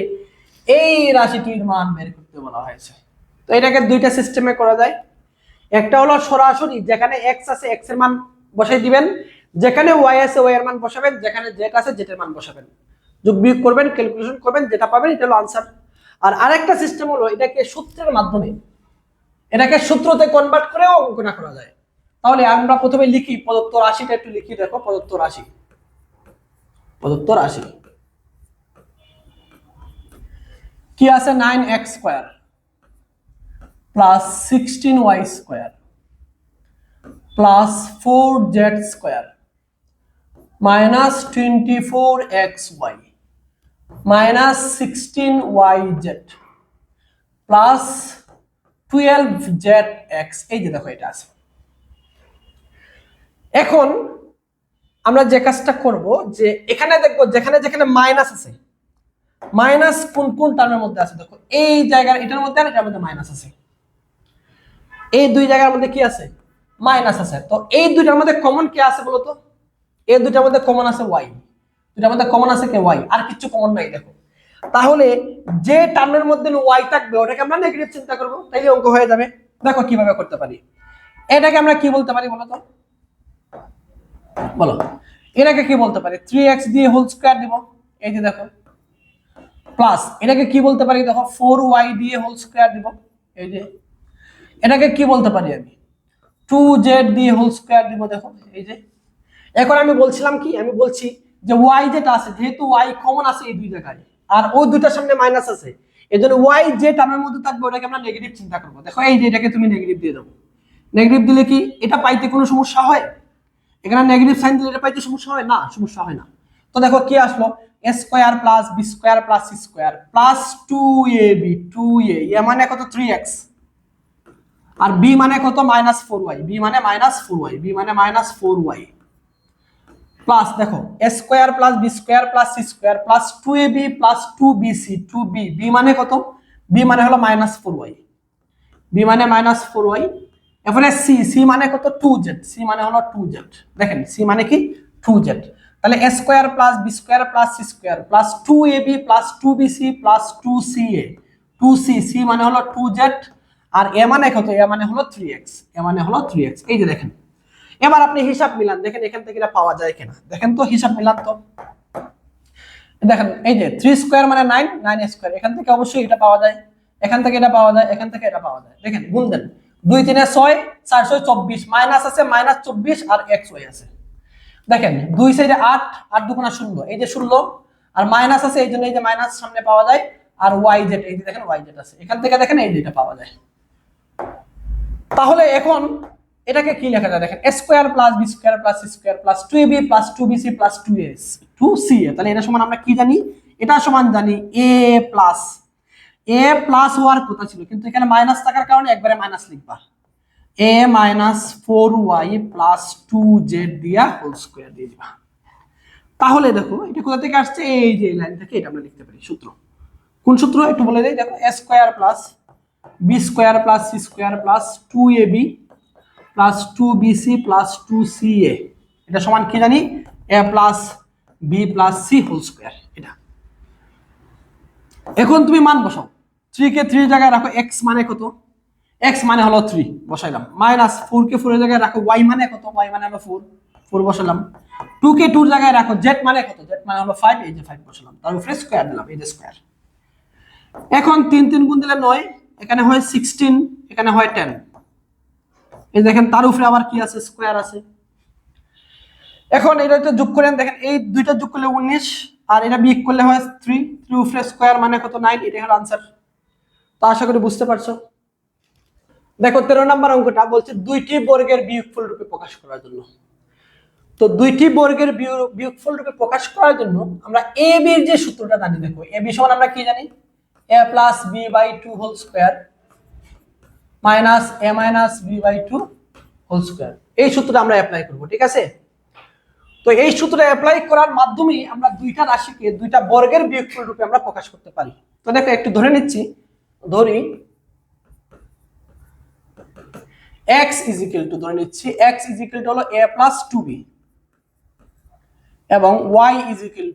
এই রাশিটির মান বের করতে বলা হয়েছে। তো এটাকে দুইটা সিস্টেমে করা যায়। একটা হলো সরাসরি, যেখানে x আছে x এর মান বসাই দিবেন, যেখানে y আছে y এর মান বসাবেন, যেখানে z আছে z এর মান বসাবেন, যোগ বিয়োগ করবেন, ক্যালকুলেশন করবেন, যেটা পাবেন এটা হলো আনসার। আর আরেকটা সিস্টেম হলো এটাকে সূত্রের মাধ্যমে, এটাকে সূত্রতে কনভার্ট করেও অঙ্কনা করা যায়। তাহলে আমরা প্রথমে লিখি প্রদত্ত রাশিটা, একটু লিখি। দেখো প্রদত্ত রাশি, প্রদত্ত রাশি কি আছে, 9x square plus 16y square plus 4z square minus 24xy minus 16yz plus 12zx। এই যে দেখো এটা আছে। এখন আমরা যে কাজটা করব, যে এখানে দেখবো যেখানে যেখানে মাইনাস আছে, মাইনাস কোন কোন টার্মের মধ্যে আছে, দেখো এই জায়গার এটার মধ্যে আর এটার মধ্যে মাইনাস আছে, এই দুই জায়গার মধ্যে কি আছে, মাইনাস আছে। তো এই দুইটার মধ্যে কমন কি আছে বলো তো, এই দুইটার মধ্যে কমন আছে y, দুইটার মধ্যে কমন আছে কে y, আর কিছু কমন নাই। দেখো তাহলে যে টার্মের মধ্যে y থাকবে ওটাকে আমরা নেগেটিভ চিন্তা করব, তাইলে অঙ্ক হয়ে যাবে। দেখো কিভাবে করতে পারি, এটাকে আমরা কি বলতে পারি বলো তো, বলো এটাকে কি বলতে পারি, 3x দিয়ে হোল স্কয়ার দিব, এই যে দেখো, প্লাস এটাকে কি বলতে পারি, দেখো 4y দিয়ে হোল স্কয়ার দিব, এই যে। এটাকে কি বলতে পারি আমি, 2z দিয়ে হোল স্কয়ার দিব, দেখো এই যে। এখন আমি বলছিলাম কি, আমি বলছি যে y যেটা আছে, যেহেতু y কমন আছে এই দুই জায়গায়, আর ওই দুইটার সামনে মাইনাস আছে, এজন্য y যে টার্মের মধ্যে থাকবে ওটাকে আমরা নেগেটিভ চিন্তা করব। দেখো এই যে এটাকে তুমি নেগেটিভ দিয়ে দাও, নেগেটিভ দিলে কি এটা পাইতে কোনো সমস্যা হয়, এখানে নেগেটিভ সাইন দিলে এটা পাইতে সমস্যা হয় না, সমস্যা হয় না। তো দেখো কি আসলো, a square plus b square plus c square plus 2ab, 2a, এ মানে কত 3x, আর b মানে কত মাইনাস 4y, b মানে মাইনাস 4y, b মানে মাইনাস 4y, প্লাস দেখো a square plus b square plus c square plus 2ab plus 2bc, 2b, b মানে কত, b মানে হলো মাইনাস 4y, b মানে মাইনাস 4y। এরপরে c, c মানে কত 2z, c মানে হলো 2z, দেখেন c মানে কি 2z। তাহলে a square plus b square plus c square plus 2ab plus 2bc plus 2ca, 2c, c মানে হলো 2z, আর a মানে কত, a মানে হলো 3x, a মানে হলো 3x। এই যে দেখেন, এবার আপনি হিসাব মিলান, দেখেন এখান থেকে এটা পাওয়া যায় কিনা, দেখেন তো হিসাব মিলান তো। দেখেন এই যে 3 স্কয়ার মানে 9, 9 স্কয়ার, এখান থেকে অবশ্যই এটা পাওয়া যায়, এখান থেকে এটা পাওয়া যায়, এখান থেকে এটা পাওয়া যায়। দেখেন গুণ দেন, 2 3 6, 4 6 24, মাইনাস আছে মাইনাস 24 আর xy আছে। দেখেন 2 সাইডে 8, 8 দুগুণা 0, এই যে 0, আর মাইনাস আছে এই জন্য এই যে মাইনাস সামনে পাওয়া যায়, আর yz, এই যে দেখেন yz আছে, এখান থেকে দেখেন এই যে এটা পাওয়া যায়। তাহলে এখন এটাকে কি লেখা যায় দেখেন, a square plus B square plus C square plus 2ab plus 2bc plus 2ca। তাহলে এটা সমান আমরা কি জানি, এটা সমান জানি a প্লাস হওয়ার কথা ছিল, কিন্তু এখানে মাইনাস থাকার কারণে একবারে মাইনাস লিখবা, a minus 4y plus 2z দিয়া হোল স্কয়ার দিয়ে দিবা। তাহলে দেখো এটা কোথা থেকে আসছে, এই যে লাইন থেকে এটা আমরা লিখতে পারি। সূত্র কোন সূত্র একটু বলে দেই, দেখো a square plus B square plus C square plus 2ab plus 2bc plus 2ca, এটা সমান কি জানি, a plus B plus C whole square. এটা এখন তুমি মান বসাও, 3 কে 3 জায়গায় রাখো, x মানে কত, x মানে হলো 3 বসাইলাম, মাইনাস 4 কে 4 এর জায়গায় রাখো, y মানে কত, y মানে হলো 4 বসালাম, 2 কে 2 এর জায়গায় রাখো, z মানে কত, z মানে হলো 5, এই যে 5 বসালাম, তার উপরে স্কয়ার দিলাম, এই যে স্কয়ার। এখন 3 3 গুণ দিলে 9, এখানে হয় 16, এখানে হয় 10, এই দেখেন তার উপরে আবার কি আছে, স্কয়ার আছে। এখন এটা যোগ করেন, দেখেন এই দুইটা যোগ করলে 19 আর এটা বিয়োগ করলে হয় 3 উপরে স্কয়ার মানে কত 9, এটাই হলো आंसर। তো আশা করি বুঝতে পারছো। দেখো 13 নম্বর অঙ্কটা বলছে দুইটি বর্গের বিয়োগফল রূপে প্রকাশ করার জন্য। তো দুইটি বর্গের বিয়োগফল রূপে প্রকাশ করার জন্য আমরা a b এর যে সূত্রটা জানি, দেখো a b সমান আমরা কি জানি, a plus b by 2 whole square minus a minus b by 2 whole square, এই সূত্রটা আমরা অ্যাপ্লাই করব, ঠিক আছে। তো এই সূত্রটা অ্যাপ্লাই করার মাধ্যমে আমরা দুইটা রাশিকে দুইটা বর্গের বিয়োগফল রূপে আমরা প্রকাশ করতে পারি। তো দেখো একটু ধরে নিচ্ছি, ধরি x ইজ ইকুয়াল টু, ধরে নিচ্ছি x ইজ ইকুয়াল টু হলো a প্লাস 2b এবং y is equal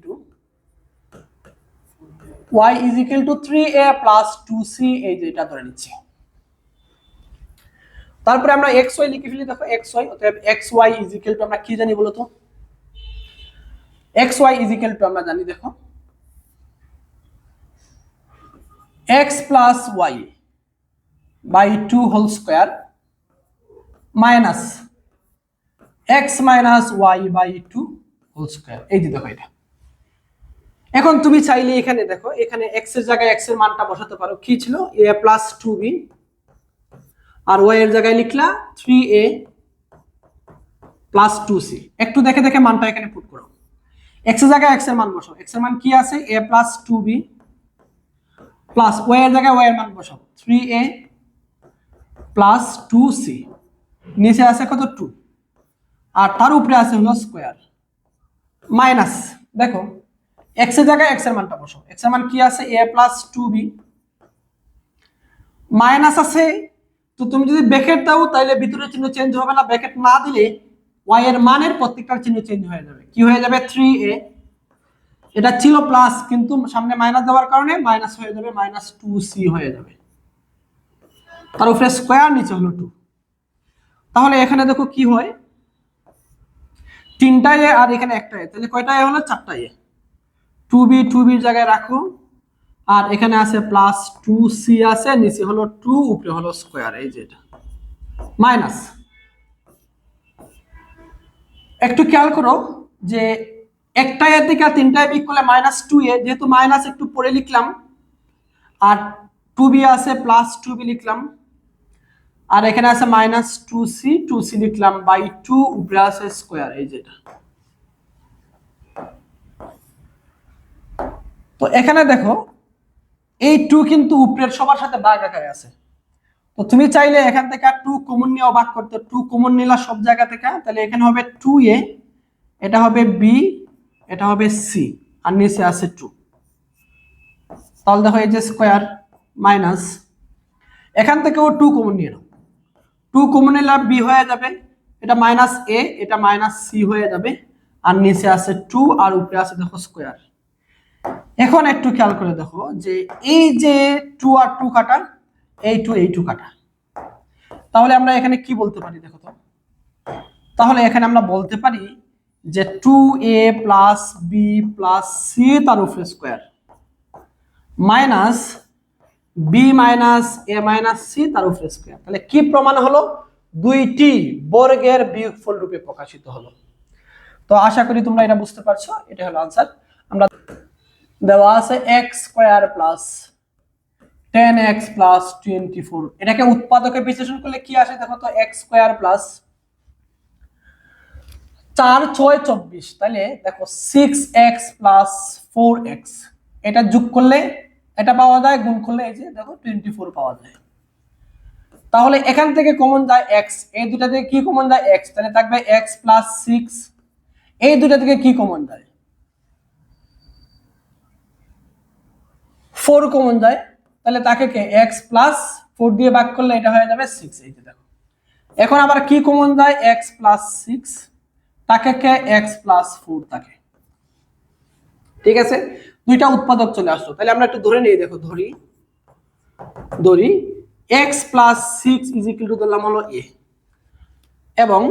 two 3a plus 2c, এই যে এটা ধরে নিচ্ছি। তারপরে আমরা xy লিখে ফেলি, দেখো xy, অতএব xy ইজ ইকুয়াল টু আমরা কি জানি বলো তো, xy ইজ ইকুয়াল টু আমরা জানি, দেখো x plus y by 2 whole square minus x minus y by 2 whole square, এই যে দেখো এটা। এখন তুমি চাইলে এখানে দেখো, এখানে x এর জায়গায় x এর মানটা বসাতে পারো, কি ছিল a plus 2b R y এর জায়গায় লিখলা 3a প্লাস 2c। একটু দেখে দেখে মানটা এখানে পুট করো, x এর জায়গায় x এর মান বসাও, x এর মান কি আছে a plus 2b plus y এর জায়গায় y এর মান বসাও 3a প্লাস 2c, নিচে আছে কত 2 আর তার উপরে আছে হলো স্কয়ার মাইনাস, দেখো x এর জায়গায় x এর মানটা বসাও, x এর মান কি আছে a প্লাস 2b মাইনাস আছে, তো তুমি যদি ব্র্যাকেট দাও তাহলে ভিতরের চিহ্ন চেঞ্জ হবে না, ব্র্যাকেট না দিলে y এর মানের প্রত্যেকটার চিহ্ন চেঞ্জ হয়ে যাবে, কি হয়ে যাবে 3a, এটা ছিল প্লাস কিন্তু সামনে মাইনাস দেওয়ার কারণে মাইনাস হয়ে যাবে, মাইনাস 2c হয়ে যাবে, তার উপরে স্কয়ার নিচে হলো 2। তাহলে এখানে দেখো কি হয়, 3টা a আর এখানে একটা a, তাহলে কয়টা a হলো 4টা a, 2b এর জায়গায় রাখো আর এখানে আছে প্লাস 2c আছে, নিচে হলো 2 উপরে হলো স্কয়ার, এই যে এটা মাইনাস। একটু খেয়াল করো যে একটা a থেকে 3টা বিয়োগ করলে মাইনাস 2a, যেহেতু মাইনাস একটু পরে লিখলাম, আর 2b আছে প্লাস 2b লিখলাম, আর এখানে আছে মাইনাস 2c লিখলাম বাই 2 উপরে আছে স্কয়ার, এই যে এটা। তো এখানে দেখো এই 2 কিন্তু উপরের সবার সাথে ভাগ আকারে আছে, তো তুমি চাইলে এখান থেকে 2 কমন নিয়েও ভাগ করতে, 2 কমন নিলা সব জায়গা থেকে, তাহলে এখানে হবে 2a, এটা হবে b, এটা হবে c আর নিচে আছে 2, তাহলে দেখো এই যে স্কয়ার মাইনাস, এখান থেকেও 2 কমন নিয়ে নাও, 2 কমন নিলে b হয়ে যাবে, এটা মাইনাস a, এটা মাইনাস c হয়ে যাবে আর নিচে আছে 2 আর উপরে আছে দেখো স্কয়ার। এখন একটু খেয়াল করে দেখো যে এই যে 2 আর 2 কাটা, এই 2 কাটা, তাহলে আমরা এখানে কি বলতে পারি দেখো তো, তাহলে এখানে আমরা বলতে পারি যে 2a plus b plus c তার উপরে square minus b minus a minus c তার উপরে স্কয়ার। তাহলে কি প্রমাণ হলো, দুইটি বর্গের বিয়োগফল রূপে প্রকাশিত হলো। তো আশা করি তোমরা এটা বুঝতে পারছো, এটা হলো आंसर। আমরা দেওয়া আছে x square plus 10x plus 24, এটাকে উৎপাদকে বিশ্লেষণ করলে কি আসে দেখো তো, x স্কয়ার প্লাস 4 6 24, তাহলে দেখো 6x প্লাস 4x, এটা যোগ করলে এটা পাওয়া যায়, গুণ করলে এই যে দেখো 24 পাওয়া যায়। তাহলে এখান থেকে কমন যায় x, এই দুটা থেকে কি কমন যায় x, তাহলে থাকবে x প্লাস 6, এই দুটা থেকে কি কমন যায় 4 কমন যায়, তাহলে তাকে কে x প্লাস 4 দিয়ে ভাগ করলে এটা হয়ে যাবে 6, এই যে দেখো। এখন আবার কি কমন যায় x প্লাস 6, তাকে কে x প্লাস 4 থাকে। ঠিক আছে, দুইটা উৎপাদক চলে আসলো, তাহলে আমরা একটু ধরে নিই, দেখো ধরি x plus 6 is equal two ধরলাম হলো a, এবং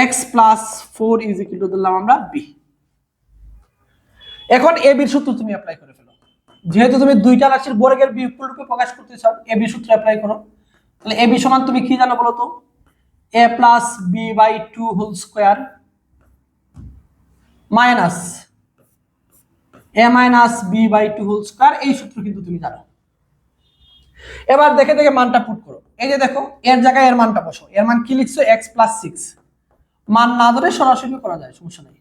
x plus 4 is equal two ধরলাম আমরা b। এখন a b এর সূত্র তুমি অ্যাপ্লাই করে ফেলো, যেহেতু তুমি দুইটা রাশির বর্গের বিয়োগফল রূপে প্রকাশ করতে চাও, a b সূত্র অ্যাপ্লাই করো। তাহলে a b সমান তুমি কি জানো বলো তো, a plus b by 2 whole square minus a minus b by 2 whole square, এই সূত্র কিন্তু তুমি জানো। এবার দেখে দেখে মানটা পুট করো, এই যে দেখো এর জায়গায় এর মানটা বসো, এর মান কি লিখছো x প্লাস 6, মান না ধরে সরাসরি করা যায়, সমস্যা নেই।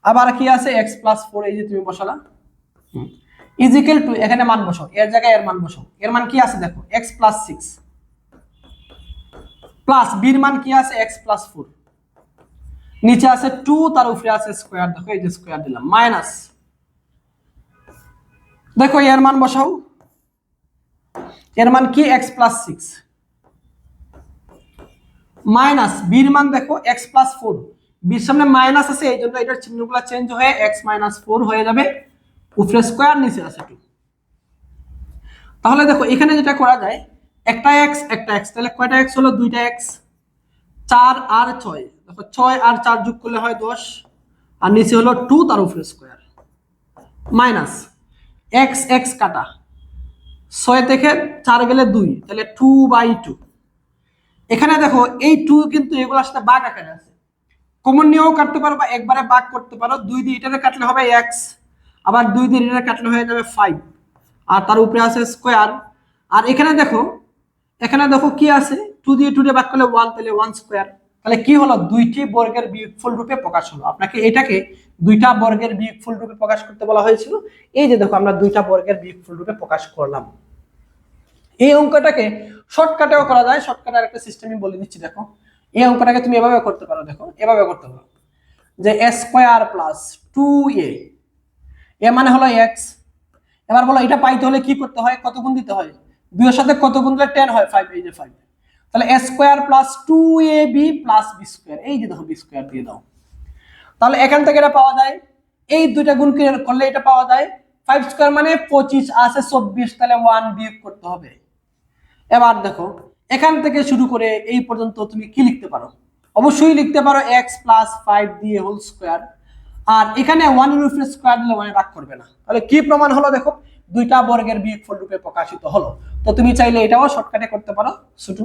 আবার কি আছে x প্লাস 4, এই যে তুমি বসালা, ইজ ইকুয়াল টু এখানে মান বসাও, এর জায়গায় এর মান বসাও, এর মান কি আছে দেখো x প্লাস 6 প্লাস b এর মান কি আছে x প্লাস 4, নিচে আছে 2, তার উপরে আছে স্কয়ার, দেখো এই যে স্কয়ার দিলাম, মাইনাস দেখো এর মান বসাও, এর মান কি x প্লাস 6 মাইনাস b এর মান দেখো x প্লাস 4, b এর সামনে মাইনাস আছে, এই জন্য এটার চিহ্নগুলো চেঞ্জ হয়ে x মাইনাস 4 হয়ে যাবে, উপরে স্কয়ার নিচে আছে 2। তাহলে দেখো এখানে যেটা করা যায়, একটা x, তাহলে কয়টা x হলো, দুইটা x, 4 আর 6, দেখো 6 আর 4 যোগ করলে হয় 10, আর নিচে হলো 2, তার উপরে স্কয়ার, মাইনাস x কাটা, 6 থেকে 4 গেলে 2, তাহলে 2/2। এখানে দেখো এই 2 কিন্তু এগুলোর সাথে ভাগ আকারে আছে, কমন নিয়েও কাটতে পারো বা একবারে ভাগ করতে পারো, 2 দিয়ে এটারে কাটলে হবে x, আবার 2 দিয়ে এটারে কাটলে হয়ে যাবে 5, আর তার উপরে আছে স্কয়ার। আর এখানে দেখো কি আছে, 2 দিয়ে 2 দিয়ে ভাগ করলে 1, তাহলে 1 স্কয়ার, তাহলে কি হলো, দুইটি বর্গের বিয়োগফল রূপে প্রকাশ হলো। আপনাকে এটাকে দুইটা বর্গের বিয়োগফল রূপে প্রকাশ করতে বলা হয়েছিল, এই যে দেখো আমরা দুইটা বর্গের বিয়োগফল রূপে প্রকাশ করলাম। এই অঙ্কটাকে শর্টকাটেও করা যায়, শর্টকাটের একটা সিস্টেম আমি বলে দিচ্ছি, দেখো এই অঙ্কটাকে তুমি এভাবে করতে পারো, দেখো এভাবে করতে পারো যে a স্কয়ার প্লাস 2a, এ মানে হলো x। এবার বলো এটা পাইতে হলে কি করতে হয়, কত গুণ দিতে হয়, 2 এর সাথে কত গুণ দিলে 10 হয়, 5, এই যে 5, তাহলে a square plus 2ab plus b square, এই যে দেখো b স্কয়ার দিয়ে দাও, তাহলে এখান থেকে এটা পাওয়া যায়, এই দুইটা গুণ করলে এটা পাওয়া যায়, 5 স্কয়ার মানে 25 আছে 24, তাহলে 1 বিয়োগ করতে হবে। এবার দেখো এখান থেকে শুরু করে এই পর্যন্ত তুমি কি লিখতে পারো, অবশ্যই লিখতে পারো x প্লাস 5 দিয়ে হোল স্কয়ার, আর এখানে 1 এর উপরে স্কয়ার দিলে 1 রাগ করবে না, তাহলে কি প্রমাণ হলো, দেখো দুইটা বর্গের বিয়োগফল রূপে প্রকাশিত হলো। তো তুমি চাইলে এটাও শর্টকাটে করতে পারো ছোট,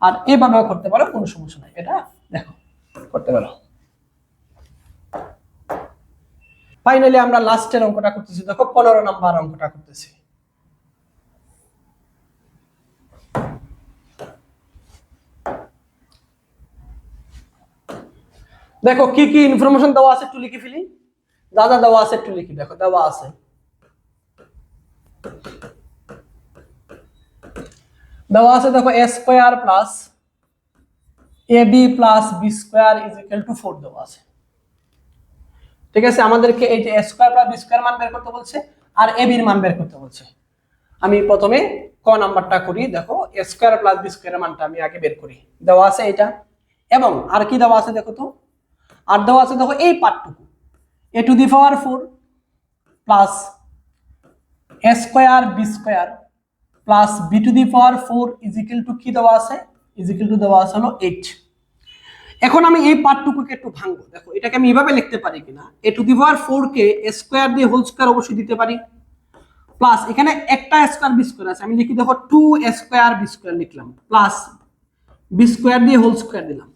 আর এভাবেও করতে পারো, কোনো সমস্যা নাই, এটা দেখো করতে পারো। ফাইনালি আমরা লাস্টের অঙ্কটা করতেছি, দেখো 15 নাম্বার অঙ্কটা করতেছি। দেখো কি কি ইনফরমেশন দেওয়া আছে একটু লিখে ফেলি, যা যা দেওয়া আছে একটু লিখি, দেখো দেওয়া আছে দেখো a square plus ab plus b square is equal two 4 দেওয়া আছে। ঠিক আছে, আমাদেরকে এই যে a square plus b square মান বের করতে বলছে, আর ab এর মান বের করতে বলছে। আমি প্রথমে ক নাম্বারটা করি, দেখো a square plus b square মানটা আমি আগে বের করি, দেওয়া আছে এটা, এবং আর কি দেওয়া আছে দেখো তো, আর দেওয়া আছে দেখো এই পার্টটুকু, a to the power 4 plus a square b square plus b to the power 4 is equal to কি দেওয়া আছে, ইজ ইকুয়াল টু দেওয়া আছে হলো 8। এখন আমি এই পার্টটুকুকে একটু ভাঙবো, দেখো এটাকে আমি এভাবে লিখতে পারি কিনা, a to the power 4 K a square দিয়ে হোল স্কয়ার অবশ্যই দিতে পারি, প্লাস এখানে একটা স্কয়ার b স্কয়ার আছে, আমি লিখি দেখো 2 স্কয়ার b স্কয়ার লিখলাম, প্লাস b স্কয়ার দিয়ে হোল স্কয়ার দিলাম।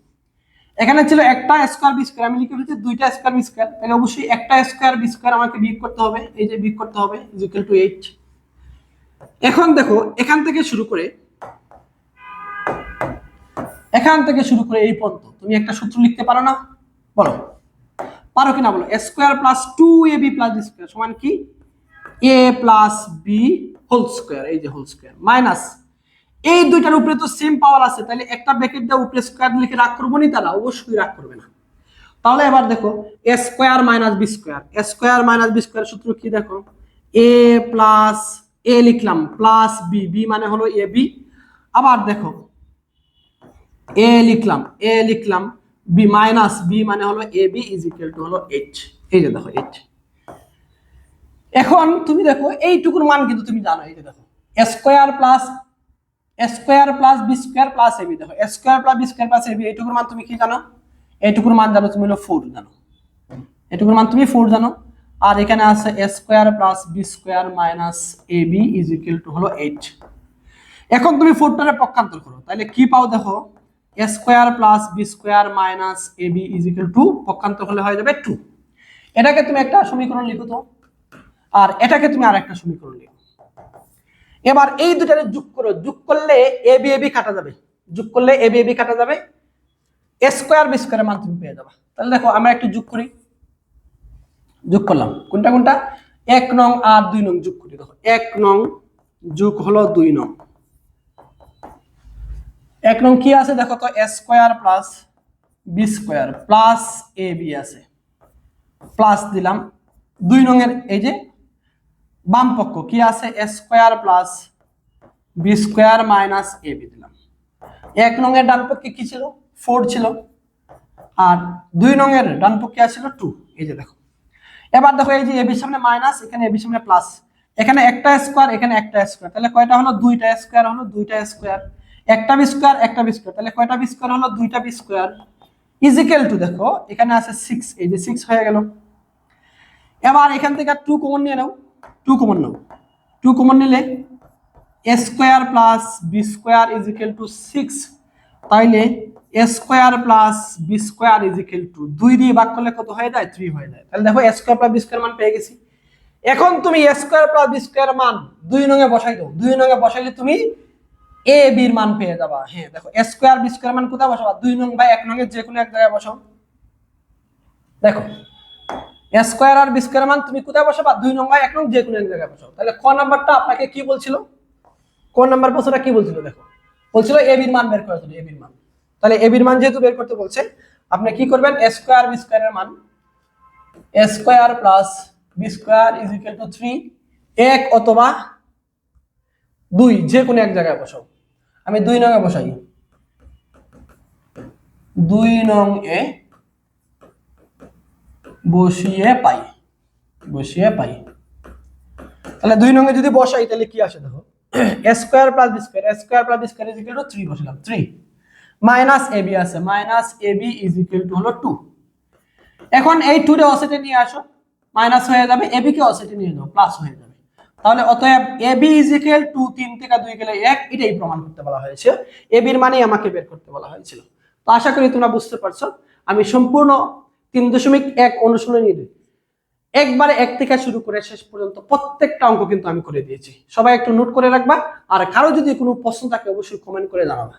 এখানে ছিল একটা স্কয়ার বি স্কয়ার, আমি লিখে ফেলছি দুইটা স্কয়ার বি স্কয়ার, তাহলে অবশ্যই একটা স্কয়ার বি স্কয়ার আমাকে বিয়োগ করতে হবে, এই যে বিয়োগ করতে হবে ইজ ইকুয়াল টু 8। এখন দেখো এখান থেকে শুরু করে এই পর্যন্ত তুমি একটা সূত্র লিখতে পারো না? বলো, পারো কিনা বলো? a square plus 2ab plus b square সমান কি? a plus b whole square, এই যে হোল স্কয়ার, মাইনাস এই দুইটার উপরে তো সেম পাওয়ার আছে, তাহলে একটা ব্র্যাকেট দিয়ে উপরে স্কয়ার লিখে রাগ করবো নি? তারা অবশ্যই রাগ করবে না। তাহলে এবার দেখো a square minus b square, a square minus b square সূত্র কি দেখো? a প্লাস a লিখলাম প্লাস b, b মানে হলো ab, আবার দেখো a লিখলাম b মাইনাস b মানে হলো ab ইজ ইকুয়াল টু হলো 8, এই যে দেখো 8। এখন তুমি দেখো এইটুকুর মান কিন্তু তুমি জানো, এই যে দেখো a square plus b square plus ab, দেখো a square plus b square plus ab, এইটুকুর মান তুমি কি জানো? এইটুকুর মান জানো তুমি হলো 4 জানো, এইটুকুর মান তুমি 4 জানো। আর এখানে আছে a square plus b square minus ab is equal two হলো 8। এখন তুমি 4টারে পক্ষান্তর করো, তাহলে কি পাও দেখো? a square plus b square minus ab is equal to, পক্ষান্তর হলে হয়ে যাবে 2। এটাকে তুমি একটা সমীকরণ লিখো তো, আর এটাকে তুমি আরেকটা সমীকরণ লিখো। এবার এই দুটারে যোগ করো, যোগ করলে ab কাটা যাবে, যোগ করলে ab কাটা যাবে, a স্কয়ার b স্কয়ারের মান তুমি পেয়ে যাবে। তাহলে দেখো আমরা একটু যোগ করি, যোগ করলাম কোনটা কোনটা? 1 নং আর 2 নং যোগ করি। দেখো 1 নং যোগ হলো 2 নং, 1 নং কি আছে দেখো তো? a square plus b square plus ab আছে, প্লাস দিলাম। 2 নং এর এই যে বাম পক্ষ কি আছে? a square plus b square minus ab দিলাম। 1 নং এর ডান পক্ষে কি ছিল? 4 ছিল, আর 2 নং এর ডান পক্ষে ছিল 2, এই যে দেখো। এবার দেখো এই যে ab এর সামনে মাইনাস, এখানে ab এর সামনে প্লাস, এখানে একটা স্কয়ার, এখানে একটা স্কয়ার, তাহলে কয়টা হলো? 2টা স্কয়ার হলো, 2টা স্কয়ার, একটা বি স্কয়ার, একটা বি স্কয়ার, তাহলে কয়টা বি স্কয়ার হলো? 2টা B square is equal to, দেখো এখানে আছে 6, এই যে 6 হয়ে গেল। এবার এখান থেকে 2 কমন নিয়ে নাও, 2 কমন নাও, 2 কমন নিলে a square plus b square is equal two 6, তাইলে a square plus b square is equal two 2 দিয়ে ভাগ করলে কত হয়ে যায়? 3 হয়ে যায়। তাহলে দেখো a square plus b square মান পেয়ে গেছি। এখন তুমি a square plus b square মান 2 নং এ বসাই দাও, 2 নং এ বসাইলে তুমি a b এর মান পেয়ে যাবা। হ্যাঁ দেখো a স্কয়ার b স্কয়ার মান কোথায় বসাবা? 2 নং বা 1 নং এর যে কোনো এক জায়গায় বসাও। দেখো a স্কয়ার আর b স্কয়ার মান তুমি কোথায় বসাবা? 2 নং বা 1 নং যে কোনো এক জায়গায় বসাও। তাহলে ক নাম্বারটা আপনাকে কি বলছিল? কোন নাম্বার প্রশ্নটা কি বলছিল? দেখো বলছিল a b এর মান বের করার জন্য, a b এর মান। তাহলে a b এর মান যেহেতু বের করতে বলছে, আপনি কি করবেন? a স্কয়ার b স্কয়ার এর মান a square plus b square is equal two 3, 1 অথবা 2 যে কোনো এক জায়গায় বসাও। আমি 2 নং এ বসাই, 2 নং এ বসিয়ে পাই, তাহলে 2 নং এ যদি বসাই তাহলে কি আসে দেখো? a square plus b square, a square plus b square is equal two 3 বসালাম, 3 মাইনাস ab আছে, minus ab is equal two হলো 2। এখন এই 2 রে অসেটে নিয়ে আসো, মাইনাস হয়ে যাবে, ab কে অসেটে নিয়ে যাও, প্লাস হয়ে যাবে। তাহলে অতএব ab ইজ ইকুয়াল টু 3 থেকে 2 গেলে 1, এটাই প্রমাণ করতে বলা হয়েছে, ab এর মানেই আমাকে বের করতে বলা হয়েছিল। তো আশা করি তোমরা বুঝতে পারছো। আমি সম্পূর্ণ 3.1 অনুশীলনী একবারে 1 থেকে শুরু করে শেষ পর্যন্ত প্রত্যেকটা অঙ্ক কিন্তু আমি করে দিয়েছি। সবাই একটু নোট করে রাখবা, আর কারো যদি কোনো প্রশ্ন থাকে অবশ্যই কমেন্ট করে জানাবা।